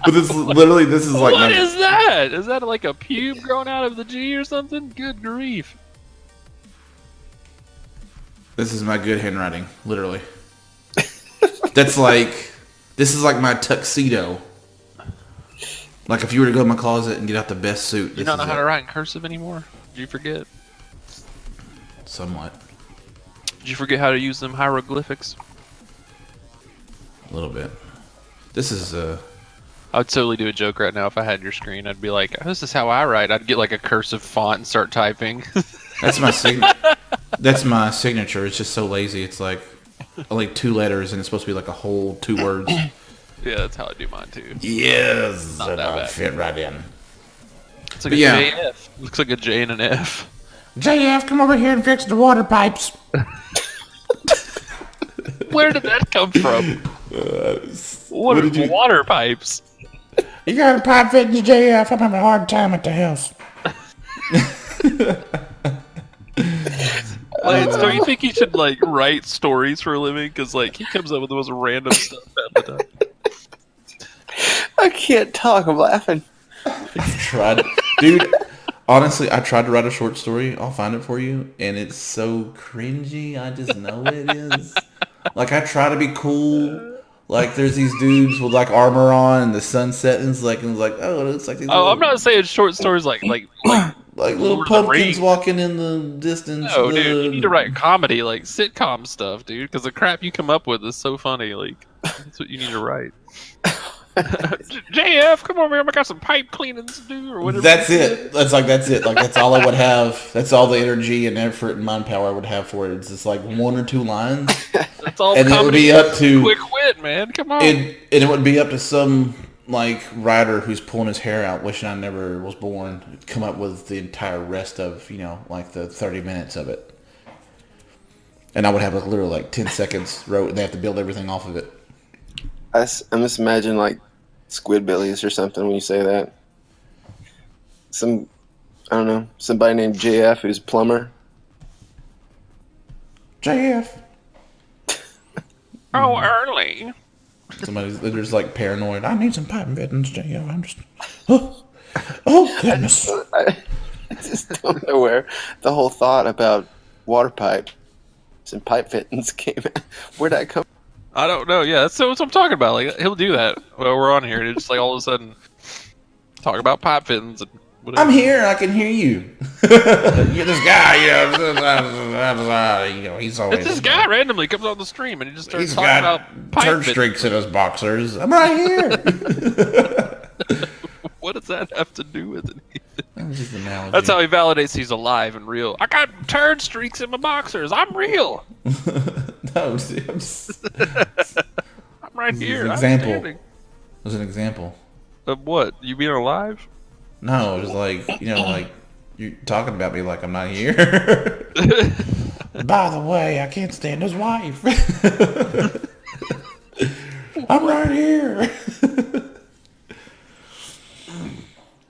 But this is like What is that? Is that like a pube growing out of the G or something? Good grief. This is my good handwriting, literally. This is like my tuxedo. Like if you were to go in my closet and get out the best suit. You don't know how to write in cursive anymore? Did you forget? Somewhat. Did you forget how to use them hieroglyphics? A little bit. This is I would totally do a joke right now if I had your screen. I'd be like, oh, this is how I write. I'd get like a cursive font and start typing. That's my That's my signature. It's just so lazy. It's like 2 letters and it's supposed to be like a whole 2 words. Yeah, that's how I do mine too. Yes, Not that bad. fit right in. It's like a JF. Looks like a J and an F. JF, come over here and fix the water pipes. Where did that come from? What are water pipes? You got a pipe fitting the JF? I'm having a hard time at the house. Lance, don't you think he should write stories for a living? Because he comes up with the most random stuff at the time. I can't talk. I'm laughing. Dude. Honestly, I tried to write a short story. I'll find it for you, and it's so cringy. I just know it is. Like, I try to be cool. Like, there's these dudes with like armor on, and the sun settings, and it's like, oh, it looks like these Oh, I'm little, not saying short stories like little Lord of the pumpkins Rings. walking in the distance. No, dude, you need to write comedy, like sitcom stuff, dude, because the crap you come up with is so funny. Like, that's what you need to write. JF, come on, man, I got some pipe cleaning to do, or whatever. That's it. That's it. Like, that's all I would have. That's all the energy and effort and mind power I would have for it. It's just like 1 or 2 lines, That's all and it would comedy. be up to Quick wit, man. Come on. it would be up to some like writer who's pulling his hair out, wishing I never was born, to come up with the entire rest of like the 30 minutes of it, and I would have like literally like 10 seconds wrote, and they have to build everything off of it. I'm just imagining like Squidbillies or something when you say that. I don't know, somebody named JF who's a plumber. JF. Oh, early. They're just like paranoid. I need some pipe fittings, JF. I'm just. Oh goodness. I just don't know where the whole thought about water pipes and pipe fittings came in. Where'd that come? I don't know. Yeah, that's what I'm talking about. Like, he'll do that while we're on here. And it's just like all of a sudden talk about pipe fittings and whatever. I'm here. I can hear you. You're this guy. He's always. It's this guy randomly comes on the stream and he just starts He's talking got about pipe turd fittings. streaks in his boxers. I'm right here. What does that have to do with anything? That's just an analogy. That's how he validates he's alive and real. I got turd streaks in my boxers. I'm real. No, I'm right here. an I'm example. standing. It was an example. Of what? You being alive? No, it was like, like you're talking about me like I'm not here. By the way, I can't stand his wife. I'm right here.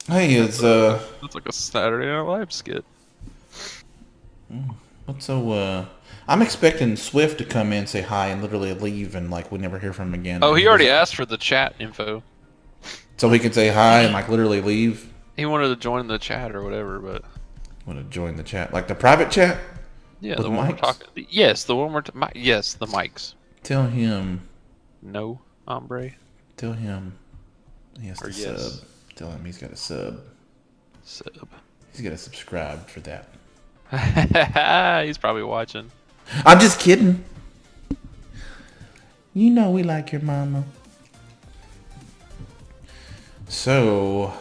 Hey, it's It's like a Saturday Night Live skit. what's so I'm expecting Swift to come in, say hi, and literally leave, and like we never hear from him again. Oh, he already asked for the chat info. So he could say hi and like literally leave. He wanted to join the chat or whatever, but Want to join the chat, like the private chat? yeah, With the one we're mics? talking. Yes, the one we're. Yes, the mics. Tell him. No, hombre. Tell him. He has Or to yes. sub. Tell him he's got to sub. Sub. He's got to subscribe for that. He's probably watching. I'm just kidding. You know we like your mama. So,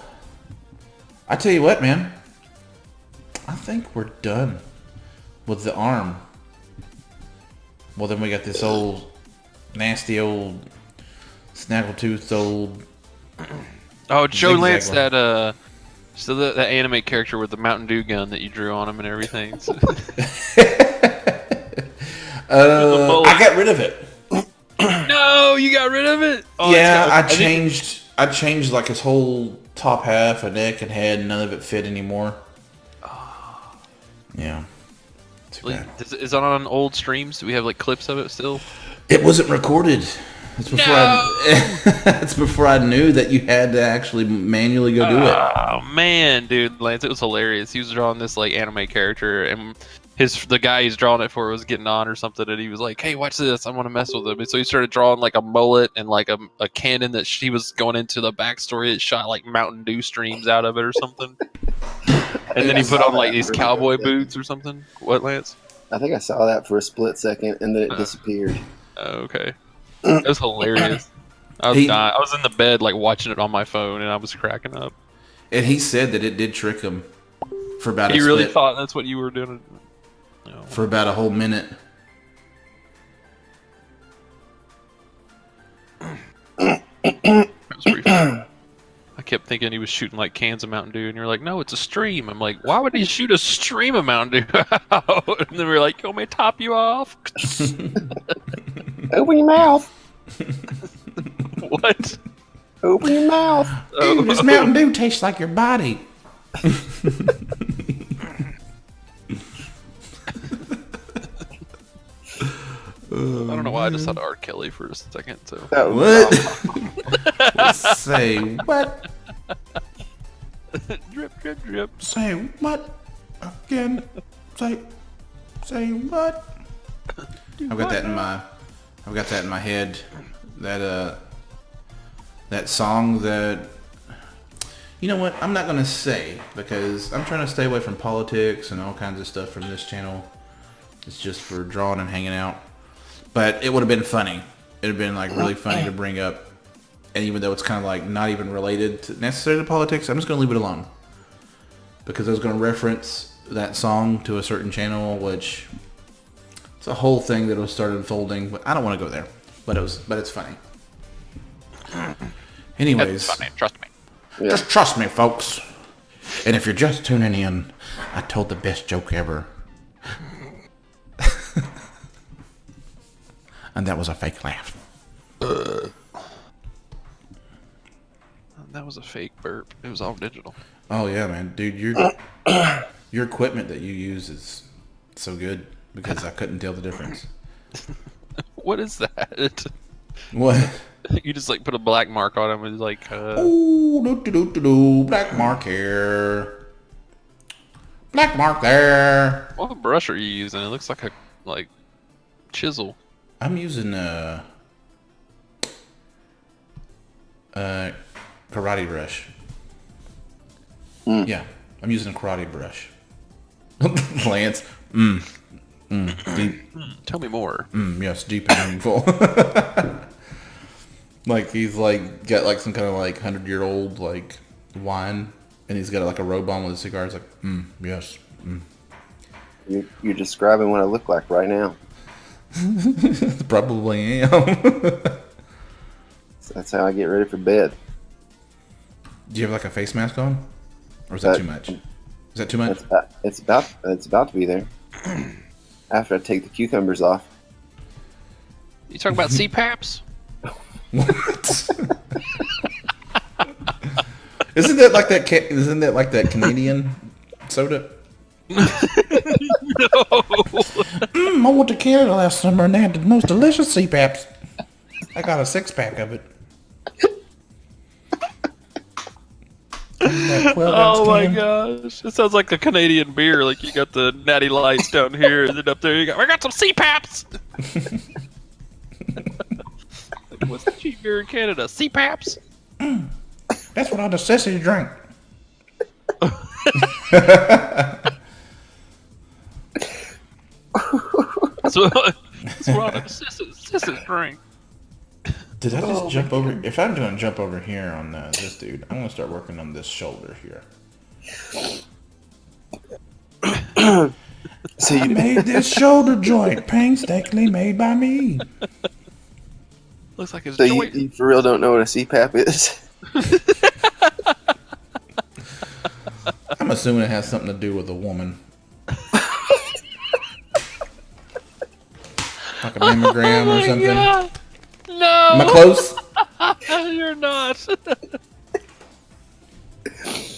I tell you what, man. I think we're done with the arm. Well, then we got this old, nasty old, snaggletooth old. Oh, Joe Zigzag Lance, one. that so the anime character with the Mountain Dew gun that you drew on him and everything. I got rid of it. No, you got rid of it. Oh, Yeah, I think- changed like his whole top half, a neck and head, and none of it fit anymore. Yeah. Too bad. Is it on old streams? Do we have like clips of it still? It wasn't recorded. It's before it's before I knew that you had to actually manually go do it. Oh man, dude, Lance, it was hilarious. He was drawing this like anime character, and the guy he's drawing it for was getting on or something, and he was like, "Hey, watch this! I want to mess with him." And so he started drawing like a mullet and like a cannon that she was going into the backstory. It shot like Mountain Dew streams out of it or something. And then he put on like these cowboy boots or something. What, Lance? I think I saw that for a split second and then it disappeared. Oh, okay. It was hilarious. I was dying. I was in the bed like watching it on my phone, and I was cracking up. And he said that it did trick him for about He a really split, thought that's what you were doing. No. for about a whole minute. It was pretty fun. I kept thinking he was shooting like cans of Mountain Dew, and you're like, "No, it's a stream." I'm like, "Why would he shoot a stream of Mountain Dew?" And then we were like, "You want me to top you off?" Open your mouth. What? Open your mouth. Ooh, this Mountain Dew tastes like your body. I don't know why I just thought R. Kelly for a second. So What? Say what? drip, drip, drip. Say what? Again? Say what? I've got that in my I've got that in my head. That song that, you know what, I'm not going to say, because I'm trying to stay away from politics and all kinds of stuff from this channel. It's just for drawing and hanging out. But it would have been funny. It would have been like really funny to bring up. And even though it's kind of like not even related to necessarily to politics, I'm just going to leave it alone. Because I was going to reference that song to a certain channel, which it's a whole thing that was started unfolding. But I don't want to go there. But it's funny. Anyways, It's funny, trust me. Yeah. just trust me, folks. And if you're just tuning in, I told the best joke ever. And that was a fake laugh. That was a fake burp. It was all digital. Oh yeah, man, dude, your equipment that you use is so good because I couldn't tell the difference. What is that? What? You just like put a black mark on him and like Ooh, do, black mark here, black mark there. what brush are you using? It looks like a chisel. I'm using karate brush. Yeah, I'm using a karate brush. Lance, deep. Tell me more. Yes, deep and meaningful. Like he's like got like some kind of like 100-year-old like wine, and he's got like a robe on with a cigar. It's like, yes. You're describing what I look like right now. Probably am. That's how I get ready for bed. Do you have like a face mask on, or is that too much? Is that too much? It's about to be there. After I take the cucumbers off. You talking about CPAPs? What? Isn't that like that? Isn't that like that Canadian soda? No. I went to Canada last summer and they had the most delicious CPAPs. I got a 6-pack of it. Oh my gosh. It sounds like a Canadian beer. Like you got the natty lights down here, and then up there you got, I got some CPAPs! What's the cheap beer in Canada? CPAPs? That's what all the sissies drink. That's what all the sisters drink. Did I just jump over? If I'm doing jump over here on this dude, I'm gonna start working on this shoulder here. So I made this shoulder joint painstakingly made by me. Looks like it's So joint. you for real don't know what a CPAP is? I'm assuming it has something to do with a woman. Like a mammogram or something. God. No! Am I close? You're not.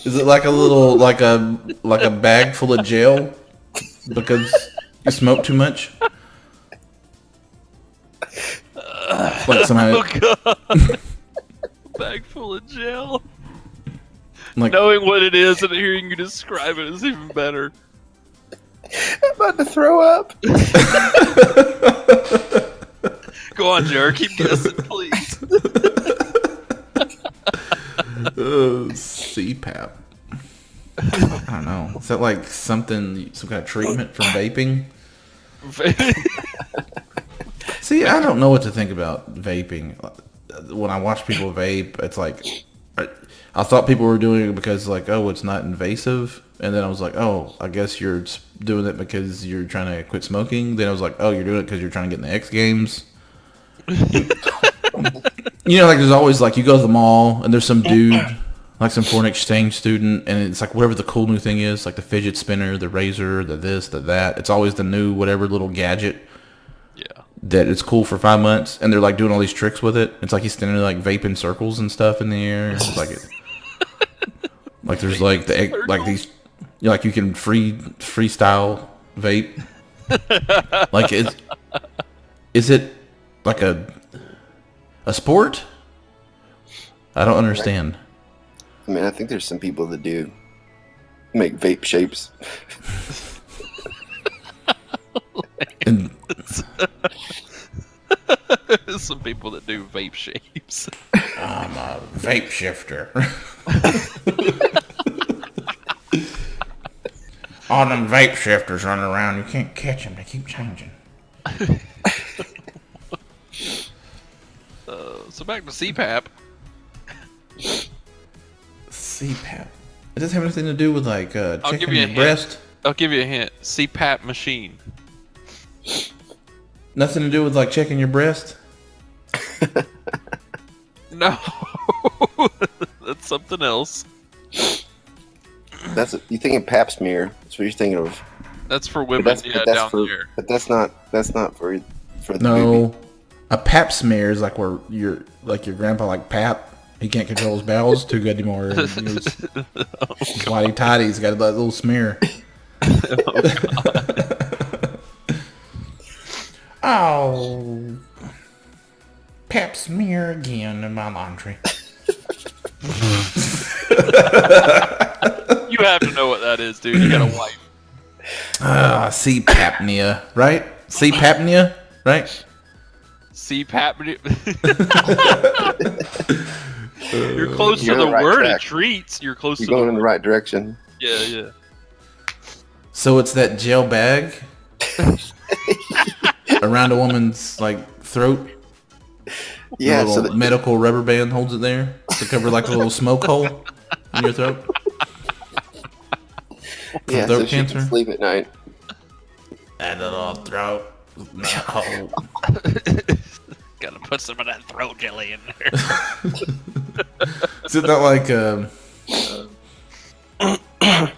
Is it like a little, like a bag full of gel because you smoke too much? Like somehow, Oh god. Bag full of gel. like Knowing what it is and hearing you describe it is even better. I'm about to throw up. Go on, Jared. Keep guessing, please. CPAP. I don't know. Is that like something, some kind of treatment from vaping? See, I don't know what to think about vaping. When I watch people vape, it's like, I thought people were doing it because like, oh, it's not invasive. And then I was like, oh, I guess you're doing it because you're trying to quit smoking. Then I was like, oh, you're doing it because you're trying to get in the X Games. You know, like there's always like, you go to the mall and there's some dude, like some foreign exchange student, and it's like whatever the cool new thing is, like the fidget spinner, the razor, the this, the that. It's always the new whatever little gadget. Yeah. That it's cool for 5 months, and they're like doing all these tricks with it. It's like he's standing there like vaping circles and stuff in the air. It's like it, like there's like the like these, you know, like you can freestyle vape. Like is it like a sport? I don't understand. I mean, I think there's some people that do make vape shapes. And Some people that do vape shapes. I'm a vape shifter. All them vape shifters running around, you can't catch them. They keep changing. So back to CPAP. CPAP. It doesn't have anything to do with like checking give you a your hint. breast. I'll give you a hint. CPAP machine. Nothing to do with like checking your breast. No, that's something else. You thinking Pap smear? That's what you're thinking of. That's for women. Down here. But that's not for the No, booby. a Pap smear is like where your grandpa like Pap. He can't control his bowels too good anymore. His whitey tighty's got that little smear. Oh, Pap smear again in my laundry. You have to know what that is, dude. You got a wife. CPAPnea, right? CPAPnea, right? CPAP. You're close to You're the on the right word track. it treats. You're close You're to going the in the right direction. Yeah. So it's that gel bag around a woman's like throat. Yeah, The so little medical rubber band holds it there to cover like a little smoke hole in your throat. yeah, throat so she cancer? can sleep at night. That little throat hole. Gotta put some of that throat jelly in there. Is it not like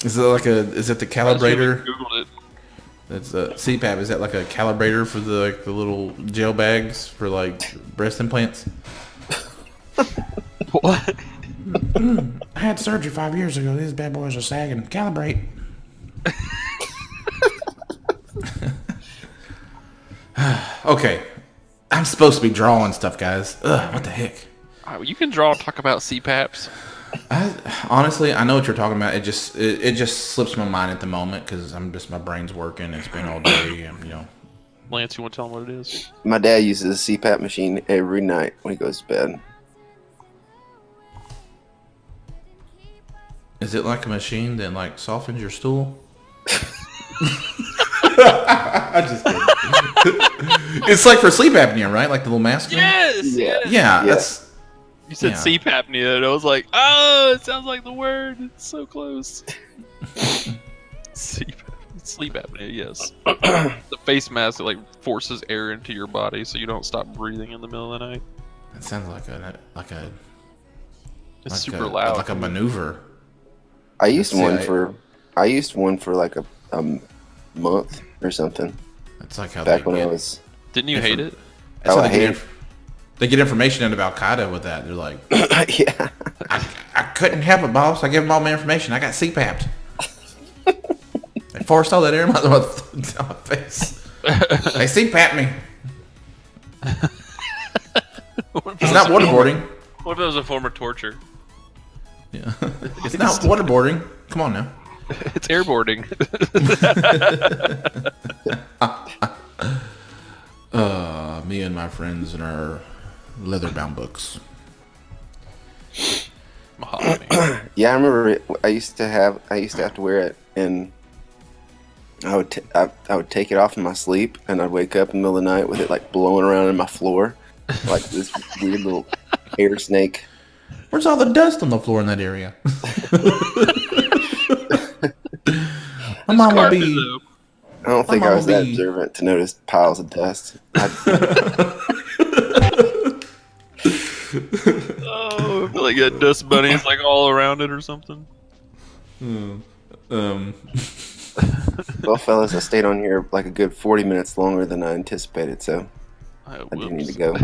is it the calibrator? Googled it. That's CPAP. Is that like a calibrator for the little gel bags for like breast implants? What? I had surgery 5 years ago. These bad boys are sagging. Calibrate. Okay. I'm supposed to be drawing stuff, guys. Ugh, what the heck? You can draw and talk about CPAPs. Honestly, I know what you're talking about. It just slips my mind at the moment because my brain's working. It's been all day, and Lance, you want to tell him what it is? My dad uses a CPAP machine every night when he goes to bed. Is it like a machine that like softens your stool? I'm just kidding. It's like for sleep apnea, right? Like the little mask thing? Yes. Yeah. Yeah, that's. You said Yeah. CPAPnea, and I was like, oh, it sounds like the word. It's so close. sleep apnea, yes. The face mask that like forces air into your body so you don't stop breathing in the middle of the night. It sounds like a It's super loud. like a maneuver. I used See, one for like a month or something. That's like how Back they when I get. was. Didn't you hate it? That's Oh, how I hate it. they get information out of Al Qaeda with that. They're like, Yeah. I couldn't help it, boss. I gave them all my information. I got CPAP'd. They forced all that air in my face. They CPAP me. It's not waterboarding. What if it was a form of torture? Yeah. It's not waterboarding. Come on now. It's airboarding. Me and my friends in our leather-bound books. Mahogany. Yeah, I remember I used to have to wear it, and I would take it off in my sleep, and I'd wake up in the middle of the night with it like blowing around in my floor, like this weird little air snake. Where's all the dust on the floor in that area? My mom will be. Though. I don't think My I mom was will that be- observant to notice piles of dust. Oh, I feel like a dust bunny is like all around it or something. Well, fellas, I stayed on here like a good 40 minutes longer than I anticipated, so I do need to go.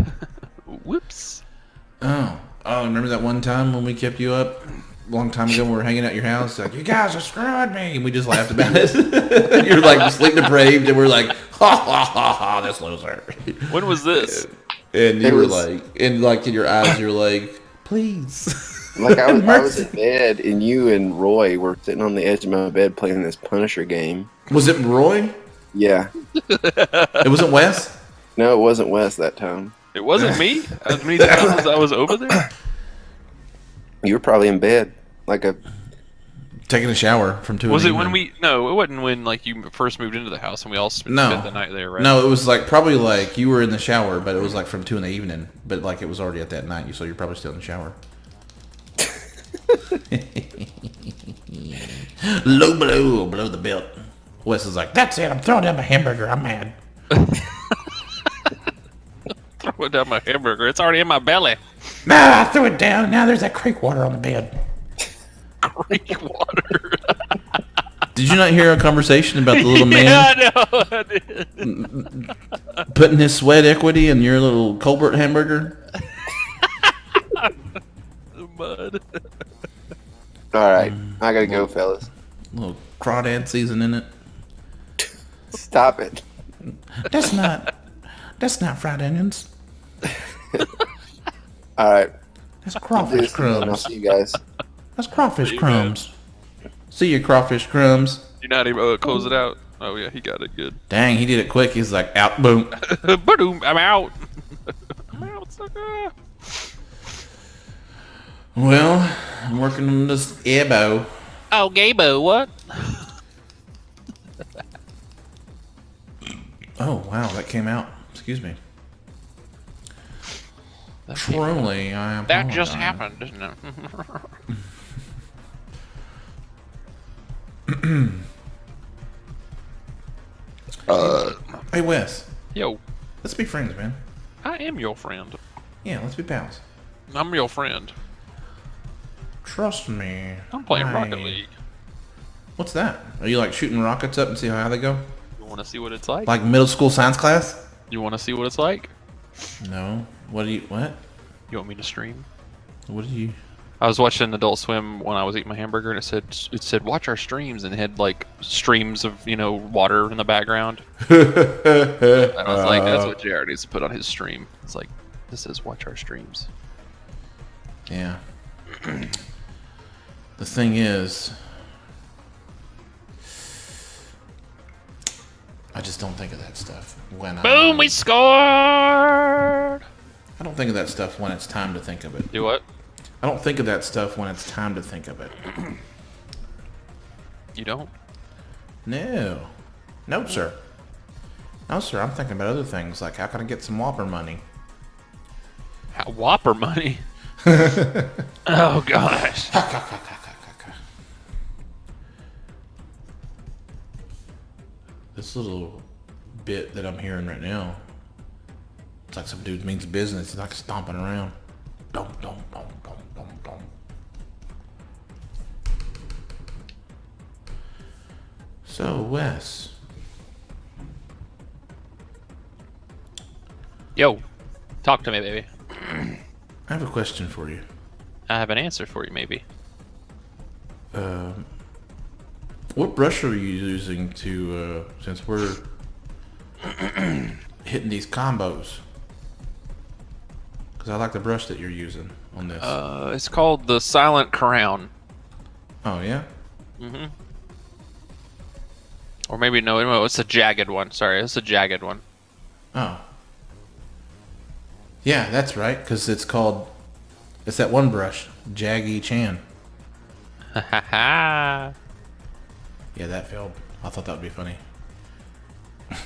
Whoops. Oh, remember that one time when we kept you up? A long time ago when we were hanging out at your house? Like, you guys are screwing me. And we just laughed about it. You're like sleep depraved, and we're like, ha ha ha ha, this loser. When was this? And It you were was- like, in your eyes, you're like, please. Like I was in bed, and you and Roy were sitting on the edge of my bed playing this Punisher game. Was it Roy? Yeah. It wasn't Wes? No, it wasn't Wes that time. It wasn't me. As many times as I was over there. You were probably in bed, like a. Taking a shower from 2 Was in it the when evening. No, it wasn't when like you first moved into the house and we all spent No. the night there, right? No, it was like probably like you were in the shower, but it was like from 2 in the evening. But like it was already at that night, so you're probably still in the shower. Low below the belt. Wes is like, that's it. I'm throwing down my hamburger. I'm mad. Throw it down my hamburger. It's already in my belly. Nah, I threw it down. Now there's that creek water on the bed. Creek water. Did you not hear a conversation about the little man Yeah, I know. I did. putting his sweat equity in your little Colbert hamburger? The mud. All right, I gotta go, fellas. A little crawdad season in it. Stop it. That's not fried onions. All right, That's do crawfish this, and I'll crumbs. see you guys. That's crawfish See you, crumbs. See you, crawfish crumbs. You know how to close it out? Oh yeah, he got it good. Dang, he did it quick. He's like, out, boom. Ba-doom, I'm out. I'm out, sucker. Well, I'm working on this ebo. Oh, Gabo, what? Oh, wow, that came out. Excuse me. Truly, I apologize. That just happened, didn't it? Hey, Wes. Yo, Let's be friends, man. I am your friend. Yeah, let's be pals. I'm your friend. Trust me. I'm playing I- Rocket League. What's that? Are you like shooting rockets up and see how they go? You want to see what it's like? Like middle school science class? You want to see what it's like? No. What? You want me to stream? What do you... I was watching Adult Swim when I was eating my hamburger, and it said watch our streams, and it had like streams of water in the background. And I was like, that's what JR needs to put on his stream. It's like, this says watch our streams. Yeah. The thing is, I just don't think of that stuff when Boom! We scored. I don't think of that stuff when it's time to think of it. Do what? I don't think of that stuff when it's time to think of it. You don't? No. No, sir. No, sir. I'm thinking about other things, like how can I get some Whopper money? Whopper money. Oh gosh. This little bit that I'm hearing right now, it's like some dude means business. He's like stomping around. Dum, dum, dum, dum, dum, dum. So, Wes, Yo, talk to me, baby. I have a question for you. I have an answer for you, maybe. What brush are you using to, since we're hitting these combos? Because I like the brush that you're using on this. It's called the Silent Crown. Oh, yeah? Mm-hmm. Or maybe no, it's a jagged one. Sorry, it's a jagged one. Oh. Yeah, that's right, because it's that one brush, Jaggy Chan. Ha ha ha. Yeah, that failed. I thought that would be funny. I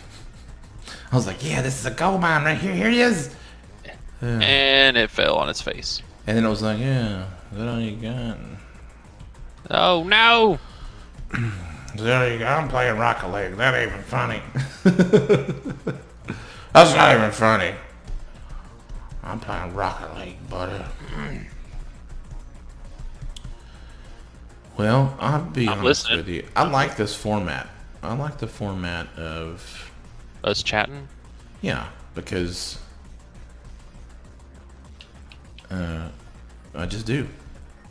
was like, yeah, this is a gold mine right here. Here it is. And it fell on its face. And then I was like, yeah, is that all you got? Oh no! Is that all you got? I'm playing Rocket League. That ain't even funny. That's not even funny. I'm playing Rocket League, buddy. Well, I'll be honest listening. with you. I like this format. I like the format of, Us chatting. yeah, because I just do.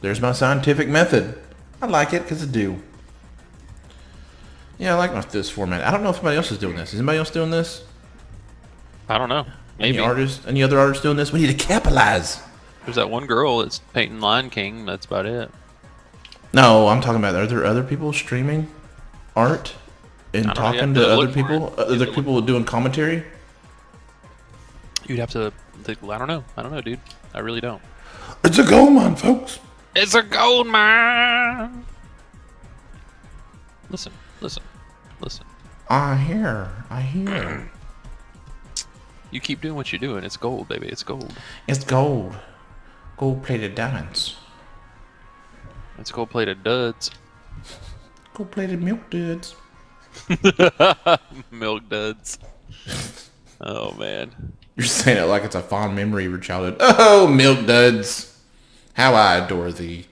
There's my scientific method. I like it because I do. Yeah, I like this format. I don't know if anybody else is doing this. Is anybody else doing this? I don't know. Maybe. Any other artists doing this? We need to capitalize. There's that one girl that's painting Lion King. That's about it. No, I'm talking about, are there other people streaming art and I don't know, you talking have to to other look for people? it. You have Other to people doing commentary? You'd have to. I don't know. I don't know, dude. I really don't. It's a gold mine, folks. It's a gold mine. Listen. I hear. You keep doing what you're doing. It's gold, baby. It's gold. It's gold. Gold-plated diamonds. It's gold-plated duds. Gold-plated milk duds. Milk duds. Oh man. You're saying it like it's a fond memory of your childhood. Oh, milk duds. How I adore thee.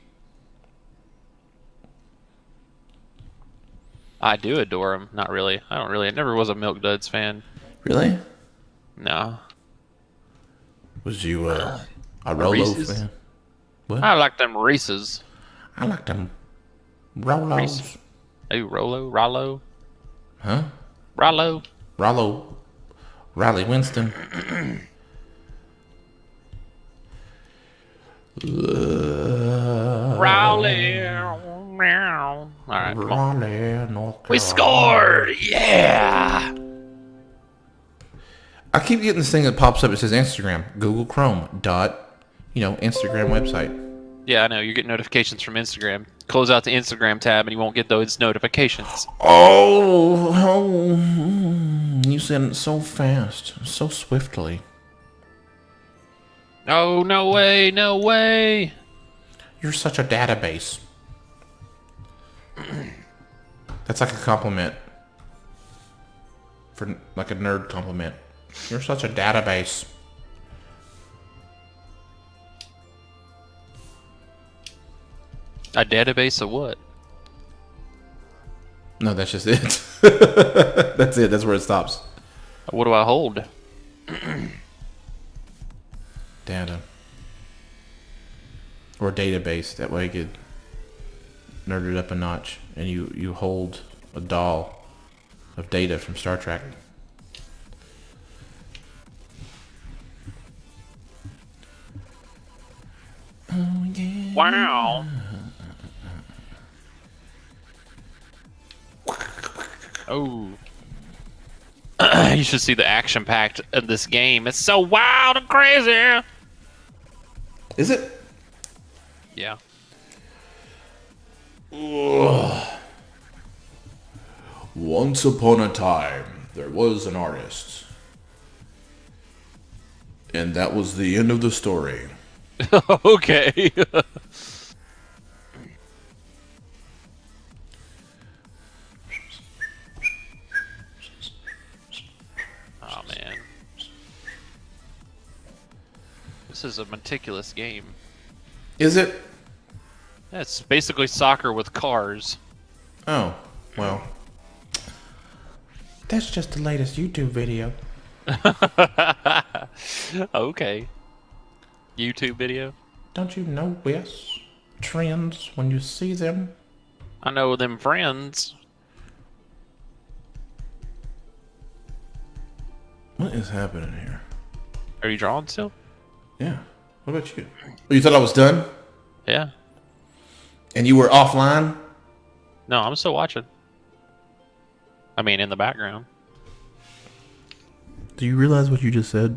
I do adore them. Not really. I don't really. I never was a Milk Duds fan. Really? No. Was you a Rolo Reese's? fan? What? I like them Reese's. I like them Rolos. Reese's. Ooh, Rollo. Huh? Rollo. Riley Winston. Raleigh. All right, come on. Raleigh, North Carolina. We scored! Yeah! I keep getting this thing that pops up. It says Instagram, Google Chrome, Instagram website. Yeah, I know. You get notifications from Instagram. Close out the Instagram tab and you won't get those notifications. Oh, you said it so fast, so swiftly. Oh, no way, no way. You're such a database. That's like a compliment. For like a nerd compliment. You're such a database. A database of what? No, that's just it. That's it. That's where it stops. What do I hold? Data. Or database. That way you could nerd it up a notch. And you hold a doll of Data from Star Trek. Oh, yeah. Wow. Oh. You should see the action packed in this game. It's so wild and crazy. Is it? Yeah. Ugh. Once upon a time, there was an artist. And that was the end of the story. Okay. Oh man. This is a meticulous game. Is it? It's basically soccer with cars. Oh, well. That's just the latest YouTube video. Okay. YouTube video? Don't you know, Wes? Trends when you see them. I know them friends. What is happening here? Are you drawing still? Yeah. What about you? Oh, you thought I was done? Yeah. And you were offline? No, I'm still watching. I mean, in the background. Do you realize what you just said?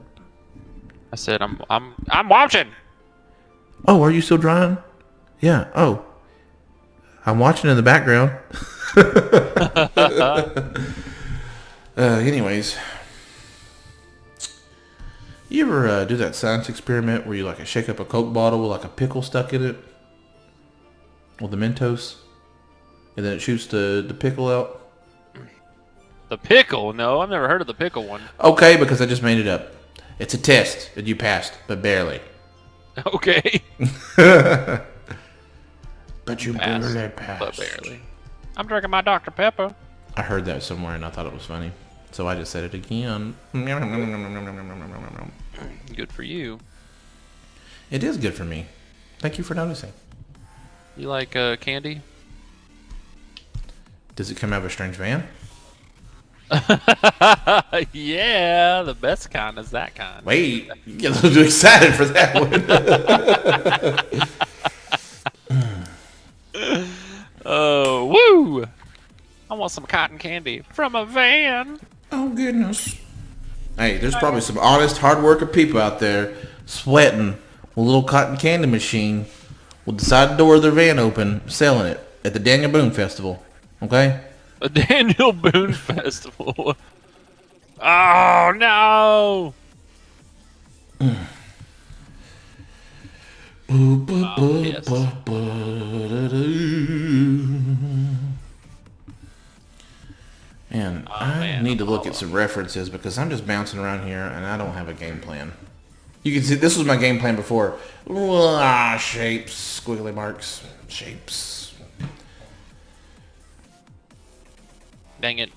I said I'm watching. Oh, are you still drawing? Yeah. Oh. I'm watching in the background. Anyways. You ever do that science experiment where you like shake up a Coke bottle with like a pickle stuck in it? With the Mentos? And then it shoots the pickle out? The pickle? No, I've never heard of the pickle one. Okay, because I just made it up. It's a test, and you passed, but barely. Okay. But you Passed, barely passed. but barely. I'm drinking my Dr. Pepper. I heard that somewhere, and I thought it was funny. So I just said it again. Good for you. It is good for me. Thank you for noticing. You like candy? Does it come out of a strange van? Yeah, the best kind is that kind. Wait, you get a little too excited for that one. Oh, woo! I want some cotton candy from a van. Oh, goodness. Hey, there's probably some honest, hard-working people out there sweating with a little cotton candy machine with the side door of their van open, selling it at the Daniel Boone Festival. Okay? A Daniel Boone Festival. Oh no! Yes. And I need to look at some references because I'm just bouncing around here and I don't have a game plan. You can see this was my game plan before. Shapes, squiggly marks, shapes. Dang it.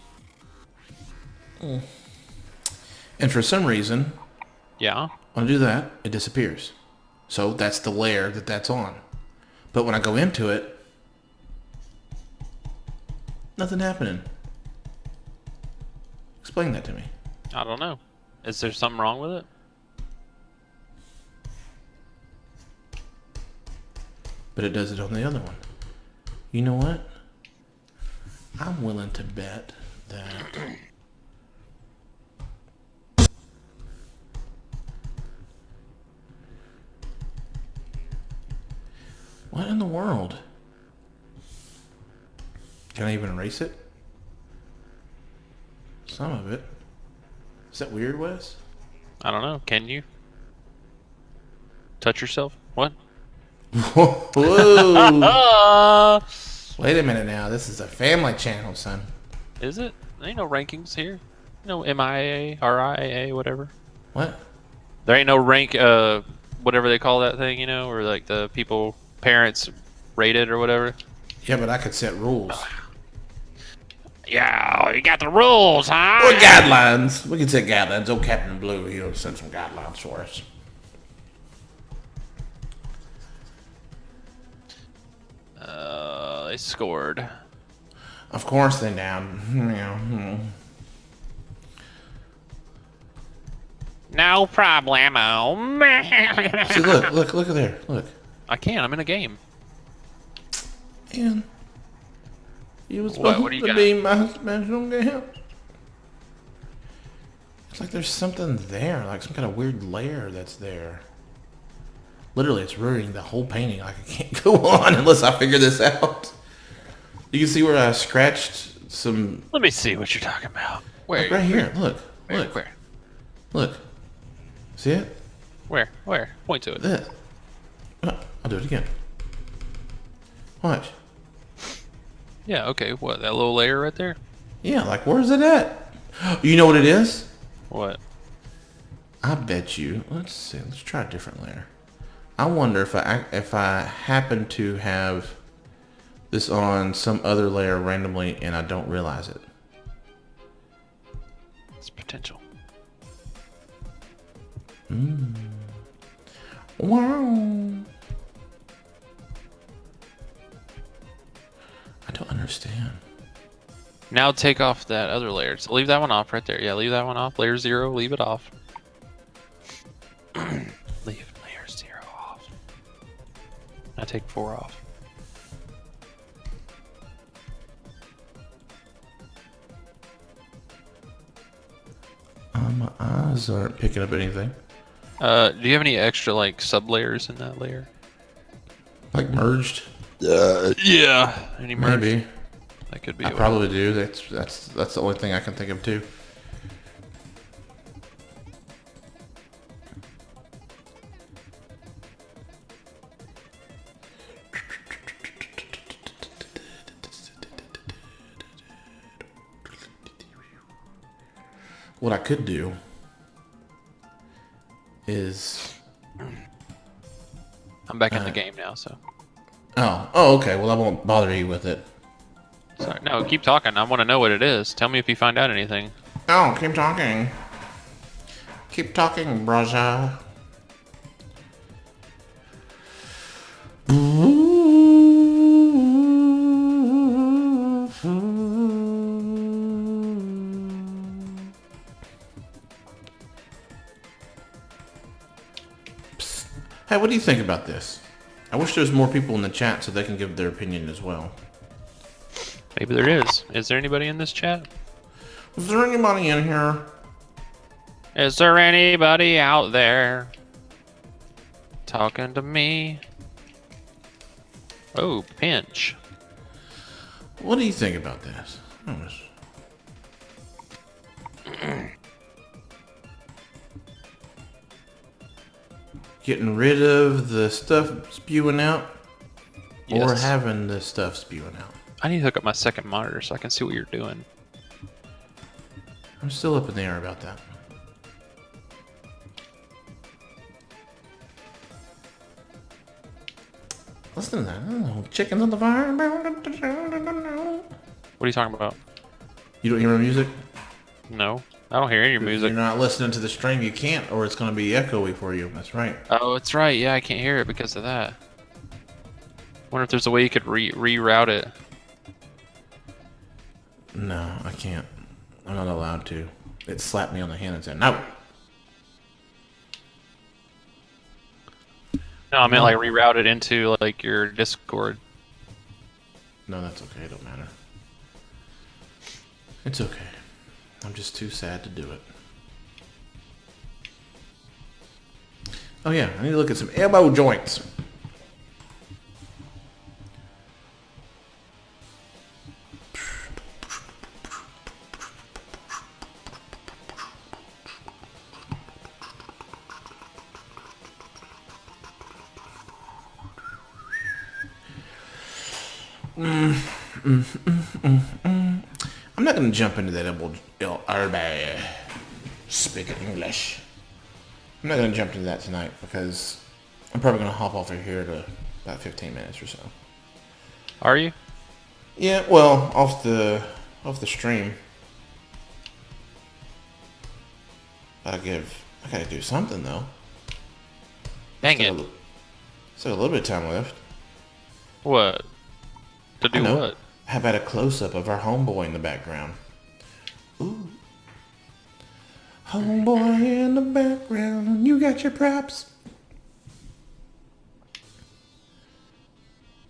And for some reason, Yeah. when I do that, it disappears. So that's the layer that's on. But when I go into it, nothing happening. Explain that to me. I don't know. Is there something wrong with it? But it does it on the other one. You know what? I'm willing to bet that what in the world? Can I even erase it? Some of it. Is that weird, Wes? I don't know. Can you? Touch yourself? What? Whoa! Wait a minute now. This is a family channel, son. Is it? There ain't no rankings here. No MIA, RIA, whatever. What? There ain't no rank, whatever they call that thing, you know, or like the people, parents rated or whatever. Yeah, but I could set rules. Yeah, you got the rules, huh? Or guidelines. We can set guidelines. Oh, Captain Blue, he'll send some guidelines for us. They scored. Of course they're down. Yeah. No problemo. See, look at there. Look. I can't. I'm in a game. And you was What supposed do you to got? be my special guest. It's like there's something there, like some kind of weird layer that's there. Literally, it's ruining the whole painting. Like, I can't go on unless I figure this out. You can see where I scratched some... Let me see what you're talking about. Where? Like right here. Look. Where? Look. Where? Look. See it? Where? Point to it. There. I'll do it again. Watch. Yeah, okay. What, that little layer right there? Yeah, like, where's it at? You know what it is? What? I bet you... Let's see. Let's try a different layer. I wonder if I happen to have this on some other layer randomly and I don't realize it. It's potential. Wow. I don't understand. Now take off that other layer. So leave that one off right there. Yeah, leave that one off. Layer 0, leave it off. Leave layer 0 off. Now take 4 off. My eyes aren't picking up anything. Do you have any extra like sub layers in that layer? Like merged? Yeah. Any merge? Maybe. That could be. I probably do. That's the only thing I can think of too. What I could do is... I'm back in the game now, so. Oh, okay. Well, I won't bother you with it. Sorry. No, keep talking. I want to know what it is. Tell me if you find out anything. Oh, keep talking. Keep talking, brother. Hey, what do you think about this? I wish there was more people in the chat so they can give their opinion as well. Maybe there is. Is there anybody in this chat? Is there anybody in here? Is there anybody out there talking to me? Oh, pinch. What do you think about this? Getting rid of the stuff spewing out, or Yes. having the stuff spewing out? I need to hook up my second monitor so I can see what you're doing. I'm still up in the air about that. Listen to that. Oh, chickens on the fire. What are you talking about? You don't hear my music? No, I don't hear any If music. you're not listening to the stream, you can't, or it's going to be echoey for you. That's right. Oh, it's right. Yeah, I can't hear it because of that. Wonder if there's a way you could reroute it. No, I can't. I'm not allowed to. It slapped me on the hand and said, no. No, I meant like reroute it into like your Discord. No, that's okay. It don't matter. It's okay. I'm just too sad to do it. Oh yeah, I need to look at some elbow joints. I'm not gonna jump into that speaking English. I'm not gonna jump into that tonight because I'm probably gonna hop off of here to about 15 minutes or so. Are you? Yeah, well, off the stream. I gotta do something though. Dang it! So a little bit of time left. What? To do what? How about a close-up of our homeboy in the background? Ooh. Homeboy in the background, you got your props.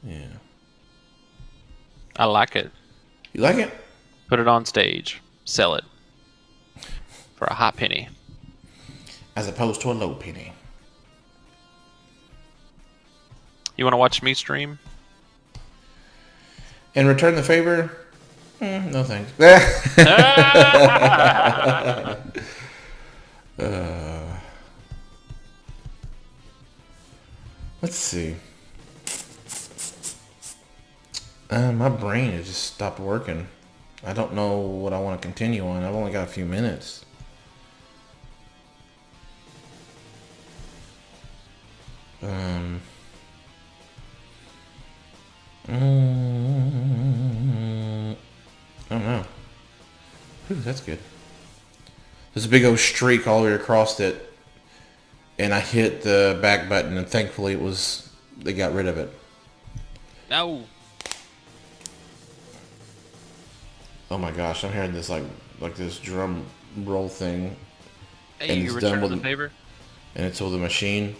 Yeah. I like it. You like it? Put it on stage. Sell it. For a hot penny. As opposed to a low penny. You want to watch me stream? And return the favor? No thanks. Let's see. My brain has just stopped working. I don't know what I want to continue on. I've only got a few minutes. I don't know. Ooh, that's good. There's a big old streak all the way across it, and I hit the back button, and thankfully they got rid of it. No. Oh my gosh, I'm hearing this like this drum roll thing. Hey, And you it's return done the with- favor? And it's with the machine.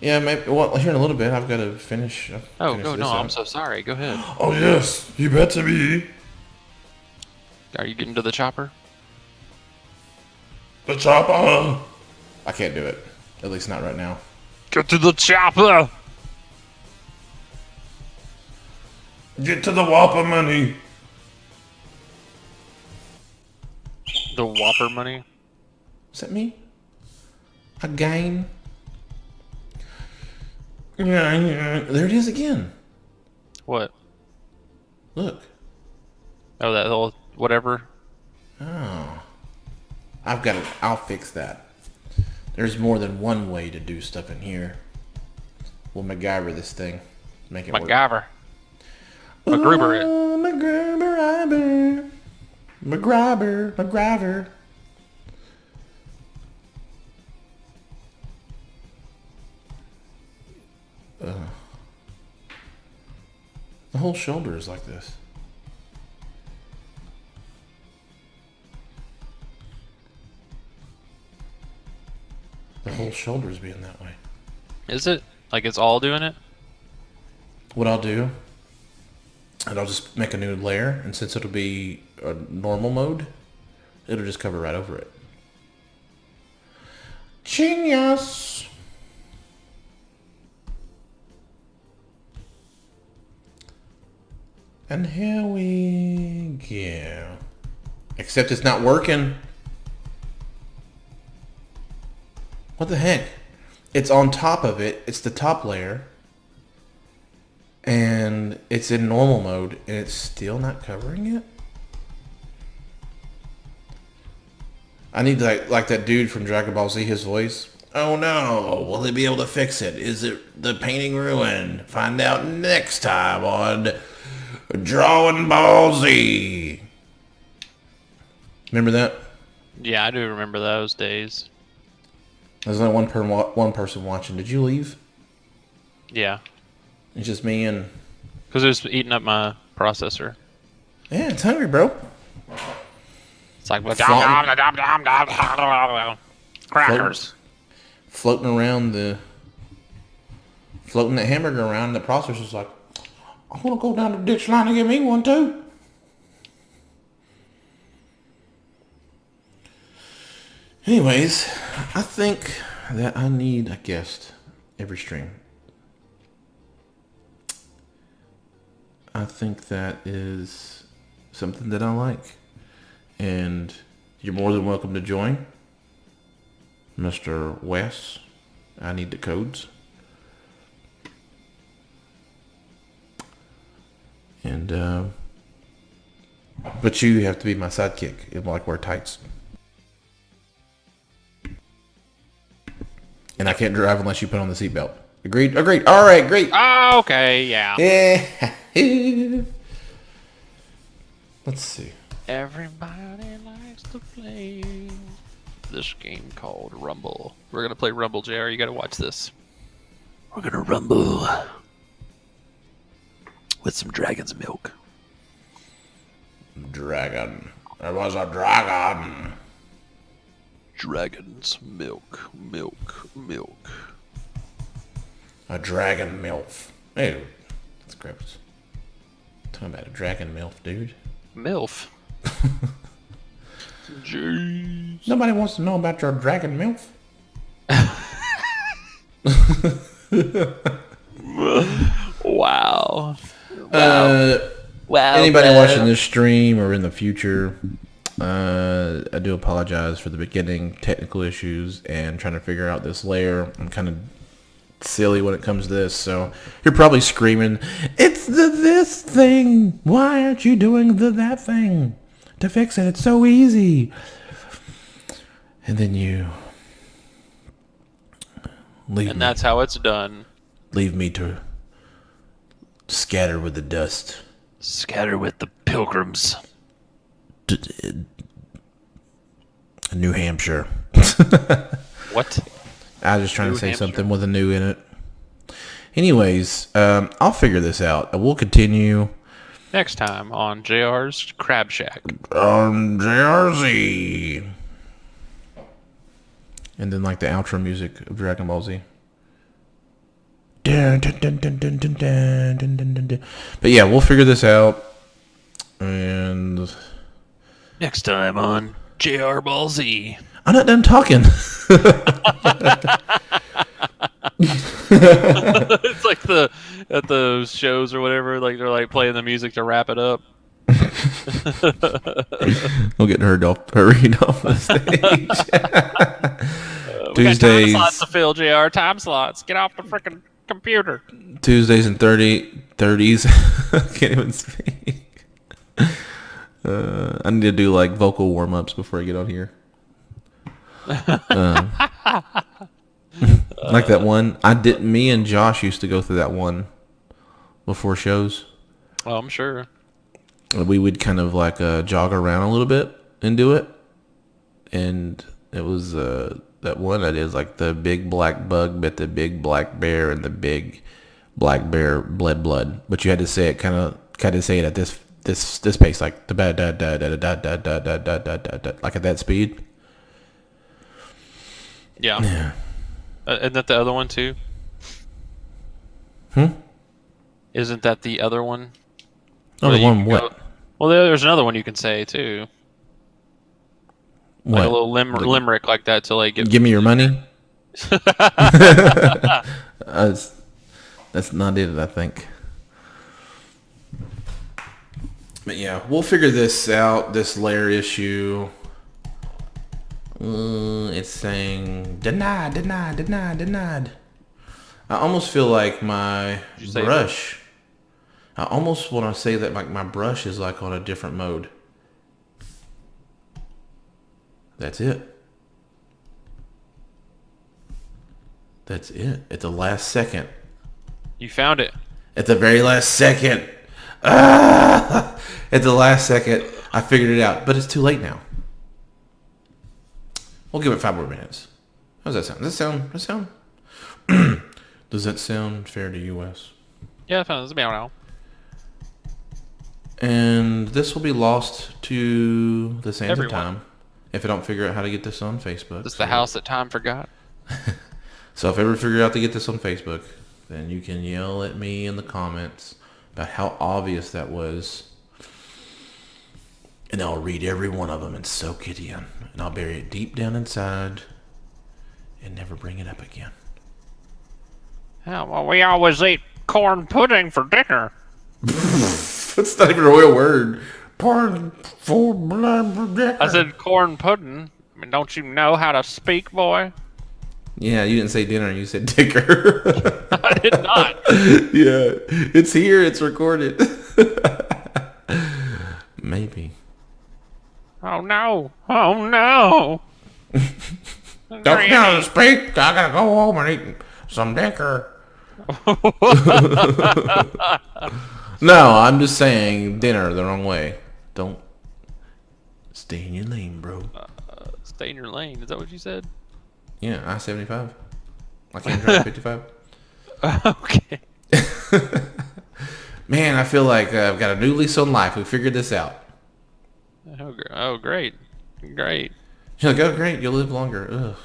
Yeah, maybe. Well, here in a little bit, I've got to finish. Oh, finish no, this no, up. I'm so sorry. Go ahead. Oh yes, you better be. Are you getting to the chopper? The chopper. I can't do it. At least not right now. Get to the chopper! Get to the Whopper money. The Whopper money? Is that me? Again? Yeah, there it is again. What? Look. Oh, that whole whatever? Oh. I've got it. I'll fix that. There's more than one way to do stuff in here. We'll MacGyver this thing. Make it work. MacGyver. MacGruber it. MacGruber. MacGyver. The whole shoulder is like this. The whole shoulder is being that way. Is it? Like it's all doing it? What I'll do, and I'll just make a new layer, and since it'll be a normal mode, it'll just cover right over it. Genius. And here we go. Except it's not working. What the heck? It's on top of it. It's the top layer. And it's in normal mode. And it's still not covering it? I need like that dude from Dragon Ball Z, his voice. Oh no, will they be able to fix it? Is it the painting ruined? Find out next time on Drawing Ball Z. Remember that? Yeah, I do remember those days. There's only one person watching. Did you leave? Yeah. It's just me and... Because it was eating up my processor. Yeah, it's hungry, bro. It's like... Crackers. Floating that hamburger around, the processor's like, I want to go down to the ditch line and get me one too. Anyways, I think that I need a guest every stream. I think that is something that I like. And you're more than welcome to join. Mr. Wes, I need the codes. And, but you have to be my sidekick and like wear tights. And I can't drive unless you put on the seatbelt. Agreed? Agreed. All right, great. Oh, okay, yeah. Yeah. Let's see. Everybody likes to play this game called Rumble. We're going to play Rumble, JR. You got to watch this. We're going to rumble with some dragon's milk. Dragon. There was a dragon. Dragon's milk, milk. A dragon MILF. Ew. That's gross. Talking about a dragon MILF, dude. MILF? Jeez. Nobody wants to know about your dragon MILF. Wow. Wow. Anybody watching this stream or in the future, I do apologize for the beginning technical issues and trying to figure out this layer. I'm kind of silly when it comes to this, so you're probably screaming, "It's the this thing! Why aren't you doing the that thing to fix it? It's so easy." And then you leave And me, that's how it's done. leave me to scatter with the dust. Scatter with the pilgrims. New Hampshire. What? I was just trying New to say Hampshire. something with a new in it. Anyways, I'll figure this out. We'll continue Next time on JR's Crab Shack. on JRZ. And then like the outro music of Dragon Ball Z. Dun, dun, dun, dun, dun, dun, dun, dun, dun, dun, dun. But yeah, we'll figure this out. And Next time on JR Ball Z. I'm not done talking. It's like at the shows or whatever, like they're like playing the music to wrap it up. We'll get hurried off the stage. We got time Tuesdays, slots to fill, JR. Time slots. Get off the freaking computer. Tuesdays and 30s. Can't even speak. I need to do like vocal warm ups before I get on here. Like that one. Me and Josh used to go through that one before shows. Oh, I'm sure. We would kind of like jog around a little bit and do it. And it was that one I did was like the big black bug bit the big black bear and the big black bear bled blood. But you had to say it kind of say it at this pace, like the da da da da da da da da da da da, like at that speed. Yeah. Isn't that the other one too? Isn't that the other one? Oh, the one what? Well, there's another one you can say too. Like What? a little limerick like that to like get. Give me your money. That's not it, I think. But yeah, we'll figure this out, this layer issue. It's saying denied, denied, denied, denied. I almost feel like my brush. I almost want to say that like my brush is like on a different mode. That's it. That's it. At the last second. You found it. At the very last second. Ah! At the last second, I figured it out. But it's too late now. We'll give it 5 more minutes. How does that sound? Does that sound? Does that sound fair to you, Wes? Yeah, I found this now. And this will be lost to the sands Everyone. of time if I don't figure out how to get this on Facebook. This is the house that time forgot. So if I ever figure out to get this on Facebook, then you can yell at me in the comments about how obvious that was. And I'll read every one of them and soak it in. And I'll bury it deep down inside and never bring it up again. Yeah, well, we always eat corn pudding for dinner. That's not even a real word. Corn for dinner. I said corn pudding. I mean, don't you know how to speak, boy? Yeah, you didn't say dinner. You said dicker. I did not. Yeah, it's here. It's recorded. Maybe. Oh no! Oh no! Don't know how to speak. I gotta go home and eat some dicker. No, I'm just saying dinner the wrong way. Don't stay in your lane, bro. Stay in your lane. Is that what you said? Yeah, I-75. I can't drive 55. Okay. Man, I feel like I've got a new lease on life. We figured this out. Oh, great. Great. You're like, oh, great, you'll live longer.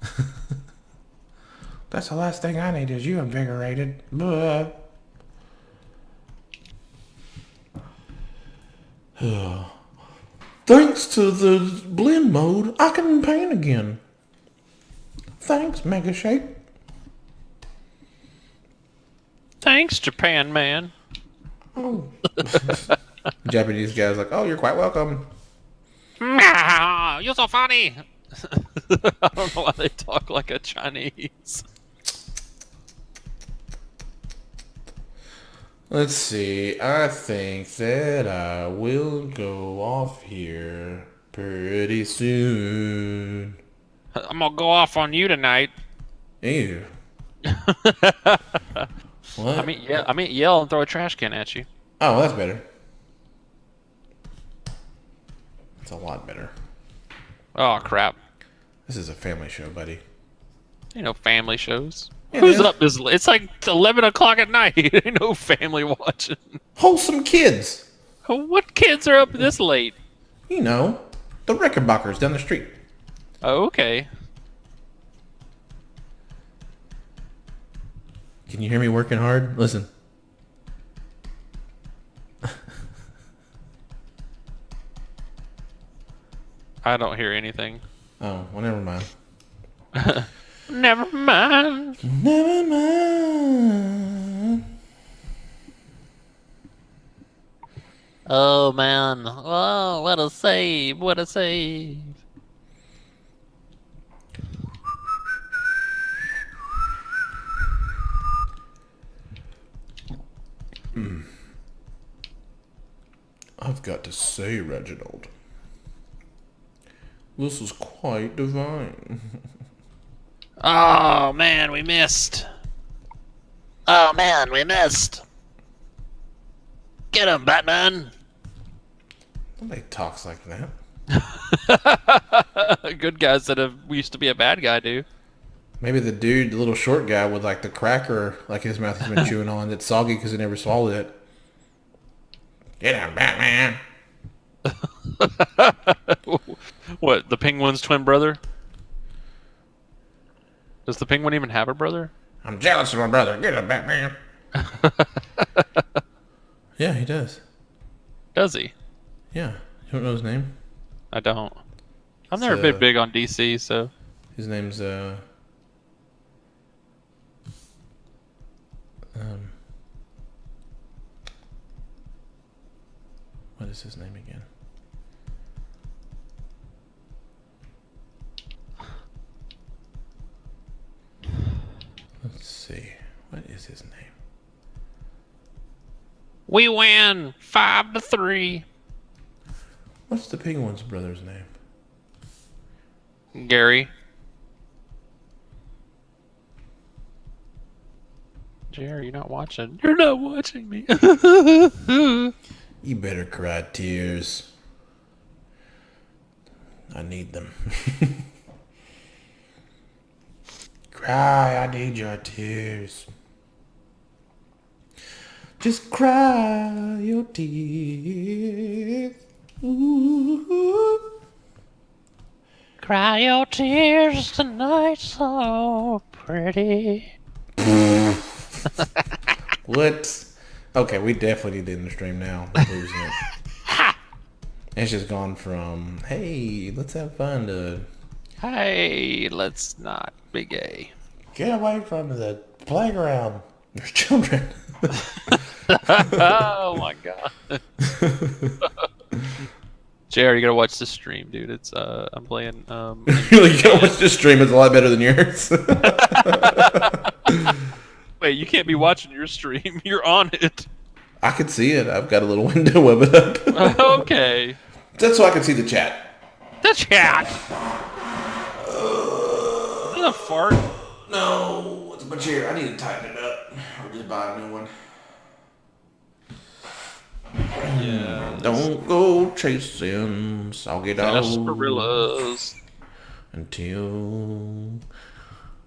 Ugh. That's the last thing I need is you invigorated. Blah. Thanks to the blend mode, I can paint again. Thanks, Mega Shake. Thanks, Japan man. Oh. Japanese guy's like, oh, you're quite welcome. You're so funny. I don't know why they talk like a Chinese. Let's see. I think that I will go off here pretty soon. I'm gonna go off on you tonight. Ew. What? I mean, yell and throw a trash can at you. Oh, that's better. That's a lot better. Oh crap! This is a family show, buddy. Ain't no family shows. Yeah, Who's man. up this? It's like 11 o'clock at night. Ain't no family watching. Wholesome kids. What kids are up this late? You know, the Rickenbackers down the street. Oh, okay. Can you hear me working hard? Listen. I don't hear anything. Oh, well, never mind. Never mind. Never mind. Oh man! Oh, what a save! What a save! I've got to say, Reginald, this is quite divine. Oh man, we missed. Oh man, we missed. Get him, Batman. Nobody talks like that. Good guys that used to be a bad guy do. Maybe the dude, the little short guy with like the cracker, like his mouth has been chewing on, that's soggy because he never swallowed it. Get him, Batman. What, the penguin's twin brother? Does the penguin even have a brother? I'm jealous of my brother. Get him, Batman. Yeah, he does. Does he? Yeah. You don't know his name? I don't. I've never been big on DC, so. His name's what is his name again? Let's see. What is his name? We win 5-3. What's the Penguin's brother's name? Gary. Jerry, you're not watching. You're not watching me. You better cry tears. I need them. Cry, I need your tears. Just cry your tears. Ooh. Cry your tears tonight, so pretty. What? Okay, we definitely need to end the stream now. We're losing it. It's just gone from, hey, let's have fun to, Hey, let's not be gay. get away from the playground. There's children. Oh my god. Jerry, you gotta watch this stream, dude. It's I'm playing You gotta watch this stream. It's a lot better than yours. Wait, you can't be watching your stream. You're on it. I can see it. I've got a little window of it up. Okay. That's so I can see the chat. The chat. Is that a fart? No, it's my chair. I need to tighten it up or just buy a new one. Yeah. Don't go chasing soggy dogs Sarsaparillas. until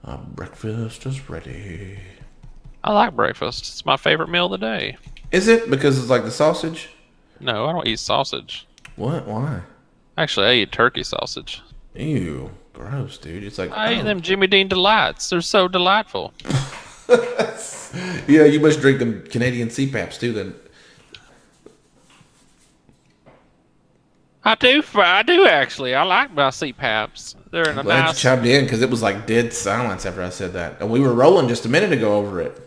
our breakfast is ready. I like breakfast. It's my favorite meal of the day. Is it because it's like the sausage? No, I don't eat sausage. What? Why? Actually, I eat turkey sausage. Ew, gross, dude. It's like I eat them Jimmy Dean Delights. They're so delightful. Yeah, you must drink them Canadian CPAPs too. Then I do actually. I like my CPAPs. They're in a glad you nice. chimed in because it was like dead silence after I said that, and we were rolling just a minute ago over it.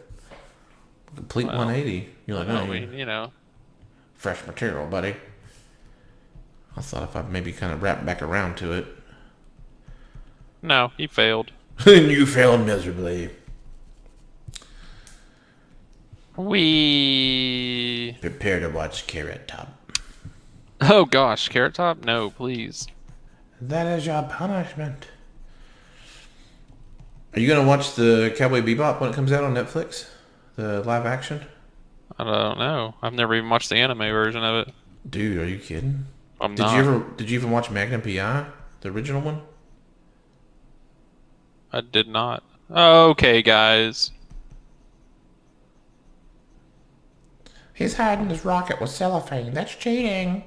Complete 180. You're like, I oh, mean, you know. fresh material, buddy. I thought if I maybe kind of wrap back around to it. No, you failed. You failed miserably. We. Prepare to watch Carrot Top. Oh gosh, Carrot Top? No, please. That is your punishment. Are you gonna watch the Cowboy Bebop when it comes out on Netflix? The live action? I don't know. I've never even watched the anime version of it. Dude, are you kidding? I'm Did not. you even watch Magnum PI? The original one? I did not. Okay, guys. He's hiding his rocket with cellophane. That's cheating.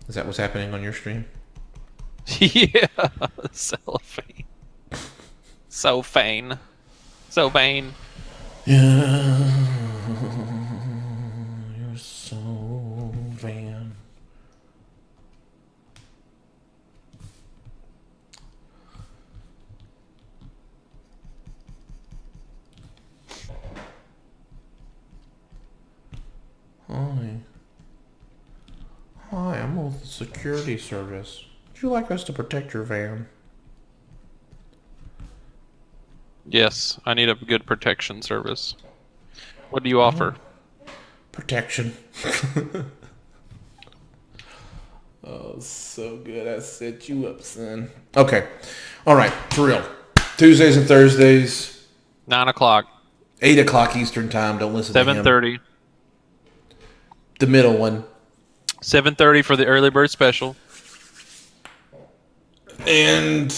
Is that what's happening on your stream? Yeah, cellophane. So vain. So vain. Yeah, you're so vain. Hi. Hi, I'm with the security service. Would you like us to protect your van? Yes, I need a good protection service. What do you offer? Protection. Oh, so good. I set you up, son. Okay. All right. For real. Tuesdays and Thursdays, 9 o'clock. 8 o'clock Eastern time. Don't listen to him. 7:30. The middle one. 7:30 for the early bird special. And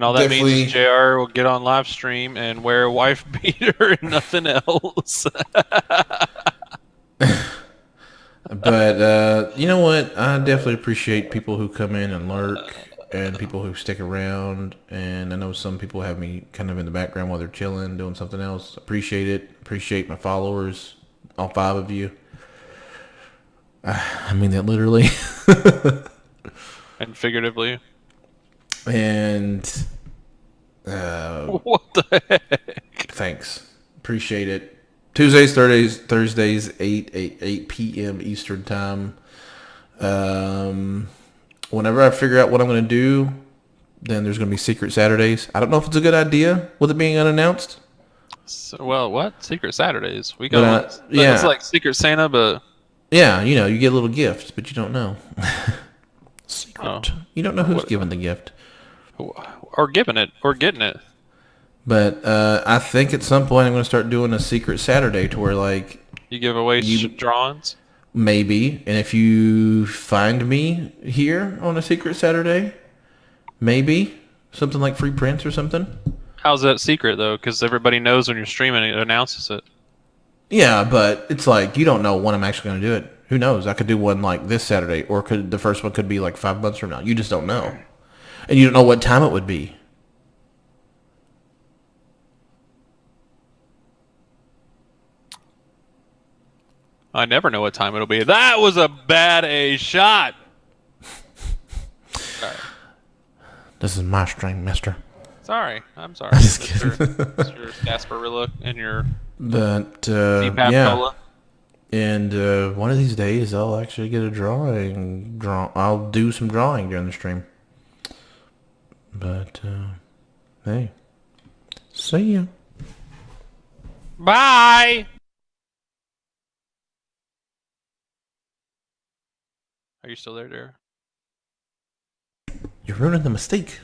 all that means definitely- is JR will get on live stream and wear a wife beater and nothing else. But you know what? I definitely appreciate people who come in and lurk and people who stick around. And I know some people have me kind of in the background while they're chilling, doing something else. Appreciate it. Appreciate my followers, all 5 of you. I mean that literally. And figuratively. And What the heck? thanks. Appreciate it. Tuesdays, Thursdays, 8 p.m. Eastern time. Whenever I figure out what I'm going to do, then there's going to be Secret Saturdays. I don't know if it's a good idea with it being unannounced. So, well, what? Secret Saturdays. We But, got yeah. It's like Secret Santa, but Yeah, you get a little gift, but you don't know. Secret. Oh. You don't know who's giving the gift. or giving it or getting it. But I think at some point I'm going to start doing a Secret Saturday to where, like, You give away drawings. maybe, and if you find me here on a Secret Saturday, maybe something like free prints or something. How's that secret though? Because everybody knows when you're streaming, it announces it. Yeah, but it's like you don't know when I'm actually going to do it. Who knows? I could do one like this Saturday, or the first one could be like 5 months from now. You just don't know, and you don't know what time it would be. I never know what time it'll be. That was a bad A shot. Sorry. This is my stream, mister. Sorry. I'm sorry. I'm just kidding. Mr. Gasparilla and your But CPAP yeah, cola. and one of these days I'll actually get a drawing. I'll do some drawing during the stream. But hey, see ya. Bye. Are you still there, Dara? You're ruining the mystique.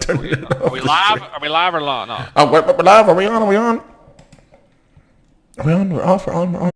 Are we live? Are we live or not? No. Oh, we're live. Are we on? Are we on? Are we on? We're off. We're on. We're on.